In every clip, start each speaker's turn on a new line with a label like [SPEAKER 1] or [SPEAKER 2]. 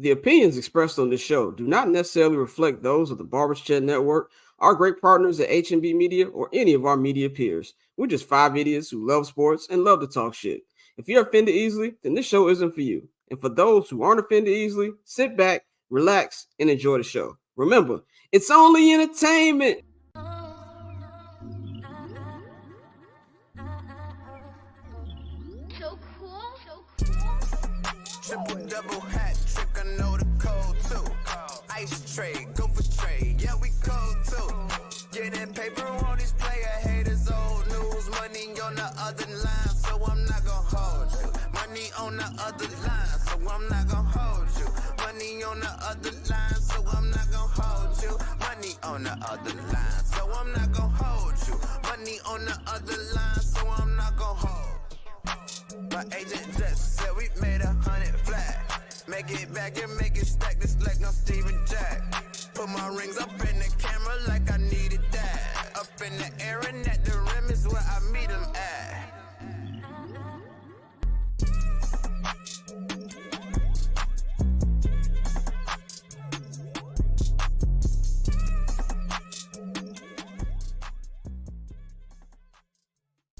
[SPEAKER 1] The opinions expressed on this show do not necessarily reflect those of the Barbers Chat Network, our great partners at H&B Media, or any of our media peers. We're just five idiots who love sports and love to talk shit. If you're offended easily, then this show isn't for you. And for those who aren't offended easily, sit back, relax, and enjoy the show. Remember, it's only entertainment.
[SPEAKER 2] Triple double hat trick, I know the code too. Ice trade, go for trade, yeah, we cold too. Getting paper on these player haters, old news. Money on the other line, so I'm not gonna hold you. Money on the other line, so I'm not gonna hold you. Money on the other line, so I'm not gonna hold you. Money on the other line, so I'm not gonna hold you. Money on the other line, so I'm not gonna hold. My agent just said we made 100 flat. Make it back and make it stack. This like no Steven Jack. Put my rings up in the camera like I needed that. Up in the air and at the rim is where I meet them at.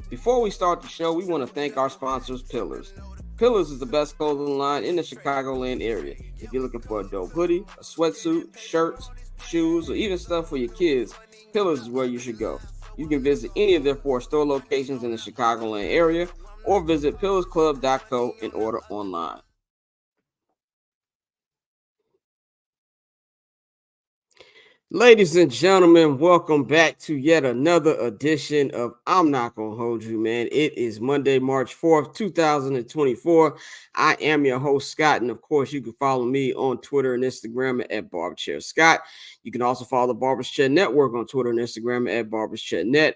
[SPEAKER 1] Before we start the show, we want to thank our sponsors, Pillars. Pillars is the best clothing line in the Chicagoland area. If you're looking for a dope hoodie, a sweatsuit, shirts, shoes, or even stuff for your kids, Pillars is where you should go. You can visit any of their 4 store locations in the Chicagoland area or visit pillarsclub.co and order online. Ladies and gentlemen, welcome back to yet another edition of I'm Not Gonna Hold You, man. It is Monday, March 4th, 2024. I am your host, Scott, and of course, you can follow me on Twitter and Instagram at BarberChairScott. You can also follow the Barbers Chat Network on Twitter and Instagram at BarbersChatNet.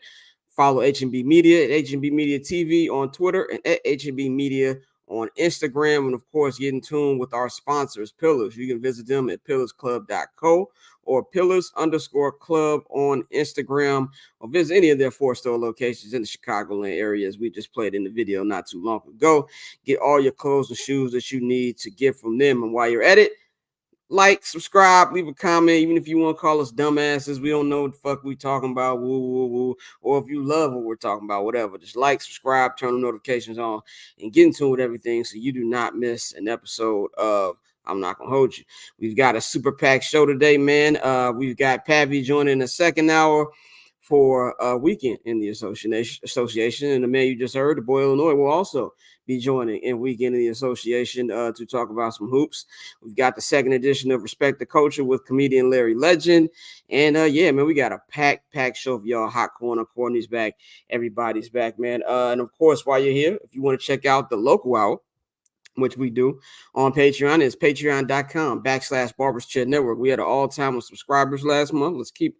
[SPEAKER 1] Follow H&B Media at H&B Media TV on Twitter and at H&B Media on Instagram. And of course, get in tune with our sponsors, Pillars. You can visit them at pillarsclub.co or pillars_club on Instagram, or visit any of their 4 store locations in the Chicagoland area, as we just played in the video not too long ago. Get all your clothes and shoes that you need to get from them. And while you're at it, like, subscribe, leave a comment, even if you want to call us dumbasses. We don't know what the fuck we talking about, woo, woo, woo. Or if you love what we're talking about, whatever. Just like, subscribe, turn the notifications on, and get in tune with everything so you do not miss an episode of I'm Not Gonna Hold You. We've got a super packed show today, man. We've got Pavy joining in the second hour for a weekend in the association. And the man you just heard, the boy Illinois, will also be joining in weekend in the association to talk about some hoops. We've got the second edition of Respect the Culture with comedian Larry Legend. And yeah, man, we got a packed show for y'all. Hot corner, Courtney's back, everybody's back, man. And of course, while you're here, if you want to check out the local hour, which we do on Patreon, is patreon.com/Barbers Chat Network. We had an all-time with subscribers last month. Let's keep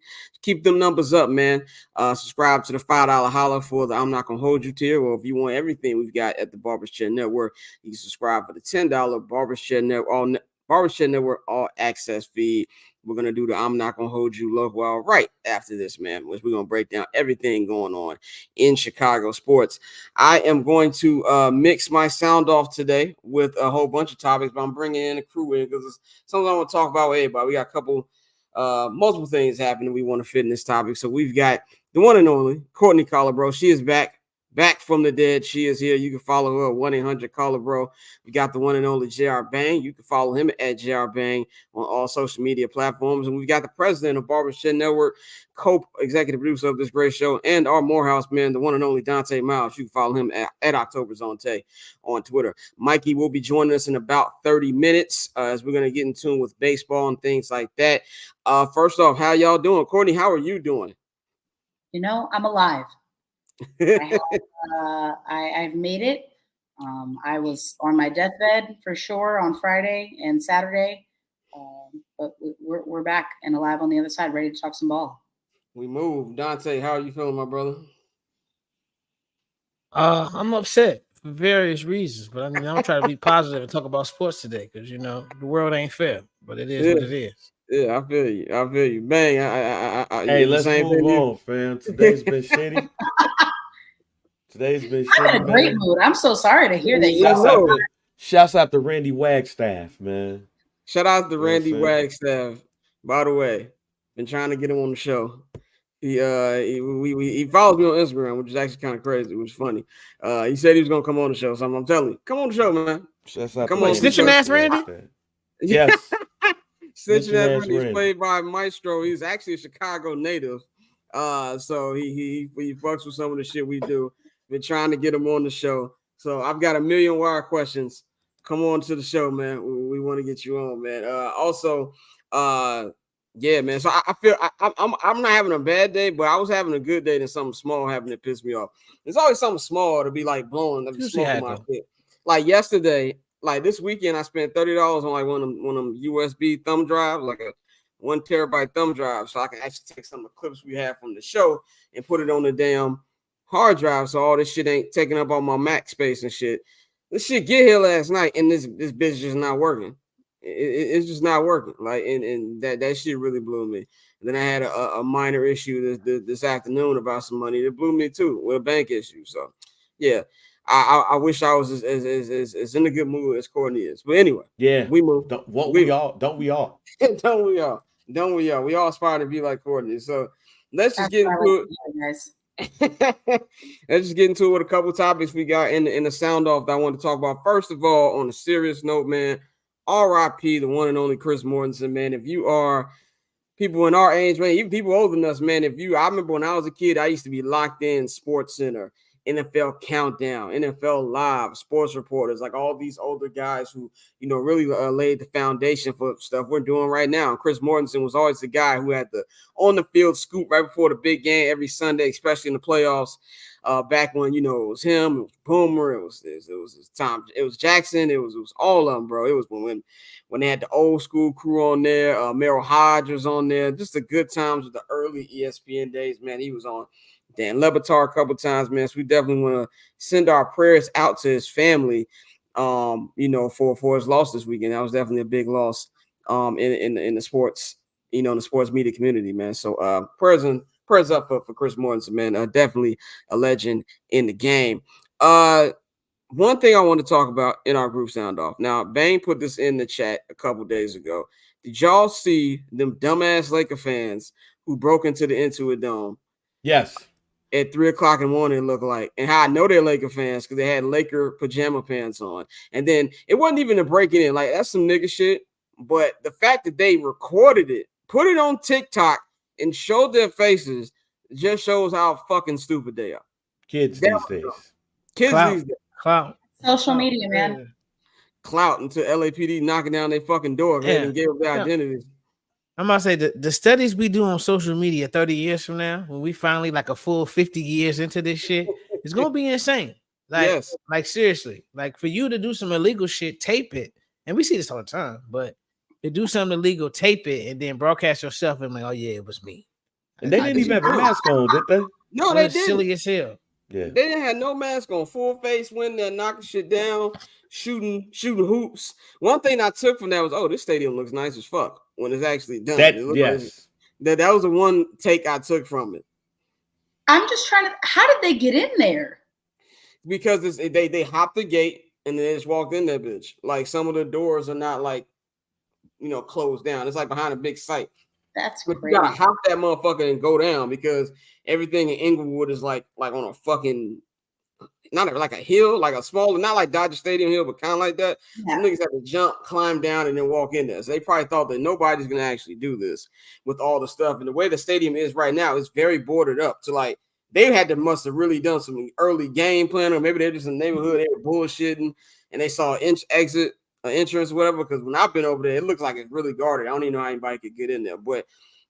[SPEAKER 1] them numbers up, man. Subscribe to the $5 holler for the I'm Not Gonna Hold You tier. Or if you want everything we've got at the Barbers Chat Network, you can subscribe for the $10 Barbers Chat Network, Barbers Chat Network all access feed. We're going to do the I'm Not Gonna Hold You local hour right after this, man, which we're going to break down everything going on in Chicago sports. I am going to mix my sound off today with a whole bunch of topics, but I'm bringing in a crew in because something I want to talk about with everybody. We got a couple, multiple things happening we want to fit in this topic. So we've got the one and only Courtney Collarbro. She is back from the dead. She is here. You can follow her at 1-800-CALLER-BRO. We got the one and only J.R. Bang. You can follow him at J.R. Bang on all social media platforms. And we've got the president of Barbers Chat Network, co-executive producer of this great show, and our Morehouse man, the one and only Dante Miles. You can follow him at October's on Twitter. Mikey will be joining us in about 30 minutes as we're going to get in tune with baseball and things like that. First off, how y'all doing? Courtney, how are you doing?
[SPEAKER 3] You know, I'm alive. I've made it. I was on my deathbed for sure on Friday and Saturday, but we're back and alive on the other side, ready to talk some ball.
[SPEAKER 1] We moved. Dante, how are you feeling, my brother?
[SPEAKER 4] I'm upset for various reasons, but I mean, I'm trying to be positive and talk about sports today because you know the world ain't fair, but it is what it is.
[SPEAKER 1] Yeah, I feel you. Bang.
[SPEAKER 5] Hey, let's move on, fam. Today's been shitty.
[SPEAKER 3] I'm in a great mood. I'm so sorry to hear that.
[SPEAKER 5] Shouts out to Randy Wagstaff, man.
[SPEAKER 1] Shout out to Randy
[SPEAKER 5] You know
[SPEAKER 1] Wagstaff. By the way, been trying to get him on the show. He follows me on Instagram, which is actually kind of crazy. It was funny. He said he was gonna come on the show, so I'm telling you, come on the show, man.
[SPEAKER 5] Shouts out
[SPEAKER 1] Come
[SPEAKER 5] to
[SPEAKER 1] on,
[SPEAKER 5] Randy
[SPEAKER 4] snitching ass Randy?
[SPEAKER 5] Wagstaff. Yes.
[SPEAKER 1] Snitching
[SPEAKER 5] Snitching
[SPEAKER 1] ass
[SPEAKER 5] ass
[SPEAKER 1] Randy. He's
[SPEAKER 5] Randy.
[SPEAKER 1] played by Maestro. He's actually a Chicago native. So he fucks with some of the shit we do. Been trying to get him on the show. So I've got a million wire questions. Come on to the show, man. We want to get you on, man. Yeah, man. So I feel I'm not having a bad day, but I was having a good day. Than something small happened that pissed me off. There's always something small to be like blowing, to be smoking my shit. Like yesterday, like this weekend, I spent $30 on like one of them USB thumb drives, like a 1 terabyte thumb drive, so I can actually take some of the clips we have from the show and put it on the damn hard drive, so all this shit ain't taking up all my Mac space and shit. This shit get here last night, and this bitch just not working. It's just not working. Like, and that shit really blew me. And then I had a minor issue this afternoon about some money that blew me too with a bank issue. So, yeah, I wish I was as in a good mood as Courtney is. But anyway,
[SPEAKER 5] yeah,
[SPEAKER 1] we move.
[SPEAKER 5] Don't we all? Don't we all?
[SPEAKER 1] Don't we all? Don't we all? We all aspire to be like Courtney. So let's just get into it, guys. Let's just get into it with a couple topics we got in the sound off that I want to talk about. First of all, on a serious note, man, R.I.P. the one and only Chris Mortensen, man. If you are people in our age, man, even people older than us, man. I remember when I was a kid, I used to be locked in Sports Center, NFL Countdown, NFL Live, sports reporters, like all these older guys who, really laid the foundation for stuff we're doing right now. And Chris Mortensen was always the guy who had the on the field scoop right before the big game every Sunday, especially in the playoffs. Back when it was him, it was Boomer, it was Tom, it was Jackson, it was all of them, bro. It was when they had the old school crew on there, Merrill Hodge was on there, just the good times with the early ESPN days, man. He was on Dan Lebatard a couple times, man. So we definitely want to send our prayers out to his family, for his loss this weekend. That was definitely a big loss in the sports, in the sports media community, man. So prayers up for Chris Mortensen, man. Definitely a legend in the game. One thing I want to talk about in our group sound off. Now, Bane put this in the chat a couple days ago. Did y'all see them dumbass Laker fans who broke into the Intuit Dome?
[SPEAKER 5] Yes.
[SPEAKER 1] At 3:00 in the morning, it looked like, and how I know they're Laker fans because they had Laker pajama pants on, and then it wasn't even a breaking in, like that's some nigga shit. But the fact that they recorded it, put it on TikTok, and showed their faces just shows how fucking stupid they are.
[SPEAKER 5] Kids these days.
[SPEAKER 4] Clout.
[SPEAKER 3] Social media, man.
[SPEAKER 1] Clout until LAPD knocking down their fucking door and gave up their identities.
[SPEAKER 4] I'm about to say the studies we do on social media 30 years from now, when we finally like a full 50 years into this shit, it's gonna be insane. Like seriously, like for you to do some illegal shit, tape it, and we see this all the time. But to do something illegal, tape it, and then broadcast yourself and like, oh yeah, it was me.
[SPEAKER 5] And they didn't even have a mask on, did they?
[SPEAKER 1] No, they didn't.
[SPEAKER 4] Silly as hell.
[SPEAKER 5] Yeah,
[SPEAKER 1] they didn't have no mask on, full face, when they're knocking shit down, shooting hoops. One thing I took from that was, this stadium looks nice as fuck when it's actually done.
[SPEAKER 5] That
[SPEAKER 1] was the one take I took from it.
[SPEAKER 3] I'm just trying to. How did they get in there?
[SPEAKER 1] Because they hopped the gate and they just walked in that bitch. Like some of the doors are not like, closed down. It's like behind a big site.
[SPEAKER 3] That's
[SPEAKER 1] crazy.
[SPEAKER 3] You
[SPEAKER 1] gotta hop that motherfucker and go down because everything in Inglewood is like on a fucking, not like a hill, like a smaller, not like Dodger Stadium hill, but kind of like that. Yeah. Some niggas have to jump, climb down, and then walk in there. So they probably thought that nobody's gonna actually do this with all the stuff. And the way the stadium is right now, it's very boarded up. So like they must have really done some early game plan, or maybe they're just in the neighborhood, they were bullshitting, and they saw an entrance, whatever. Because when I've been over there, it looks like it's really guarded. I don't even know how anybody could get in there. But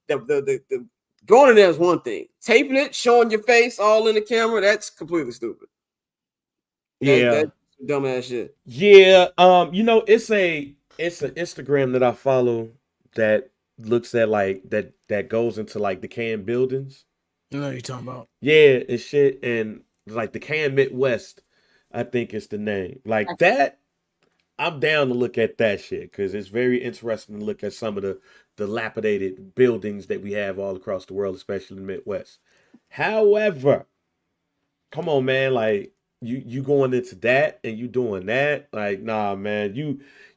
[SPEAKER 1] the going in there is one thing. Taping it, showing your face all in the camera, that's completely stupid. That's dumbass shit.
[SPEAKER 5] Yeah. It's an Instagram that I follow that looks at like that goes into like the Can buildings.
[SPEAKER 4] You know what you're talking about.
[SPEAKER 5] Yeah, and shit. And like the Can Midwest, I think it's the name. Like that, I'm down to look at that shit because it's very interesting to look at some of the dilapidated buildings that we have all across the world, especially in the Midwest. However, come on, man, like you going into that and you doing that, like, nah, man,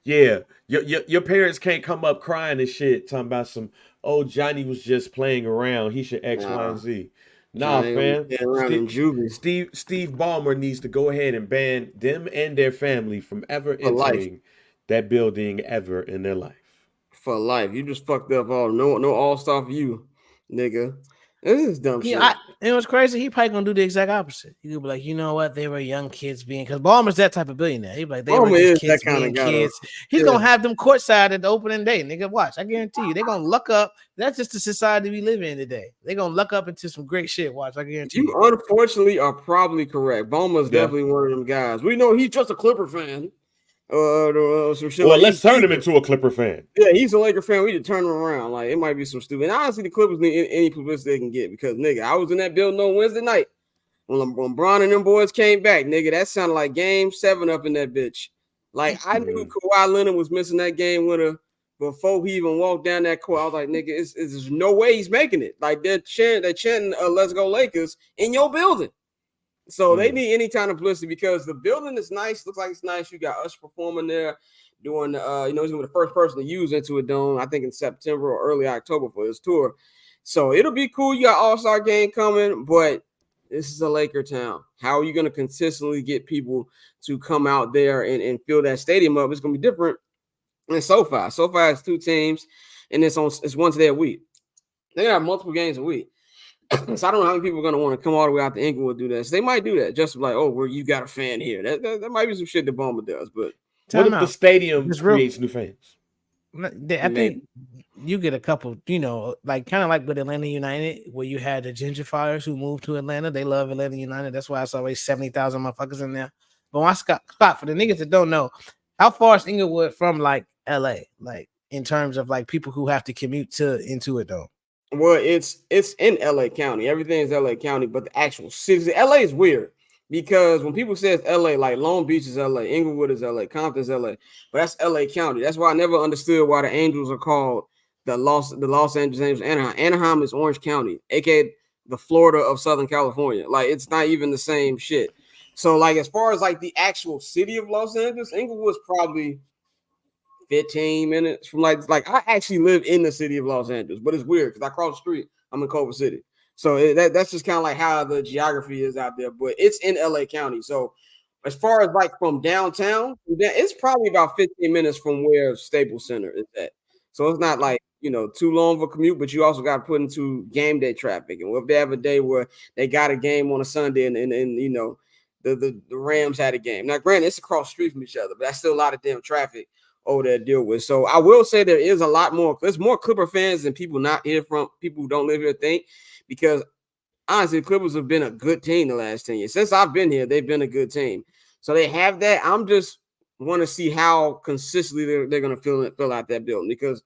[SPEAKER 5] your parents can't come up crying and shit talking about some, oh, Johnny was just playing around, he should X, Y, and
[SPEAKER 1] Nah,
[SPEAKER 5] Z. Nah,
[SPEAKER 1] Johnny gonna be
[SPEAKER 5] fam.
[SPEAKER 1] standing around in juvie
[SPEAKER 5] Steve Ballmer needs to go ahead and ban them and their family from ever
[SPEAKER 1] for life.
[SPEAKER 5] entering that building ever in their life.
[SPEAKER 1] For life. You just fucked up all no all-star for you, nigga. This is dumb shit.
[SPEAKER 4] And what's crazy, he probably gonna do the exact opposite. He could be like, you know what, they were young kids being, because Ballmer's that type of billionaire. He'd be like, they
[SPEAKER 1] Ballmer
[SPEAKER 4] were
[SPEAKER 1] is
[SPEAKER 4] just kids
[SPEAKER 1] that kinda
[SPEAKER 4] being
[SPEAKER 1] guy,
[SPEAKER 4] kids.
[SPEAKER 1] though.
[SPEAKER 4] He's
[SPEAKER 1] Yeah.
[SPEAKER 4] gonna have them courtside at the opening day. Nigga, watch. I guarantee you, they're gonna luck up. That's just the society we live in today. They're gonna luck up into some great shit. Watch, I guarantee you.
[SPEAKER 1] You unfortunately are probably correct. Ballmer's definitely one of them guys. We know he's just a Clipper fan. Some shit.
[SPEAKER 5] Well,
[SPEAKER 1] like
[SPEAKER 5] let's turn him into a Clipper fan.
[SPEAKER 1] Yeah, he's a Laker fan. We need to turn him around. Like, it might be some stupid. And honestly, the Clippers need any publicity they can get because, nigga, I was in that building on Wednesday night when Bron and them boys came back. Nigga, that sounded like Game 7 up in that bitch. Like, I knew Kawhi Leonard was missing that game winner before he even walked down that court. I was like, nigga, there's no way he's making it. Like, they're chanting "Let's go Lakers" in your building. So they need any kind of publicity because the building is nice. Looks like it's nice. You got Usher performing there doing, he's going to be the first person to use Into a Dome, I think in September or early October for his tour. So it'll be cool. You got All-Star game coming, but this is a Laker town. How are you going to consistently get people to come out there and fill that stadium up? It's going to be different than SoFi. SoFi has 2 teams, and it's once a day a week. They have multiple games a week. So I don't know how many people are going to want to come all the way out to Inglewood to do that. So they might do that just like, oh, you got a fan here. That might be some shit that Ballmer does. But
[SPEAKER 5] what if the stadium creates new fans?
[SPEAKER 4] I think you get a couple, like kind of like with Atlanta United, where you had the gentrifiers who moved to Atlanta. They love Atlanta United. That's why it's always 70,000 motherfuckers in there. But when Scott, for the niggas that don't know, how far is Inglewood from like LA? Like in terms of like people who have to commute into it though.
[SPEAKER 1] Well, it's in LA County. Everything is LA County, but the actual city, LA is weird because when people say it's LA, like Long Beach is LA, Inglewood is LA, Compton is LA, but that's LA County. That's why I never understood why the Angels are called the Los Angeles Angels. Anaheim is Orange County, aka the Florida of Southern California. Like it's not even the same shit. So like as far as like the actual city of Los Angeles, Inglewood's probably 15 minutes from like I actually live in the city of Los Angeles, but it's weird because I cross the street. I'm in Culver City. So that's just kind of like how the geography is out there, but it's in LA County. So as far as like from downtown, it's probably about 15 minutes from where Staples Center is at. So it's not like, too long of a commute, but you also got to put into game day traffic. And if they have a day where they got a game on a Sunday and the Rams had a game. Now, granted, it's across the street from each other, but that's still a lot of damn traffic over there to deal with. So I will say there is a lot more. There's more Clipper fans than people who don't live here think, because honestly, the Clippers have been a good team the last 10 years. Since I've been here, they've been a good team. So they have that. I'm just want to see how consistently they're going to fill out that building, because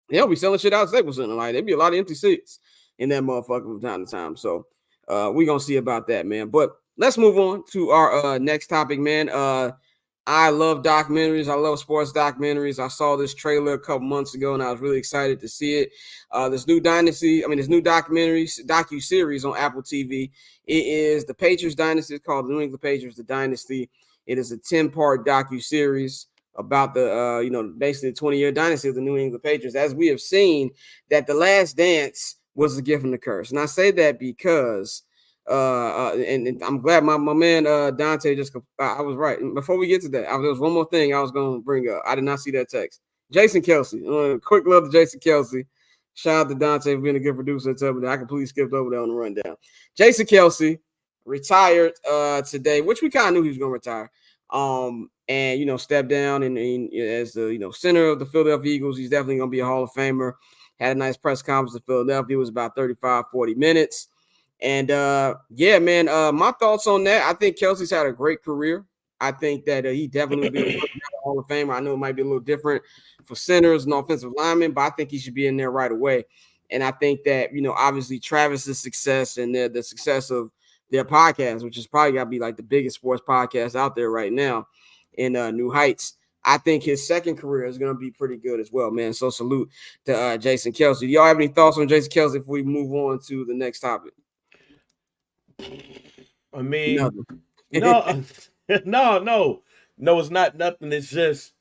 [SPEAKER 1] they'll be selling shit out of Staples Center. Like there'll be a lot of empty seats in that motherfucker from time to time. So we're going to see about that, man. But let's move on to our next topic, man. I love documentaries. I love sports documentaries. I saw this trailer a couple months ago, and I was really excited to see it. This new docu-series on Apple TV. It is the Patriots Dynasty. It's called The New England Patriots, The Dynasty. It is a 10-part docu-series about the, basically the 20-year dynasty of the New England Patriots. As we have seen, that the last dance was a gift and a curse. And I say that because and I'm glad my man Dante I was right. Before we get to that, there was one more thing I was going to bring up. I did not see that text. Jason Kelsey, quick love to Jason Kelsey. Shout out to Dante for being a good producer. I completely skipped over there on the rundown. Jason Kelsey retired today, which we kind of knew he was going to retire. And stepped down and as the center of the Philadelphia Eagles. He's definitely going to be a Hall of Famer. Had a nice press conference in Philadelphia. It was about 35-40 minutes. And my thoughts on that. I think Kelsey's had a great career. I think that he definitely will be a Hall of Famer. I know it might be a little different for centers and offensive linemen, but I think he should be in there right away. And I think that, obviously Travis's success and the success of their podcast, which is probably got to be like the biggest sports podcast out there right now in New Heights. I think his second career is going to be pretty good as well, man. So salute to Jason Kelsey. Do y'all have any thoughts on Jason Kelsey before we move on to the next topic?
[SPEAKER 5] I mean, No, no, it's not nothing. It's just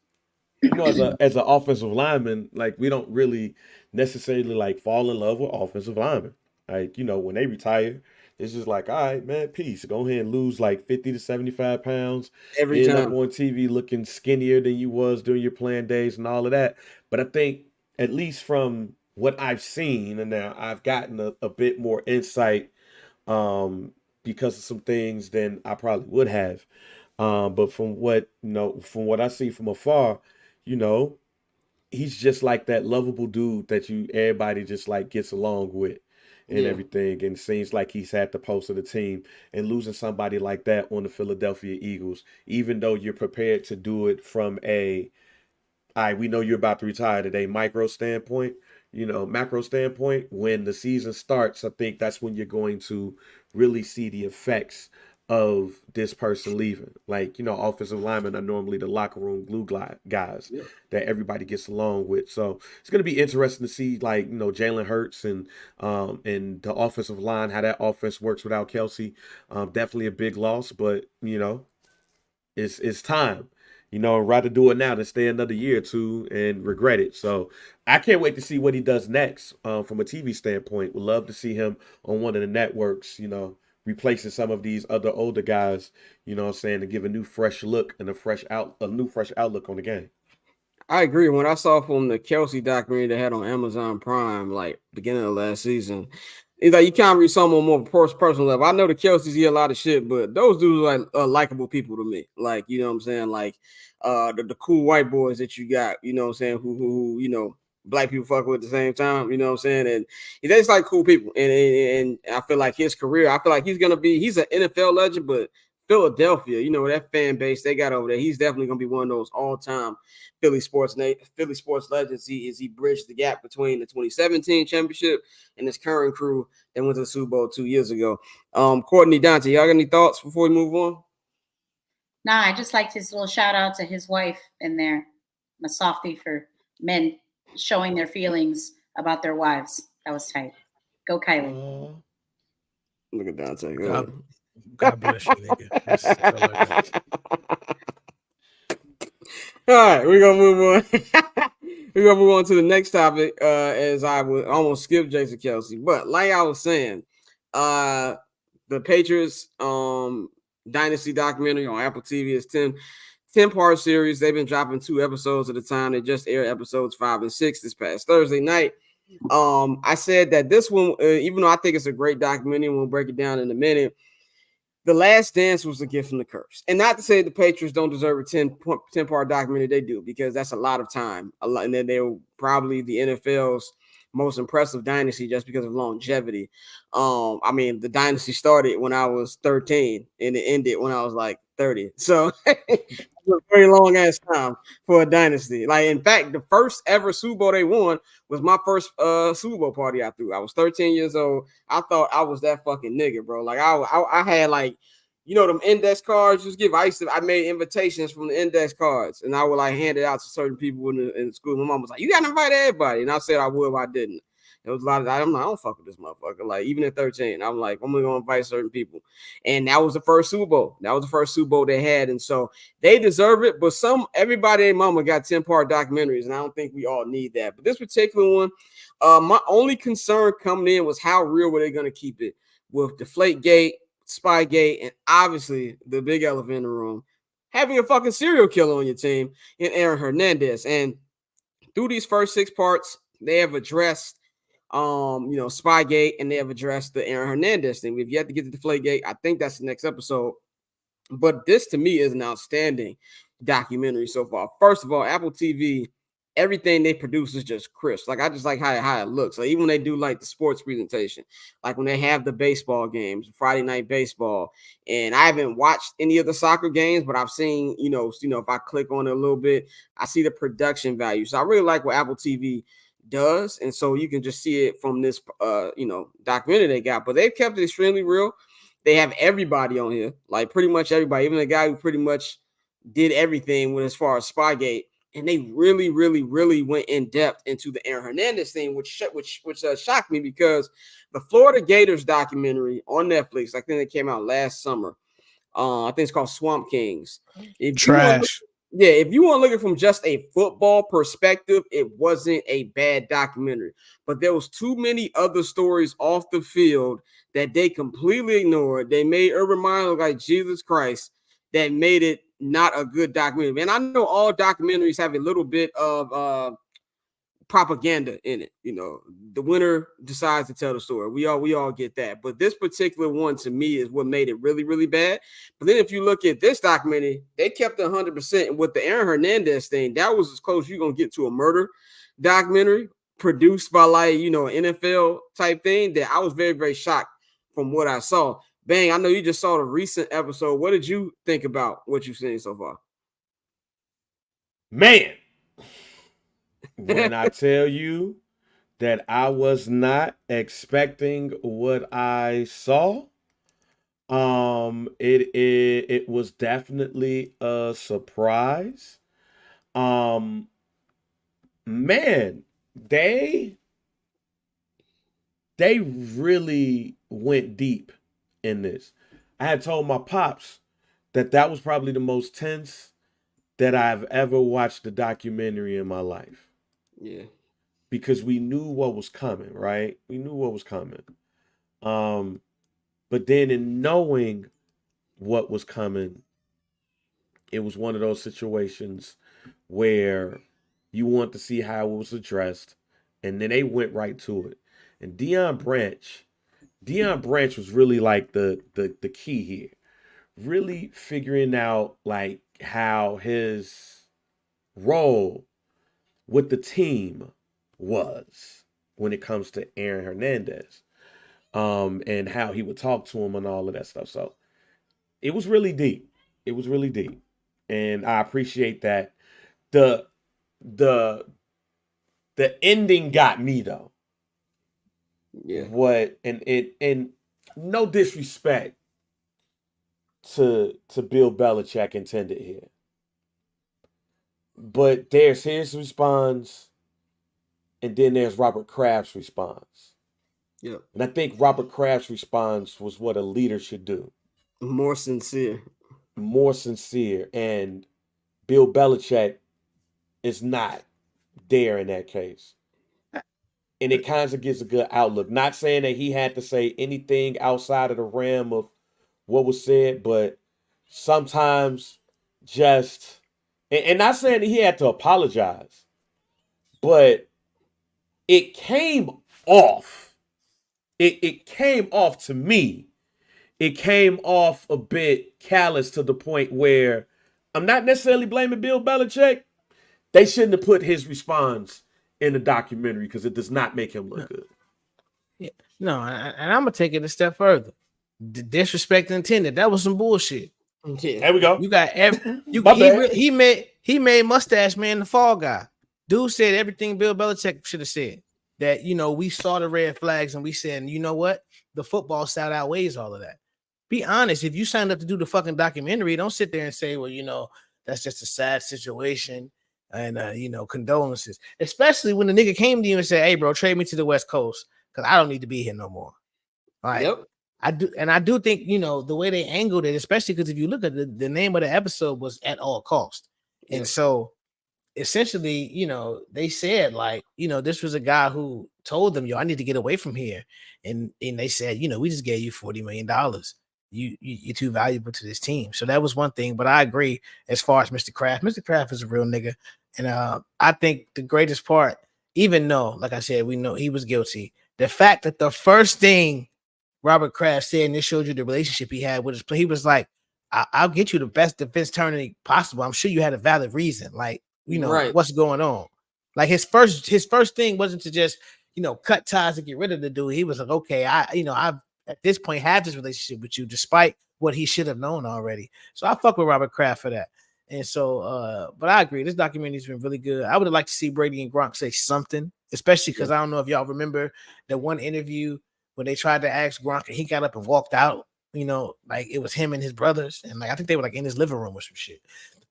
[SPEAKER 5] as an offensive lineman, like we don't really necessarily like fall in love with offensive linemen. Like when they retire, it's just like, all right, man, peace. Go ahead and lose like 50 to 75 pounds.
[SPEAKER 1] Every
[SPEAKER 5] End up
[SPEAKER 1] time.
[SPEAKER 5] on TV looking skinnier than you was during your playing days and all of that. But I think at least from what I've seen, and now I've gotten a bit more insight because of some things than I probably would have. But from what I see from afar, you know, he's just like that lovable dude that everybody just like gets along with and everything. And seems like he's had the pulse of the team. And losing somebody like that on the Philadelphia Eagles, even though you're prepared to do it from we know you're about to retire today, macro standpoint, when the season starts, I think that's when you're going to really see the effects of this person leaving. Like, offensive linemen are normally the locker room glue guys that everybody gets along with. So it's going to be interesting to see, like, Jalen Hurts and the offensive line, how that offense works without Kelsey. Definitely a big loss, but, it's time. Rather do it now than stay another year or two and regret it. So I can't wait to see what he does next from a TV standpoint. Would love to see him on one of the networks, replacing some of these other older guys, what I'm saying, to give a new fresh look and a new fresh outlook on the game.
[SPEAKER 1] I agree. When I saw from the Kelsey documentary they had on Amazon Prime, like beginning of last season, it's like you can't read some on more personal level. I know the Kelseys hear a lot of shit, but those dudes are like likable people to me. Like, you know what I'm saying? Like the cool white boys that you got, you know what I'm saying, who black people fuck with at the same time, you know what I'm saying? And they just like cool people. And I feel like his career, I feel like he's an NFL legend, but Philadelphia, that fan base they got over there, he's definitely gonna be one of those all-time Philly sports legends. He bridged the gap between the 2017 championship and his current crew that went to the Super Bowl 2 years ago. Courtney, Dante, y'all got any thoughts before we move on?
[SPEAKER 3] Nah, I just liked his little shout out to his wife in there. I'm a softie for men showing their feelings about their wives. That was tight. Go Kylie.
[SPEAKER 1] Look at Dante.
[SPEAKER 4] God bless you, nigga.
[SPEAKER 1] All right, we're gonna move on. We're gonna move on to the next topic. As I would almost skip Jason Kelsey, but like I was saying, the Patriots Dynasty documentary on Apple TV is 10-part series. They've been dropping 2 episodes at a time. They just aired episodes 5 and 6 this past Thursday night. I said that this one, even though I think it's a great documentary, we'll break it down in a minute. The Last Dance was a gift from the curse. And not to say the Patriots don't deserve a 10-part documentary, they do, because that's a lot of time. And then they were probably the NFL's most impressive dynasty just because of longevity. I mean, the dynasty started when I was 13 and it ended when I was like 30. So it was a very long ass time for a dynasty. Like, in fact, the first ever Super Bowl they won was my first Super Bowl party I threw. I was 13 years old. I thought I was that fucking nigga, bro. Like I had like, them index cards I made invitations from the index cards and I would like hand it out to certain people in school. My mom was like, you gotta invite everybody. And I said I would, but I didn't. There was a lot of I don't fuck with this motherfucker. Like, even at 13, I'm like, I'm gonna invite certain people. And that was the first Super Bowl. That was the first Super Bowl they had. And so they deserve it. But everybody and mama got 10-part documentaries, and I don't think we all need that. But this particular one, my only concern coming in was how real were they gonna keep it with Deflategate, Spygate, and obviously the big elephant in the room, having a fucking serial killer on your team in Aaron Hernandez. And through these first 6 parts, they have addressed Spygate, and they have addressed the Aaron Hernandez thing. We've yet to get to Deflategate. I think that's the next episode. But this to me is an outstanding documentary so far. First of all, Apple TV, everything they produce is just crisp. Like, I just like how it looks. Like, even when they do like the sports presentation, like when they have the baseball games, Friday night baseball, and I haven't watched any of the soccer games, but I've seen, if I click on it a little bit, I see the production value. So I really like what Apple TV does, and so you can just see it from this documentary they got. But they've kept it extremely real. They have everybody on here, like pretty much everybody, even the guy who pretty much did everything with as far as Spygate. And they really, really, really went in depth into the Aaron Hernandez thing, which shocked me, because the Florida Gators documentary on Netflix, I think it came out last summer. I think it's called Swamp Kings.
[SPEAKER 4] Trash.
[SPEAKER 1] If you want to look at it from just a football perspective, it wasn't a bad documentary. But there was too many other stories off the field that they completely ignored. They made Urban Meyer look like Jesus Christ. That made it not a good documentary. And I know all documentaries have a little bit of propaganda in it. You know, the winner decides to tell the story. We all get that. But this particular one, to me, is what made it really, really bad. But then if you look at this documentary, they kept 100%. And with the Aaron Hernandez thing, that was as close you're going to get to a murder documentary produced by, like, you know, an NFL type thing, that I was very, very shocked from what I saw. Bang, I know you just saw the recent episode. What did you think about what you've seen so far?
[SPEAKER 5] Man, when I tell you that I was not expecting what I saw, it was definitely a surprise. Man, they really went deep in this. I had told my pops that was probably the most tense that I've ever watched a documentary in my life.
[SPEAKER 1] Yeah.
[SPEAKER 5] Because we knew what was coming, right? We knew what was coming. But then in knowing what was coming, it was one of those situations where you want to see how it was addressed, and then they went right to it. And Deion Branch was really like the key here. Really figuring out like how his role with the team was when it comes to Aaron Hernandez, and how he would talk to him and all of that stuff. So it was really deep. It was really deep, and I appreciate that. The ending got me though.
[SPEAKER 1] Yeah.
[SPEAKER 5] And no disrespect to Bill Belichick intended here, but there's his response, and then there's Robert Kraft's response.
[SPEAKER 1] Yeah.
[SPEAKER 5] And I think Robert Kraft's response was what a leader should do.
[SPEAKER 1] More sincere.
[SPEAKER 5] And Bill Belichick is not there in that case. And it kind of gives a good outlook. Not saying that he had to say anything outside of the realm of what was said, but sometimes just, and not saying that he had to apologize, but it came off. It came off to me. It came off a bit callous to the point where I'm not necessarily blaming Bill Belichick. They shouldn't have put his response in the documentary because it does not make him look good.
[SPEAKER 4] Yeah. No, and I'm gonna take it a step further. The disrespect intended. That was some bullshit.
[SPEAKER 1] Yeah.
[SPEAKER 5] There we go.
[SPEAKER 4] You got he made Mustache Man the fall guy. Dude said everything Bill Belichick should have said. That, you know, we saw the red flags and we said, you know what? The football side outweighs all of that. Be honest. If you signed up to do the fucking documentary, don't sit there and say, well, you know, that's just a sad situation and, you know, condolences. Especially when the nigga came to you and said, hey, bro, trade me to the West Coast because I don't need to be here no more. All right.
[SPEAKER 1] Yep.
[SPEAKER 4] I do think, you know, the way they angled it, especially because if you look at the name of the episode was At All Cost. And so essentially, you know, they said like, you know, this was a guy who told them, yo, I need to get away from here. And they said, you know, we just gave you $40 million. You're too valuable to this team. So that was one thing. But I agree as far as Mr. Kraft. Mr. Kraft is a real nigga. And I think the greatest part, even though, like I said, we know he was guilty, the fact that the first thing Robert Kraft said, and this showed you the relationship he had with his play, he was like, I'll get you the best defense attorney possible. I'm sure you had a valid reason. Like, you know, what's going on? Like his first thing wasn't to just, you know, cut ties and get rid of the dude. He was like, okay, I've at this point have this relationship with you, despite what he should have known already. So I fuck with Robert Kraft for that. And so, but I agree, this documentary's been really good. I would have liked to see Brady and Gronk say something, especially because I don't know if y'all remember that one interview when they tried to ask Gronk and he got up and walked out. You know, like it was him and his brothers, and like I think they were like in his living room or some shit.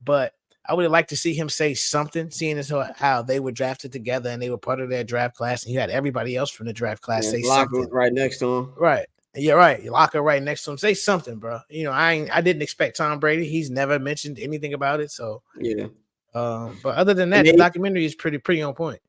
[SPEAKER 4] But I would have liked to see him say something, seeing as how they were drafted together and they were part of their draft class, and you had everybody else from the draft class say something
[SPEAKER 1] right next to him.
[SPEAKER 4] Right. You're right. You lock her right next to him. Say something, bro. You know, I didn't expect Tom Brady. He's never mentioned anything about it. So
[SPEAKER 1] yeah.
[SPEAKER 4] But other than that, the documentary is pretty on point.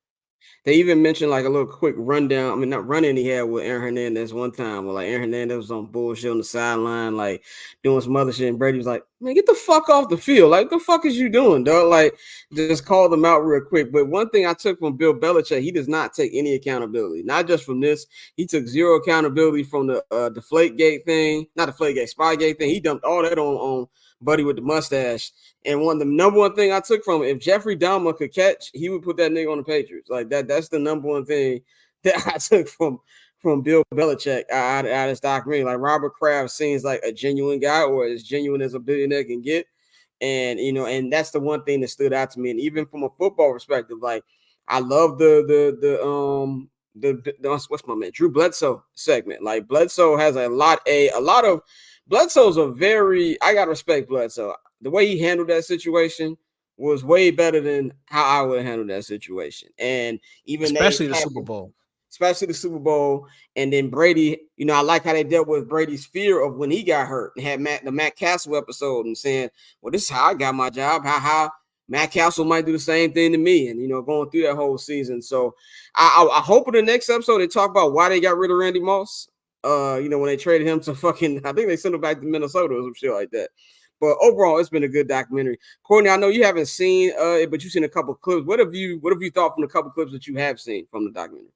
[SPEAKER 1] They even mentioned like a little quick rundown. I mean, not running he had with Aaron Hernandez one time. Where like Aaron Hernandez was on bullshit on the sideline, like doing some other shit. And Brady was like, "Man, get the fuck off the field! Like, what the fuck is you doing, dog?" Like, just call them out real quick. But one thing I took from Bill Belichick, he does not take any accountability. Not just from this, he took zero accountability from the Deflategate thing, not Deflategate, Spygate thing. He dumped all that on Buddy with the mustache. And the number one thing I took from it, if Jeffrey Dahmer could catch, he would put that nigga on the Patriots. Like that. That's the number one thing that I took from Bill Belichick out of this documentary. Like Robert Kraft seems like a genuine guy, or as genuine as a billionaire can get. And and that's the one thing that stood out to me. And even from a football perspective, like I love the what's my man Drew Bledsoe segment. Like Bledsoe has a lot of Bledsoe's I gotta respect Bledsoe. The way he handled that situation was way better than how I would have handled that situation. And even
[SPEAKER 4] especially the Super Bowl.
[SPEAKER 1] And then Brady, I like how they dealt with Brady's fear of when he got hurt and had the Matt Castle episode and saying, well, this is how I got my job. How Matt Castle might do the same thing to me. And, going through that whole season. So I hope in the next episode they talk about why they got rid of Randy Moss. When they traded him to I think they sent him back to Minnesota or some shit like that. But overall, it's been a good documentary. Courtney, I know you haven't seen it, but you've seen a couple of clips. What have you thought from the couple of clips that you have seen from the documentary?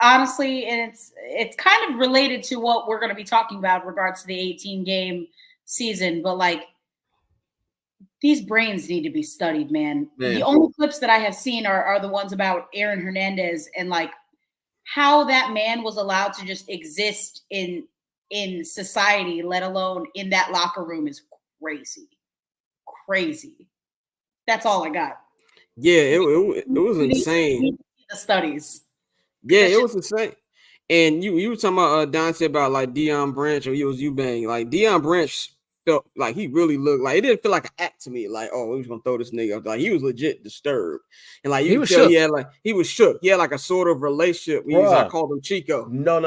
[SPEAKER 3] Honestly, and it's kind of related to what we're going to be talking about in regards to the 18-game season, but like these brains need to be studied, man. The only clips that I have seen are the ones about Aaron Hernandez and like how that man was allowed to just exist in society, let alone in that locker room, is crazy. That's all I got.
[SPEAKER 1] Yeah, it was insane.
[SPEAKER 3] The studies.
[SPEAKER 1] Yeah, it was insane. And you were talking about Dante about like Deion Branch or Eubank. Like Deion Branch felt like he really looked like it didn't feel like an act to me. Like, oh, we was gonna throw this nigga up. Like he was legit disturbed. And like you could tell he was shook. He had like a sort of relationship. I called him Chico.
[SPEAKER 5] No.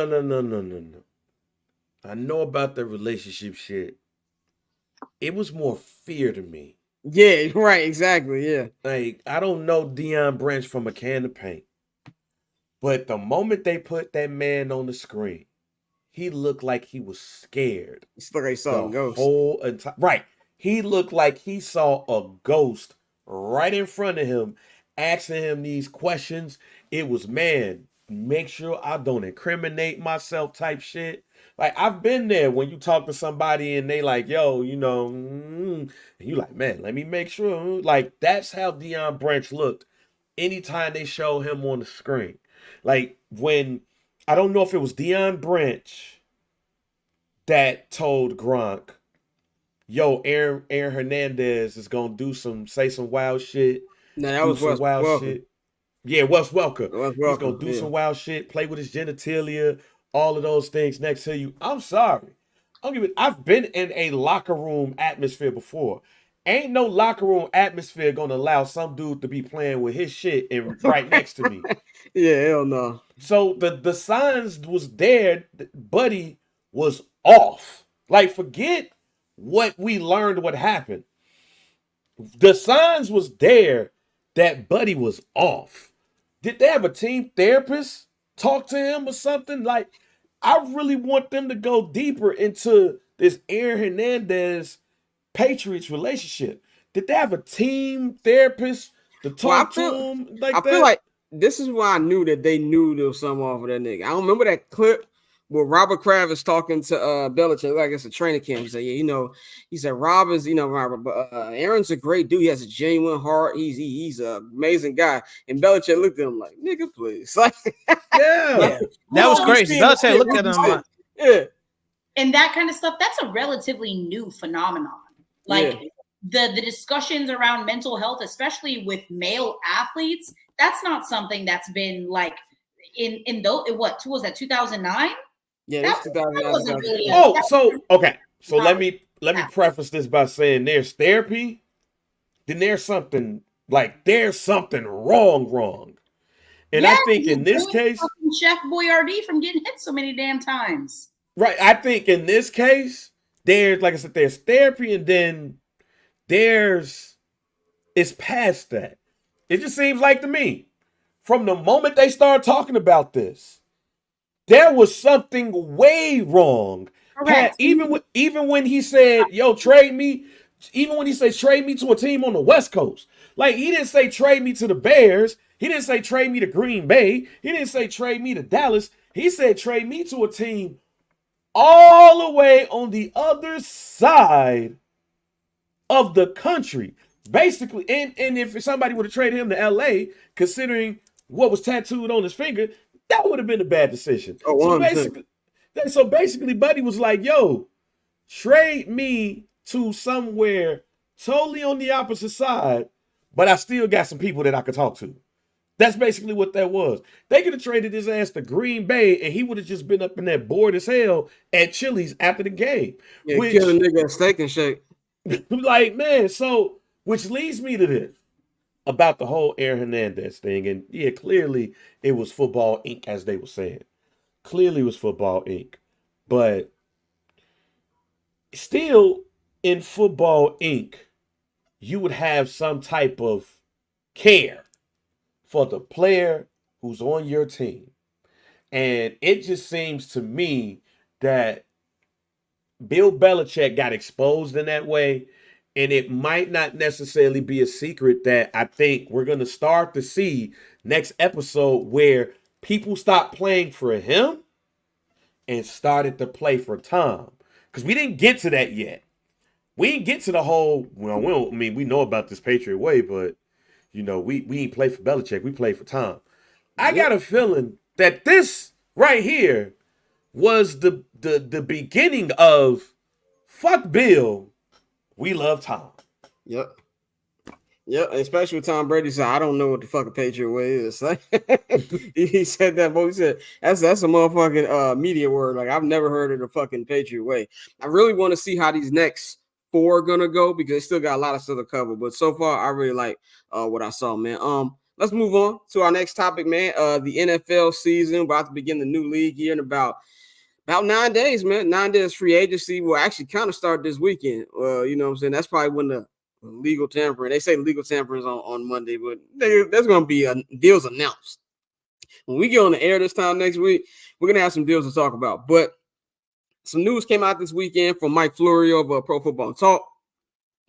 [SPEAKER 5] I know about the relationship shit. It was more fear to me.
[SPEAKER 1] Yeah, right, exactly. Yeah.
[SPEAKER 5] Like, I don't know Deion Branch from a can of paint. But the moment they put that man on the screen, he looked like he was scared.
[SPEAKER 1] He looked like he saw a ghost.
[SPEAKER 5] Right. He looked like he saw a ghost right in front of him, asking him these questions. It was, man, make sure I don't incriminate myself type shit. Like, I've been there when you talk to somebody and they like, yo, and you like, man, let me make sure. Like, that's how Deion Branch looked anytime they show him on the screen. Like, when, I don't know if it was Deion Branch that told Gronk, yo, Aaron Hernandez is going to say some wild shit.
[SPEAKER 1] No, that was Wes Welker.
[SPEAKER 5] Yeah, Wes Welker. He's going to do some wild shit, play with his genitalia, all of those things next to you. I'm sorry. I've been in a locker room atmosphere before. Ain't no locker room atmosphere going to allow some dude to be playing with his shit right next to me.
[SPEAKER 1] Yeah, hell no.
[SPEAKER 5] So the signs was there. Buddy was off. Like, forget what we learned what happened. The signs was there that Buddy was off. Did they have a team therapist talk to him or something? Like, I really want them to go deeper into this Aaron Hernandez Patriots relationship. Did they have a team therapist to talk to him like that? I feel
[SPEAKER 1] like this is why I knew that they knew there was something off of that nigga. I don't remember that clip where Robert Kraft is talking to Belichick, like it's a training camp. He said, yeah, he said, Rob is, Robert, but Aaron's a great dude. He has a genuine heart. He's an amazing guy. And Belichick looked at him like, nigga, please. Like,
[SPEAKER 4] yeah. That was crazy. Belichick looked at him like,
[SPEAKER 1] yeah.
[SPEAKER 3] And that kind of stuff, that's a relatively new phenomenon. Like the discussions around mental health, especially with male athletes, that's not something that's been like in those, what was that, 2009?
[SPEAKER 1] Yeah, that's 2009.
[SPEAKER 5] Really so let me preface this by saying there's therapy, then there's something wrong. And I think in this case,
[SPEAKER 3] Chef Boyardee from getting hit so many damn times.
[SPEAKER 5] Right. I think in this case, there's, like I said, there's therapy, and then it's past that. It just seems like to me, from the moment they started talking about this, there was something way wrong.
[SPEAKER 3] Correct.
[SPEAKER 5] Even when he said, "Yo, trade me," even when he said trade me to a team on the West Coast, like he didn't say trade me to the Bears. He didn't say trade me to Green Bay. He didn't say trade me to Dallas. He said trade me to a team all the way on the other side of the country. Basically, and if somebody would have traded him to LA, considering what was tattooed on his finger, that would have been a bad decision.
[SPEAKER 1] Oh,
[SPEAKER 5] so basically, Buddy was like, yo, trade me to somewhere totally on the opposite side, but I still got some people that I could talk to. That's basically what that was. They could have traded his ass to Green Bay, and he would have just been up in there bored as hell at Chili's after the game.
[SPEAKER 1] Yeah, kill a nigga at Steak and Shake.
[SPEAKER 5] Like, man, so, which leads me to this, about the whole Aaron Hernandez thing. And yeah, clearly it was Football Inc., as they were saying. Clearly it was Football Inc. But still, in Football Inc., you would have some type of care for the player who's on your team. And it just seems to me that Bill Belichick got exposed in that way. And it might not necessarily be a secret that I think we're going to start to see next episode where people stop playing for him and started to play for Tom. Because we didn't get to that yet. We didn't get to the whole, well, we know about this Patriot way, but, you know, we ain't play for Belichick. We play for Tom. I got a feeling that this right here was the beginning of fuck Bill. We love Tom.
[SPEAKER 1] Yep. Especially with Tom Brady said, I don't know what the fucking Patriot way is. He said that, but he said that's a motherfucking media word. Like, I've never heard of the fucking Patriot way. I really want to see how these next 4 are gonna go because they still got a lot of stuff to cover. But so far, I really like what I saw, man. Let's move on to our next topic, man. The NFL season about to begin the new league here in about 9 days, man. 9 days free agency will actually kind of start this weekend. You know what I'm saying? That's probably when the legal tampering. They say legal tampering is on Monday, but there's going to be deals announced. When we get on the air this time next week, we're going to have some deals to talk about. But some news came out this weekend from Mike Florio of Pro Football Talk.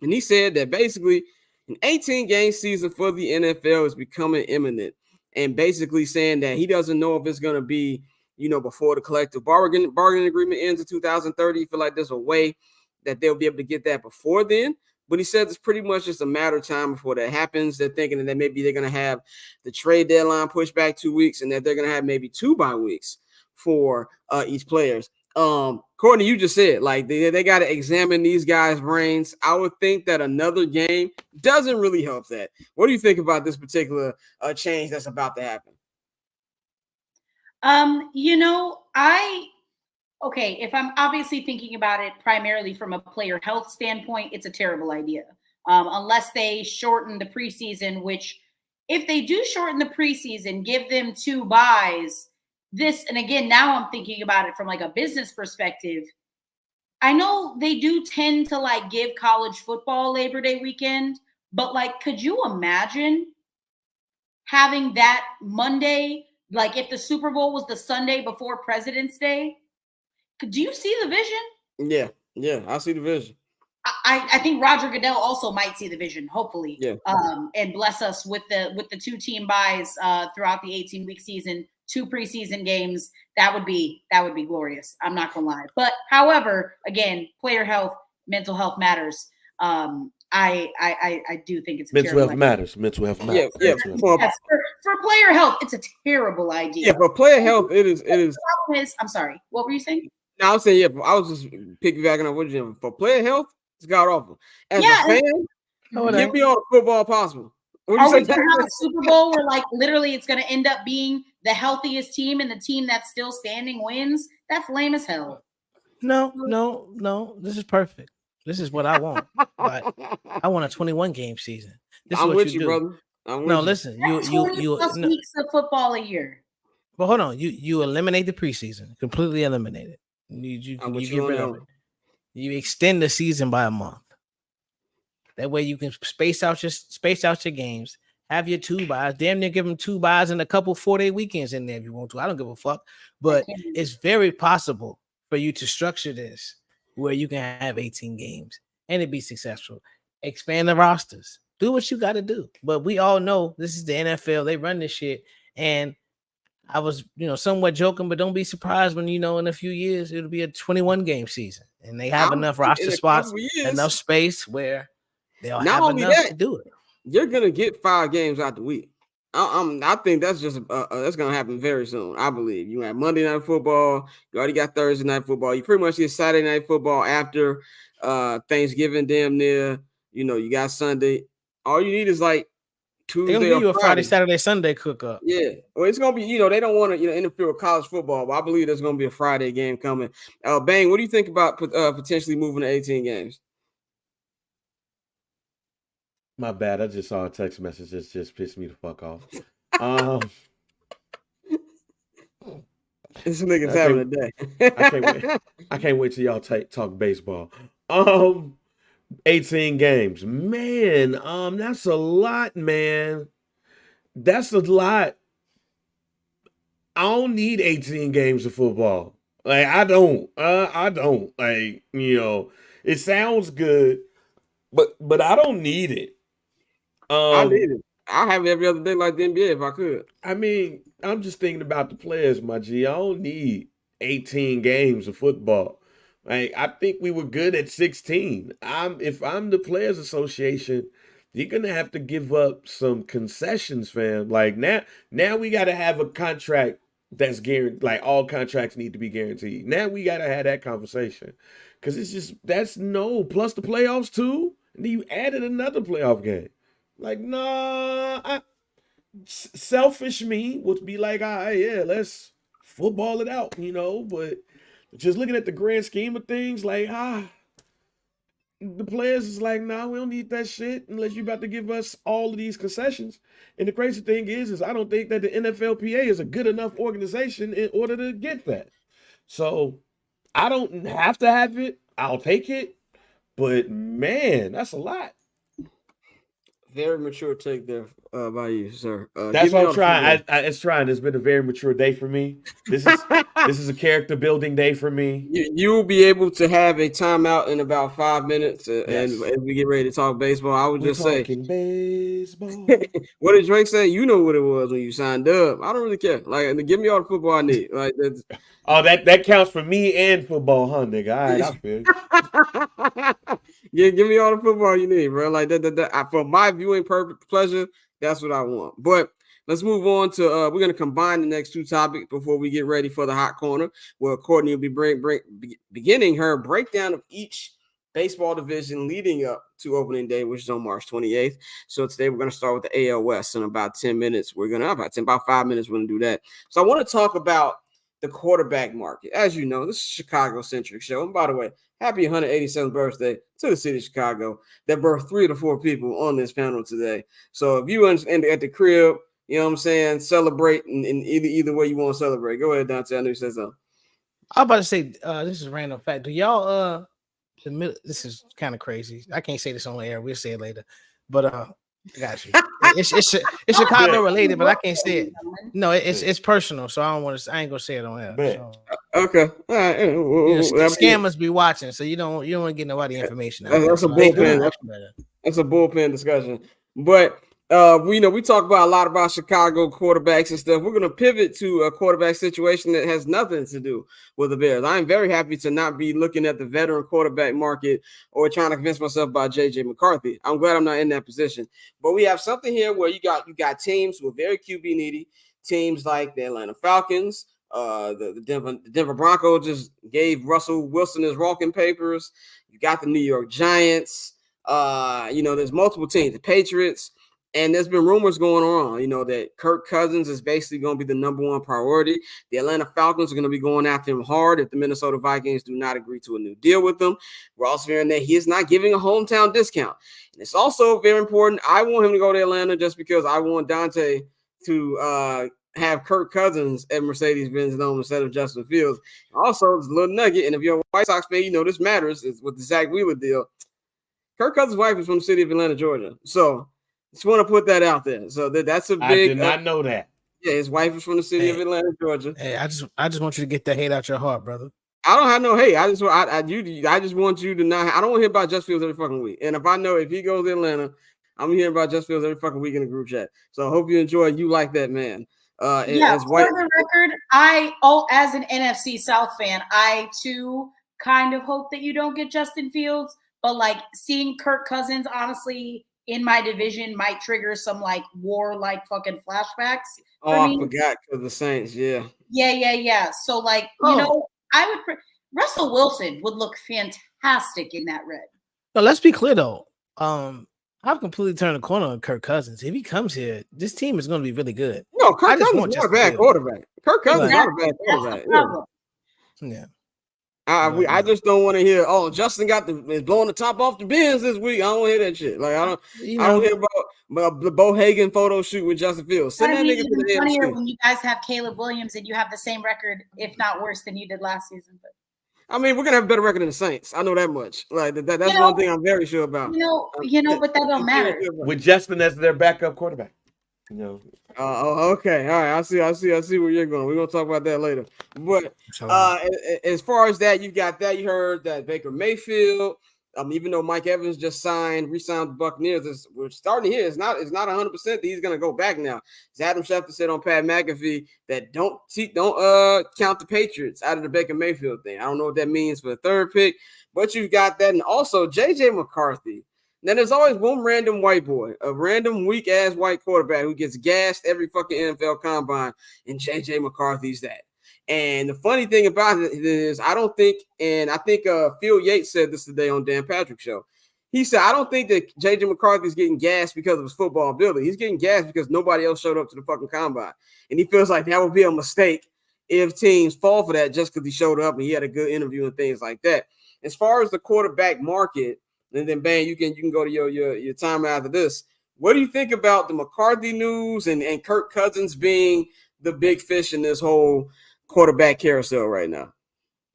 [SPEAKER 1] And he said that basically an 18-game season for the NFL is becoming imminent. And basically saying that he doesn't know if it's going to be, you know, before the collective bargaining agreement ends in 2030. You feel like there's a way that they'll be able to get that before then. But he says it's pretty much just a matter of time before that happens. They're thinking that maybe they're going to have the trade deadline pushed back 2 weeks and that they're going to have maybe 2 bye weeks for each players. Courtney, you just said, like, they got to examine these guys' brains. I would think that another game doesn't really help that. What do you think about this particular change that's about to happen?
[SPEAKER 3] You know, if I'm obviously thinking about it primarily from a player health standpoint, it's a terrible idea. Unless they shorten the preseason, which if they do shorten the preseason, give them 2 byes, and again, now I'm thinking about it from like a business perspective. I know they do tend to like give college football Labor Day weekend, but like, could you imagine having that Monday? Like if the Super Bowl was the Sunday before President's Day, do you see the vision?
[SPEAKER 1] Yeah, I see the vision.
[SPEAKER 3] I think Roger Goodell also might see the vision, hopefully.
[SPEAKER 1] Yeah.
[SPEAKER 3] And bless us with the 2 team buys throughout the 18-week season, 2 preseason games. That would be glorious. I'm not gonna lie. But however, again, player health, mental health matters. I do think it's
[SPEAKER 5] mental health matters. Mental health matters.
[SPEAKER 1] Yeah.
[SPEAKER 3] Yes, for player health, it's a terrible idea.
[SPEAKER 1] Yeah, for player health, it is.
[SPEAKER 3] I'm sorry. What were you saying?
[SPEAKER 1] No, I was saying, I was just piggybacking on what you said. For player health, it's god awful. As a fan, give me all the football possible.
[SPEAKER 3] Are we going to have a Super Bowl where, like, literally it's going to end up being the healthiest team and the team that's still standing wins? That's lame as hell.
[SPEAKER 4] No. This is perfect. This is what I want. But I want a 21-game season. This is
[SPEAKER 1] I'm
[SPEAKER 4] what
[SPEAKER 1] with you,
[SPEAKER 4] do.
[SPEAKER 1] brother.
[SPEAKER 4] Listen. You
[SPEAKER 3] weeks of football a year.
[SPEAKER 4] But hold on, you eliminate the preseason, completely eliminate it. You get rid of it. You extend the season by a month. That way you can space out your games. Have your 2 buys. Damn near give them 2 buys and a couple 4-day weekends in there if you want to. I don't give a fuck. But it's very possible for you to structure this where you can have 18 games and it be successful. Expand the rosters. Do what you got to do. But we all know this is the NFL. They run this shit. And I was, somewhat joking, but don't be surprised when, in a few years, it'll be a 21 game season and they have enough roster spots, enough space where they'll have enough to do it.
[SPEAKER 1] You're going to get 5 games out the week. I think that's just that's going to happen very soon. I believe you have Monday Night Football. You already got Thursday Night Football. You pretty much get Saturday Night Football after Thanksgiving, damn near. You got Sunday. All you need is like Tuesday.
[SPEAKER 4] They're gonna give you a Friday, Saturday, Sunday cook up.
[SPEAKER 1] Yeah, well, it's gonna be. They don't want to interfere with college football, but I believe there's gonna be a Friday game coming. Bang, what do you think about potentially moving to 18 games?
[SPEAKER 5] My bad. I just saw a text message that just pissed me the fuck off.
[SPEAKER 1] This nigga's having a day.
[SPEAKER 5] I can't wait till y'all talk baseball. 18 games. Man, that's a lot, man. That's a lot. I don't need 18 games of football. Like, I don't. Like, it sounds good, but I don't need it.
[SPEAKER 1] I need it. I have it every other day like the NBA if I could.
[SPEAKER 5] I mean, I'm just thinking about the players, my G. I don't need 18 games of football. Like, I think we were good at 16. If I'm the Players Association, you're gonna have to give up some concessions, fam. Like now we gotta have a contract that's guaranteed. Like, all contracts need to be guaranteed. Now we gotta have that conversation. Cause that's plus the playoffs too. And then you added another playoff game. Like, nah, selfish me would be like, yeah, let's football it out, but just looking at the grand scheme of things, like, the players is like, nah, we don't need that shit unless you about to give us all of these concessions. And the crazy thing is I don't think that the NFLPA is a good enough organization in order to get that. So I don't have to have it. I'll take it. But man, that's a lot.
[SPEAKER 1] Very mature take there by you, sir.
[SPEAKER 5] That's what I'm trying. It's been a very mature day for me. This is a character building day for me.
[SPEAKER 1] You will be able to have a timeout in about 5 minutes, and as we get ready to talk baseball, I would just say,
[SPEAKER 5] baseball.
[SPEAKER 1] What did Drake say? You know what it was when you signed up. I don't really care. Like, give me all the football I need. Like, that's.
[SPEAKER 5] Oh, that counts for me and football, huh, nigga? All right, I feel
[SPEAKER 1] you. Give me all the football you need, bro. Like that. For my viewing pleasure, that's what I want. But let's move on to we're gonna combine the next 2 topics before we get ready for the hot corner, where Courtney will be beginning her breakdown of each baseball division leading up to opening day, which is on March 28th. So today we're gonna start with the AL West in about 10 minutes. About 5 minutes. We're gonna do that. So I want to talk about the quarterback market. As you know, this is a Chicago-centric show. And by the way, happy 187th birthday to the city of Chicago that birthed 3 of the 4 people on this panel today. So if you at the crib, you know what I'm saying, celebrate in either way you want to celebrate. Go ahead, Dante. I know you said something.
[SPEAKER 4] I'm about to say, this is a random fact. Do y'all, this is kind of crazy. I can't say this on the air. We'll say it later. But got you. It's Chicago related, but I can't say it. No, it's personal, so I ain't gonna say it on air. So.
[SPEAKER 1] Okay. All right.
[SPEAKER 4] Scammers be watching, so you don't want to get nobody information.
[SPEAKER 1] That's a bullpen. That's a bullpen discussion. But we talk about a lot about Chicago quarterbacks and stuff. We're gonna pivot to a quarterback situation that has nothing to do with the Bears. I'm very happy to not be looking at the veteran quarterback market or trying to convince myself about JJ McCarthy. I'm glad I'm not in that position. But we have something here where you got teams who are very QB needy, teams like the Atlanta Falcons. The Denver Broncos just gave Russell Wilson his walking papers. You got the New York Giants. There's multiple teams, the Patriots. And there's been rumors going on, that Kirk Cousins is basically going to be the number 1 priority. The Atlanta Falcons are going to be going after him hard if the Minnesota Vikings do not agree to a new deal with him. We're also hearing that he is not giving a hometown discount. And it's also very important. I want him to go to Atlanta just because I want Dante to have Kirk Cousins at Mercedes-Benz Dome instead of Justin Fields. Also, it's a little nugget, and if you're a White Sox fan, you know this matters. It's with the Zach Wheeler deal. Kirk Cousins' wife is from the city of Atlanta, Georgia. So just want to put that out there. So that's a big.
[SPEAKER 5] I did not know that.
[SPEAKER 1] Yeah, his wife is from the city of Atlanta, Georgia.
[SPEAKER 4] Hey, I just want you to get that hate out your heart, brother.
[SPEAKER 1] I don't have no hate. I just want you to not. I don't want to hear about Justin Fields every fucking week. And if I know if he goes to Atlanta, I'm hearing about Justin Fields every fucking week in the group chat. So I hope you enjoy. You like that man.
[SPEAKER 3] For the record, as an NFC South fan, I too kind of hope that you don't get Justin Fields. But like seeing Kirk Cousins, honestly, in my division might trigger some like war like fucking flashbacks.
[SPEAKER 1] I forgot because the Saints, yeah.
[SPEAKER 3] So like you know, I would Russell Wilson would look fantastic in that red.
[SPEAKER 4] No, let's be clear though. I've completely turned the corner on Kirk Cousins. If he comes here, this team is going to be really good.
[SPEAKER 1] No, Kirk Cousins is not a bad quarterback. Kirk Cousins is not a bad quarterback.
[SPEAKER 4] Yeah.
[SPEAKER 1] I just don't want to hear. Oh, Justin is blowing the top off the bins this week. I don't want to hear that shit. Like I don't hear about the Bo Hagen photo shoot with Justin Fields. Send that nigga to the
[SPEAKER 3] funnier when you guys have Caleb Williams and you have the same record, if not worse, than you did last season. But
[SPEAKER 1] I mean, we're gonna have a better record than the Saints. I know that much. Like that's one thing I'm very sure about.
[SPEAKER 3] But that don't matter.
[SPEAKER 5] With Justin as their backup quarterback.
[SPEAKER 1] Okay. All right. I see where you're going. We're gonna talk about that later. But as far as that, you got that. You heard that Baker Mayfield. Even though Mike Evans just re-signed the Buccaneers, we're starting here. It's not 100% that he's gonna go back now. As Adam Schefter said on Pat McAfee, that don't count the Patriots out of the Baker Mayfield thing. I don't know what that means for the third pick, but you got that, and also J.J. McCarthy. Now, there's always one random white boy, a random weak-ass white quarterback who gets gassed every fucking NFL combine, and J.J. McCarthy's that. And the funny thing about it is I think Phil Yates said this today on Dan Patrick's show. He said, I don't think that J.J. McCarthy's getting gassed because of his football ability. He's getting gassed because nobody else showed up to the fucking combine. And he feels like that would be a mistake if teams fall for that just because he showed up and he had a good interview and things like that. As far as the quarterback market, and then bang, you can go to your time after this. What do you think about the McCarthy news and Kirk Cousins being the big fish in this whole quarterback carousel right now?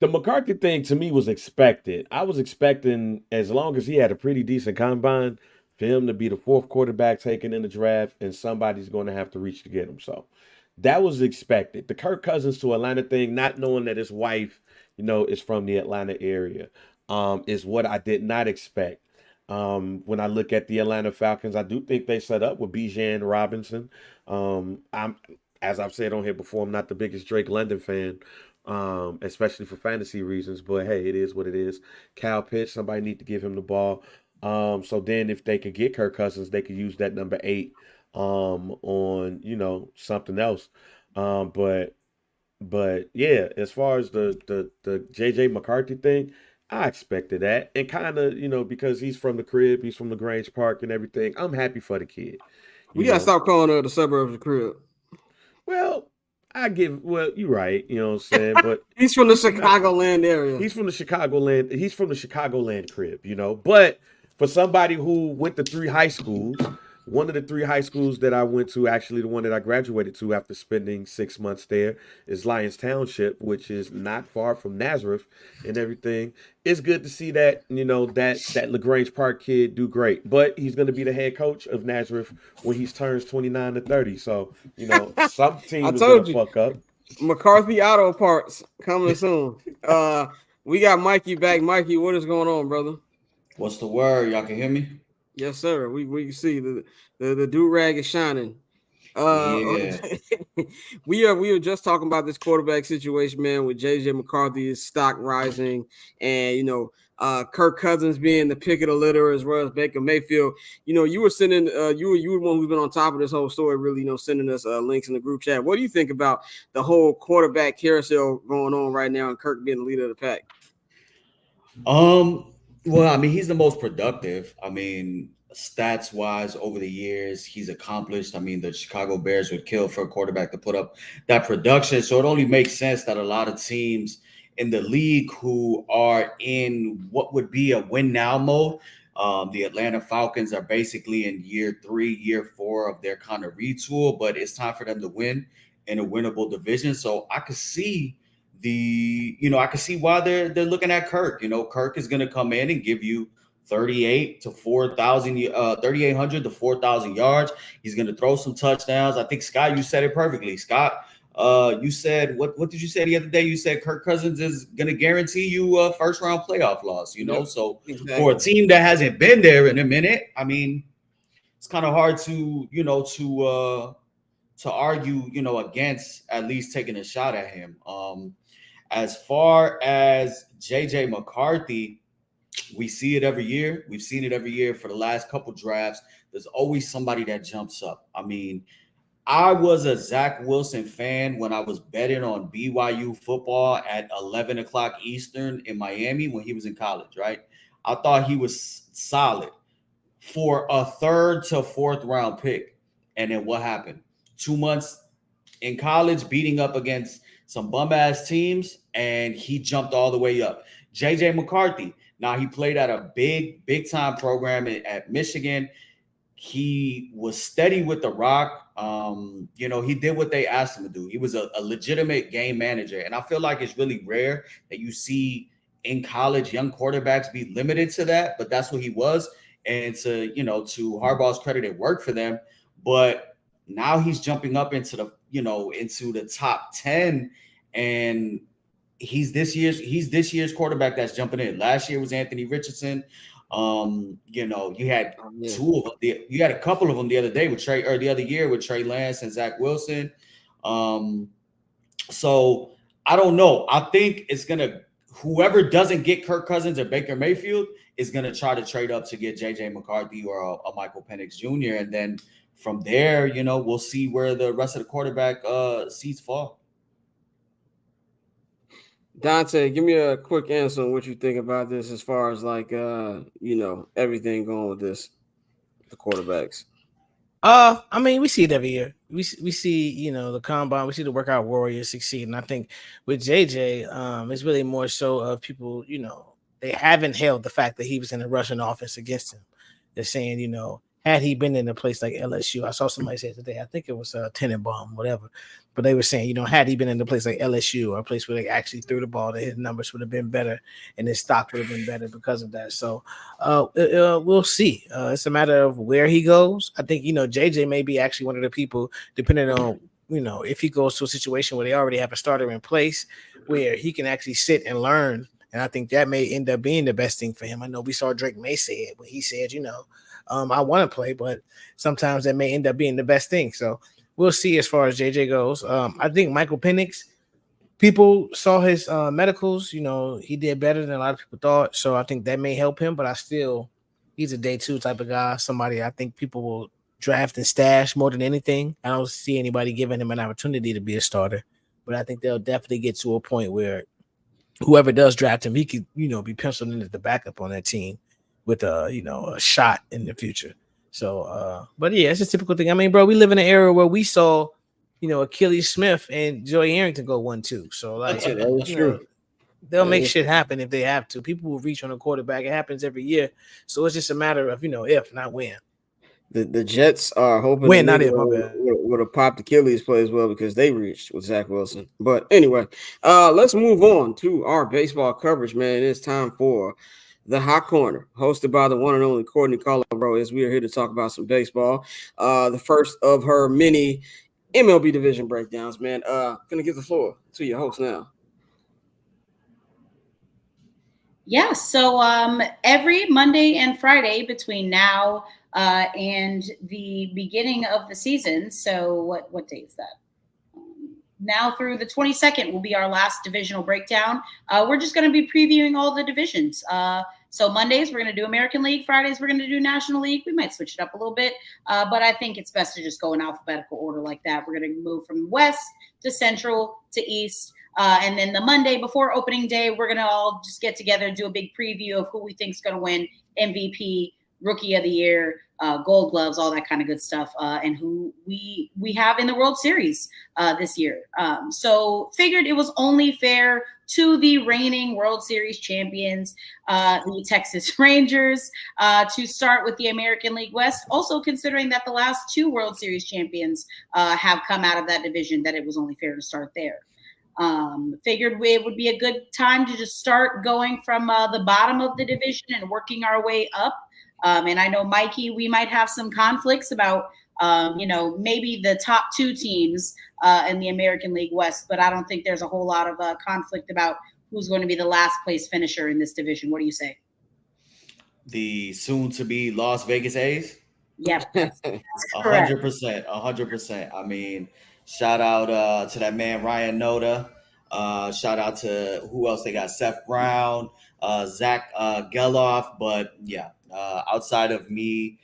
[SPEAKER 5] The McCarthy thing to me was expected. I was expecting, as long as he had a pretty decent combine, for him to be the fourth quarterback taken in the draft, and somebody's going to have to reach to get him. So that was expected. The Kirk Cousins to Atlanta thing, not knowing that his wife, is from the Atlanta area, is what I did not expect. When I look at the Atlanta Falcons, I do think they set up with Bijan Robinson. As I've said on here before, I'm not the biggest Drake London fan, especially for fantasy reasons. But hey, it is what it is. Kyle Pitts, somebody need to give him the ball. So then if they could get Kirk Cousins, they could use that number 8 on something else. But yeah, as far as the JJ McCarthy thing, I expected that, and kind of because he's from the crib, he's from LaGrange Park and everything. I'm happy for the kid.
[SPEAKER 1] We gotta stop calling her the suburbs of the crib.
[SPEAKER 5] Well, you're right. You know what I'm saying? But
[SPEAKER 1] he's from the Chicagoland area.
[SPEAKER 5] He's from the Chicagoland crib, But for somebody who went to 3 high schools, one of the 3 high schools that I went to, actually the one that I graduated to after spending 6 months there, is Lyons Township, which is not far from Nazareth and everything. It's good to see that, that LaGrange Park kid do great. But he's going to be the head coach of Nazareth when he turns 29 to 30. So, some team is going to fuck up.
[SPEAKER 1] McCarthy Auto Parts coming soon. We got Mikey back. Mikey, what is going on, brother?
[SPEAKER 6] What's the word? Y'all can hear me?
[SPEAKER 1] Yes, sir. We can see the do-rag is shining. We are just talking about this quarterback situation, man, with JJ McCarthy's stock rising, and Kirk Cousins being the pick of the litter as well as Baker Mayfield. You were sending you were one who's been on top of this whole story, really, sending us links in the group chat. What do you think about the whole quarterback carousel going on right now and Kirk being the leader of the pack?
[SPEAKER 6] Well, I mean, he's the most productive. I mean, stats wise over the years, he's accomplished. I mean, the Chicago Bears would kill for a quarterback to put up that production. So it only makes sense that a lot of teams in the league who are in what would be a win now mode. The Atlanta Falcons are basically in year 3, year 4 of their kind of retool, but it's time for them to win. in a winnable division. So I could see why they're looking at Kirk. Kirk is going to come in and give you 3,800 to 4,000 yards. He's going to throw some touchdowns. I think, Scott, you said it perfectly. Scott, you said, what did you say the other day? You said Kirk Cousins is going to guarantee you a first round playoff loss,
[SPEAKER 1] Yep,
[SPEAKER 6] so
[SPEAKER 1] exactly.
[SPEAKER 6] For a team that hasn't been there in a minute, I mean, it's kind of hard to argue, against at least taking a shot at him. As far as JJ McCarthy, we see it every year. We've seen it every year for the last couple drafts. There's always somebody that jumps up. I mean, I was a Zach Wilson fan when I was betting on BYU football at 11 o'clock Eastern in Miami when he was in college, right? I thought he was solid for a 3rd to 4th round pick. And then what happened? 2 months in college, beating up against some bum-ass teams, and he jumped all the way up. JJ McCarthy, now he played at a big-time program at Michigan. He was steady with the rock. He did what they asked him to do. He was a legitimate game manager. And I feel like it's really rare that you see in college young quarterbacks be limited to that, but that's what he was. And to Harbaugh's credit, it worked for them. But now he's jumping up into the top 10, and he's this year's quarterback that's jumping in. Last year was Anthony Richardson. You had two of them. You had a couple of them the other day with Trey, or the other year with Trey Lance and Zach Wilson. So I don't know. I think it's whoever doesn't get Kirk Cousins or Baker Mayfield is gonna try to trade up to get JJ McCarthy or a Michael Penix Jr. And then from there, we'll see where the rest of the quarterback seats fall.
[SPEAKER 1] Dante, give me a quick answer on what you think about this as far as everything going with the quarterbacks.
[SPEAKER 4] I mean, we see it every year. We see, the combine, we see the workout warriors succeed. And I think with JJ, it's really more so of people, they haven't held the fact that he was in the Russian offense against him. They're saying, had he been in a place like LSU, I saw somebody say today, I think it was Tenenbaum, whatever, but they were saying, had he been in a place like LSU or a place where they actually threw the ball, that his numbers would have been better and his stock would have been better because of that. So we'll see. It's a matter of where he goes. I think, JJ may be actually one of the people, depending on, if he goes to a situation where they already have a starter in place where he can actually sit and learn. And I think that may end up being the best thing for him. I know we saw Drake May say it, but he said, I want to play, but sometimes that may end up being the best thing. So we'll see as far as JJ goes. I think Michael Penix, people saw his medicals. He did better than a lot of people thought. So I think that may help him, but he's a day 2 type of guy. Somebody I think people will draft and stash more than anything. I don't see anybody giving him an opportunity to be a starter, but I think they'll definitely get to a point where whoever does draft him, he could, be penciled in as the backup on that team with a shot in the future. So, but yeah, it's a typical thing. I mean, bro, we live in an era where we saw, Achilles Smith and Joey Arrington go 1-2. So, like, they'll make shit happen if they have to. People will reach on a quarterback. It happens every year. So it's just a matter of, if, not when.
[SPEAKER 1] The Jets are hoping
[SPEAKER 4] when, not if,
[SPEAKER 1] would have popped Achilles play as well because they reached with Zach Wilson. But anyway, let's move on to our baseball coverage, man. It's time for The Hot Corner, hosted by the one and only Courtney Colorado, as we are here to talk about some baseball. The first of her many MLB division breakdowns, man. Gonna give the floor to your host now.
[SPEAKER 3] Yeah, so every Monday and Friday between now and the beginning of the season. So what day is that? Now through the 22nd will be our last divisional breakdown. We're just going to be previewing all the divisions. So Mondays, we're going to do American League. Fridays, we're going to do National League. We might switch it up a little bit, but I think it's best to just go in alphabetical order like that. We're going to move from West to Central to East. And then the Monday before opening day, we're going to all just get together, do a big preview of who we think is going to win MVP, Rookie of the Year, Gold Gloves, all that kind of good stuff, and who we have in the World Series this year. So figured it was only fair to the reigning World Series champions, the Texas Rangers, to start with the American League West. Also considering that the last 2 World Series champions have come out of that division, that it was only fair to start there. Figured it would be a good time to just start going from the bottom of the division and working our way up. And I know, Mikey, we might have some conflicts about maybe the top 2 teams in the American League West, but I don't think there's a whole lot of conflict about who's going to be the last place finisher in this division. What do you say?
[SPEAKER 6] The soon-to-be Las Vegas A's?
[SPEAKER 3] Yep.
[SPEAKER 6] 100%. 100%. I mean, shout out to that man, Ryan Noda. Shout out to who else they got? Seth Brown, Zach Geloff. But yeah, outside of me,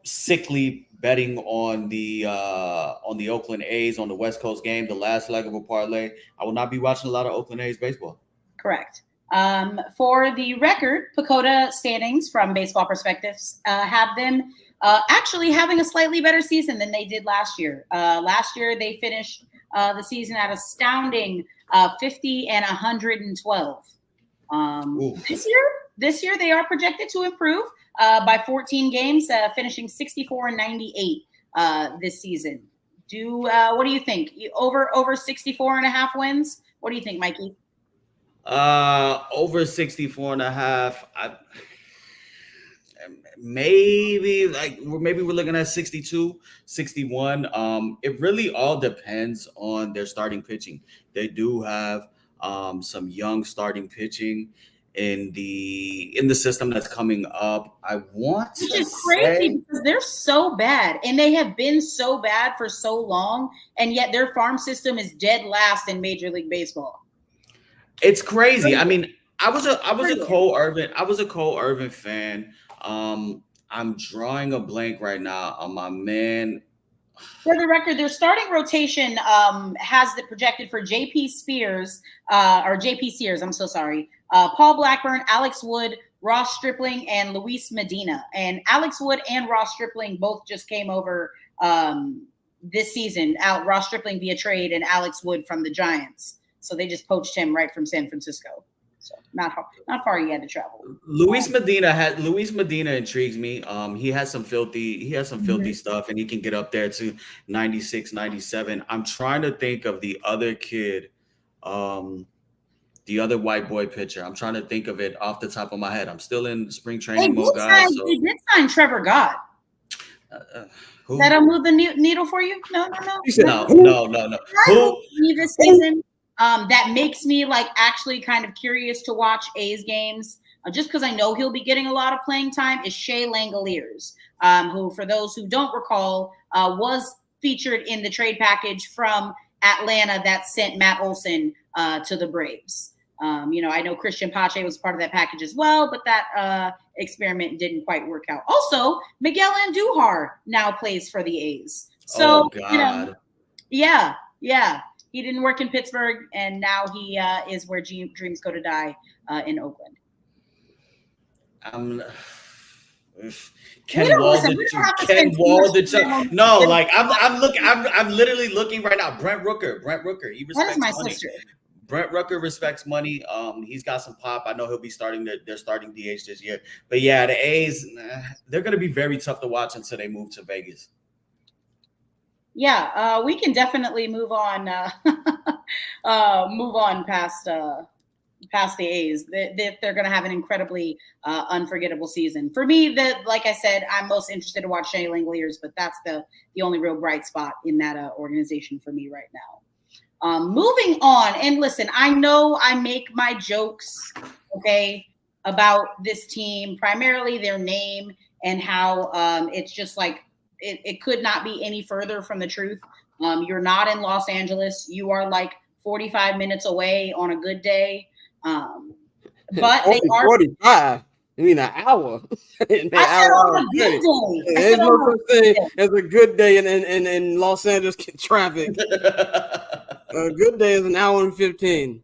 [SPEAKER 6] sickly betting on the Oakland A's on the West Coast game, the last leg of a parlay, I will not be watching a lot of Oakland A's baseball.
[SPEAKER 3] Correct. For the record, PECOTA standings from Baseball Perspectives have them actually having a slightly better season than they did last year. Last year, they finished the season at astounding 50 and 112. This year, they are projected to improve by 14 games, finishing 64 and 98 this season. What do you think? Over 64 and a half wins? What do you think, Mikey?
[SPEAKER 6] Over 64 and a half. Maybe we're looking at 62, 61. It really all depends on their starting pitching. They do have some young starting pitching in the system that's coming up. Which is crazy
[SPEAKER 3] because they're so bad, and they have been so bad for so long, and yet their farm system is dead last in Major League Baseball.
[SPEAKER 6] It's crazy. I mean, I was a Cole Irvin fan. I'm drawing a blank right now on my man.
[SPEAKER 3] For the record, their starting rotation has it projected for JP Sears. I'm so sorry. Paul Blackburn, Alex Wood, Ross Stripling, and Luis Medina. And Alex Wood and Ross Stripling both just came over this season. Ross Stripling via trade and Alex Wood from the Giants. So they just poached him right from San Francisco. So not far he had to travel.
[SPEAKER 6] Luis Medina intrigues me. He has some filthy stuff, and he can get up there to 96, 97. I'm trying to think of the other kid, the other white boy pitcher. I'm trying to think of it off the top of my head. I'm still in spring training mode, guys.
[SPEAKER 3] They did sign Trevor Gott.
[SPEAKER 6] Who?
[SPEAKER 3] That'll move the needle for you? No.
[SPEAKER 6] No. Who?
[SPEAKER 3] This season. That makes me actually kind of curious to watch A's games, just because I know he'll be getting a lot of playing time, is Shea Langoliers, who, for those who don't recall, was featured in the trade package from Atlanta that sent Matt Olson to the Braves. I know Christian Pache was part of that package as well, but that experiment didn't quite work out. Also, Miguel Andujar now plays for the A's. So, yeah. He didn't work in Pittsburgh, and now he is where dreams go to die in Oakland.
[SPEAKER 6] Ken Walden. No, I'm literally looking right now. Brent Rooker. He respects money. Sister. Brent Rooker respects money. He's got some pop. I know he'll be starting their starting DH this year. But yeah, the A's, they're going to be very tough to watch until they move to Vegas.
[SPEAKER 3] Yeah, we can definitely move on past the A's. They're going to have an incredibly unforgettable season. For me, like I said, I'm most interested to watch Shea Langoliers, but that's the only real bright spot in that organization for me right now. Moving on, and listen, I know I make my jokes, okay, about this team, primarily their name and how it's just it could not be any further from the truth. You're not in Los Angeles. You are 45 minutes away on a good day. But they are
[SPEAKER 1] 45. I mean, an hour. There's no such thing as a good day in Los Angeles traffic. A good day is an hour and 15.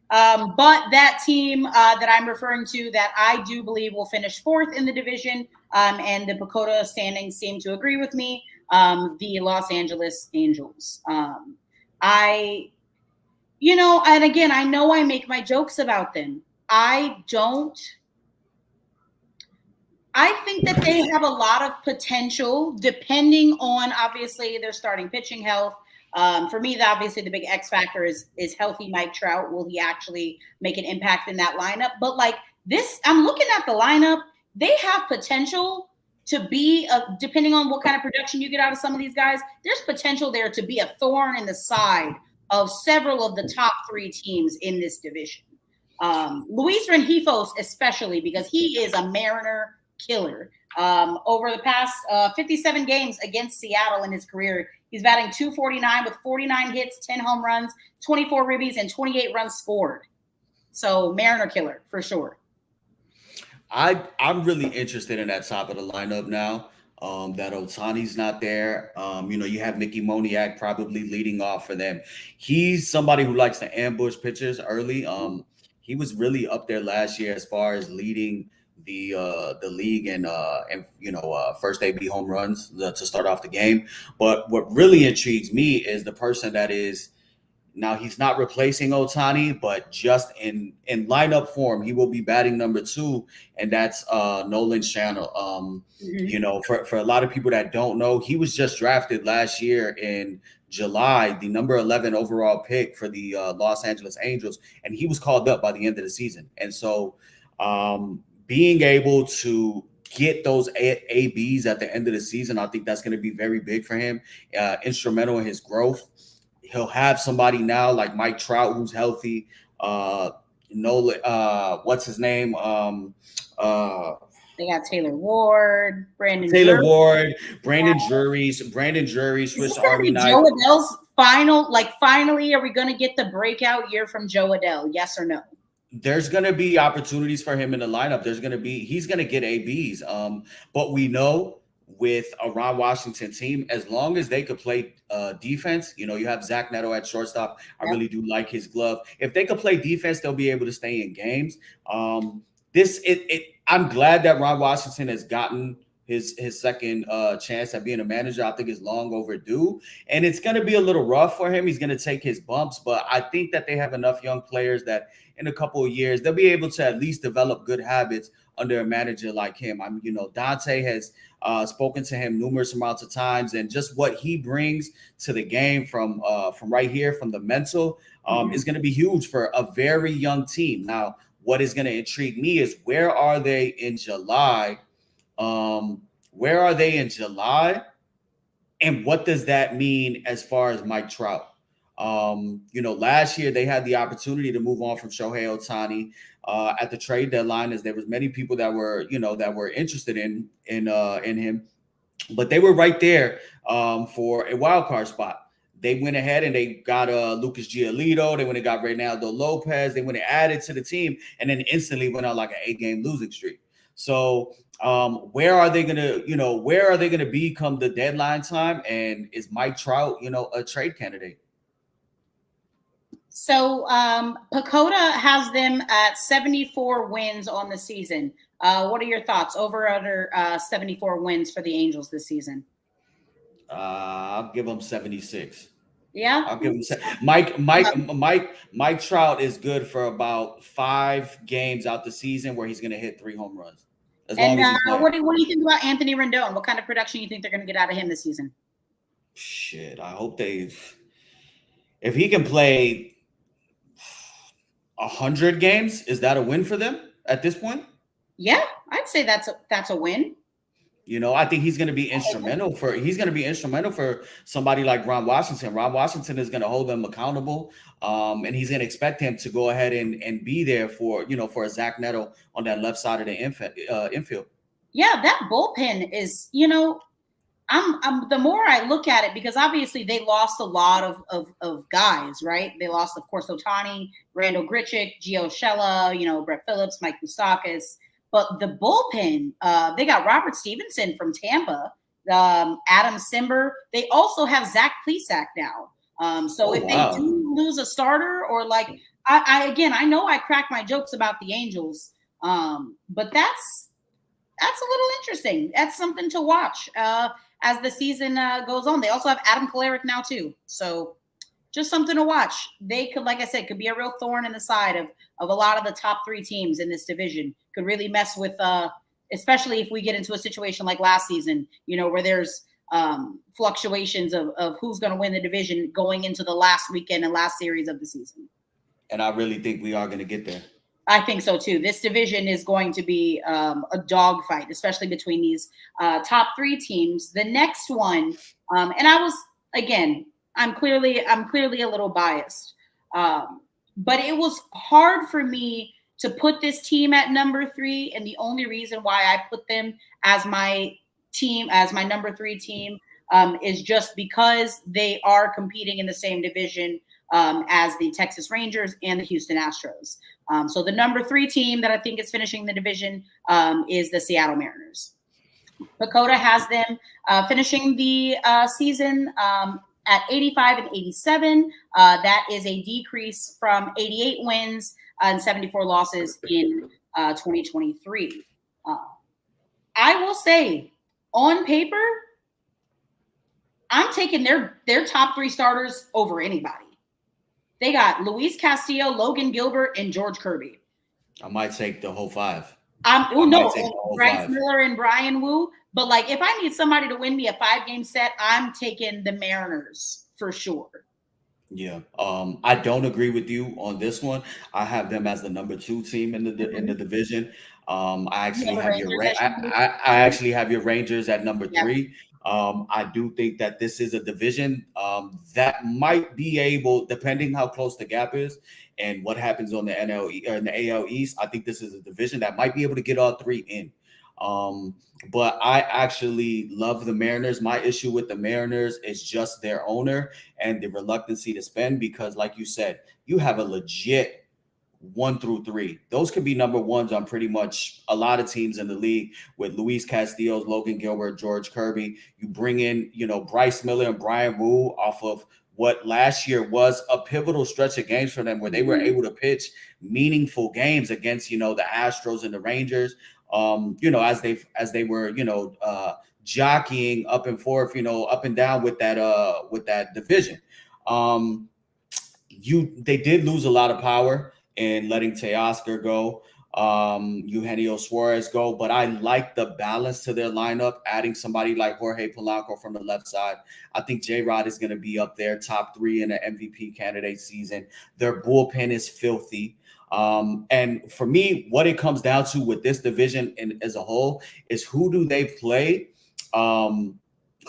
[SPEAKER 3] But that team that I'm referring to, that I do believe will finish 4th in the division, and the PECOTA standings seem to agree with me, the Los Angeles Angels. And again, I know I make my jokes about them. I think that they have a lot of potential depending on, obviously, their starting pitching health. For me, obviously, the big X factor is healthy Mike Trout. Will he actually make an impact in that lineup? But like this, I'm looking at the lineup. They have potential to be, depending on what kind of production you get out of some of these guys, there's potential there to be a thorn in the side of several of the top 3 teams in this division. Luis Rengifos, especially, because he is a Mariner killer. Over the past 57 games against Seattle in his career, he's batting .249 with 49 hits, 10 home runs, 24 ribbies, and 28 runs scored. So Mariner killer for sure.
[SPEAKER 6] I'm really interested in that top of the lineup now. That Ohtani's not there. You have Mickey Moniak probably leading off for them. He's somebody who likes to ambush pitchers early. He was really up there last year as far as leading the league and first AB home runs to start off the game. But what really intrigues me is the person that is now, he's not replacing Ohtani, but just in lineup form, he will be batting number 2, and that's Nolan Schanuel. For a lot of people that don't know, he was just drafted last year in July, the number 11 overall pick for the Los Angeles Angels, and he was called up by the end of the season. And so being able to get those ABs at the end of the season, I think that's going to be very big for him, instrumental in his growth. He'll have somebody now like Mike Trout, who's healthy. Nolan, what's his name?
[SPEAKER 3] They got Taylor Ward, Brandon
[SPEAKER 6] Drury, Swiss Army knife.
[SPEAKER 3] Joe Adell's finally, are we going to get the breakout year from Joe Adell? Yes or no?
[SPEAKER 6] There's going to be opportunities for him in the lineup. He's going to get ABs. But we know with a Ron Washington team, as long as they could play defense, you have Zach Neto at shortstop. I really do like his glove. If they could play defense, they'll be able to stay in games. I'm glad that Ron Washington has gotten his second chance at being a manager. I think it's long overdue, and it's going to be a little rough for him. He's going to take his bumps, but I think that they have enough young players that in a couple of years they'll be able to at least develop good habits under a manager like him. Dante has spoken to him numerous amounts of times, and just what he brings to the game from right here, from the mental, is going to be huge for a very young team. Now, what is going to intrigue me is where are they in July? And what does that mean as far as Mike Trout? Last year they had the opportunity to move on from Shohei Ohtani at the trade deadline, as there was many people that were interested in him, but they were right there for a wild card spot. They went ahead and they got Lucas Giolito. They went and got Reynaldo Lopez. They went and added to the team, and then instantly went on like an 8-game losing streak. So where are they gonna be come the deadline time? And is Mike Trout, a trade candidate?
[SPEAKER 3] So Pacoda has them at 74 wins on the season. What are your thoughts? Over under 74 wins for the Angels this season?
[SPEAKER 6] I'll give them 76.
[SPEAKER 3] Yeah,
[SPEAKER 6] I'll give him Mike Trout is good for about 5 games out the season where he's going to hit 3 home runs. What
[SPEAKER 3] do you think about Anthony Rendon? What kind of production you think they're going to get out of him this season?
[SPEAKER 6] Shit, I hope if he can play 100 games, is that a win for them at this point?
[SPEAKER 3] Yeah, I'd say that's a win.
[SPEAKER 6] I think he's going to be instrumental for somebody like Ron Washington. Ron Washington is going to hold them accountable, and he's going to expect him to go ahead and be there for a Zach Neto on that left side of the infield.
[SPEAKER 3] Yeah, that bullpen is, I'm the more I look at it, because obviously they lost a lot of guys, right? They lost, of course, Ohtani, Randall Grichuk, Gio Urshela, Brett Phillips, Mike Moustakas. But the bullpen, they got Robert Stevenson from Tampa, Adam Simber. They also have Zach Plesac now. They do lose a starter, or I know I crack my jokes about the Angels, but that's a little interesting. That's something to watch as the season goes on. They also have Adam Kolarek now too. So just something to watch. They could, like I said, could be a real thorn in the side of a lot of the top 3 teams in this division. Could really mess with, especially if we get into a situation like last season, where there's fluctuations of who's going to win the division going into the last weekend and last series of the season.
[SPEAKER 6] And I really think we are going to get there.
[SPEAKER 3] I think so too. This division is going to be a dogfight, especially between these top 3 teams. The next one, and I'm clearly a little biased, but it was hard for me to put this team at number 3, and the only reason why I put them as my number 3 team, is just because they are competing in the same division as the Texas Rangers and the Houston Astros. So the number 3 team that I think is finishing the division is the Seattle Mariners. Dakota has them finishing the season at 85 and 87. That is a decrease from 88 wins and 74 losses in 2023. I will say, on paper, I'm taking their top 3 starters over anybody. They got Luis Castillo, Logan Gilbert, and George Kirby.
[SPEAKER 6] I might take the whole 5.
[SPEAKER 3] Bryce Miller and Brian Wu. But if I need somebody to win me a 5-game set, I'm taking the Mariners for sure.
[SPEAKER 6] Yeah, I don't agree with you on this one. I have them as the number 2 team in the division. I actually have your Rangers at number 3. I do think that this is a division that might be able, depending how close the gap is and what happens on the NL or in the AL East. I think this is a division that might be able to get all 3 in. But I actually love the Mariners. My issue with the Mariners is just their owner and the reluctancy to spend, because like you said, you have a legit 1 through 3. Those could be number 1s on pretty much a lot of teams in the league, with Luis Castillo, Logan Gilbert, George Kirby. You bring in, Bryce Miller and Brian Wu off of what last year was a pivotal stretch of games for them, where they were able to pitch meaningful games against, the Astros and the Rangers. As they were, jockeying up and forth, up and down with that division. They did lose a lot of power in letting Teoscar go, Eugenio Suarez go, but I like the balance to their lineup, adding somebody like Jorge Polanco from the left side. I think J-Rod is going to be up there, top 3 in the MVP candidate season. Their bullpen is filthy. And for me, what it comes down to with this division as a whole is who do they play?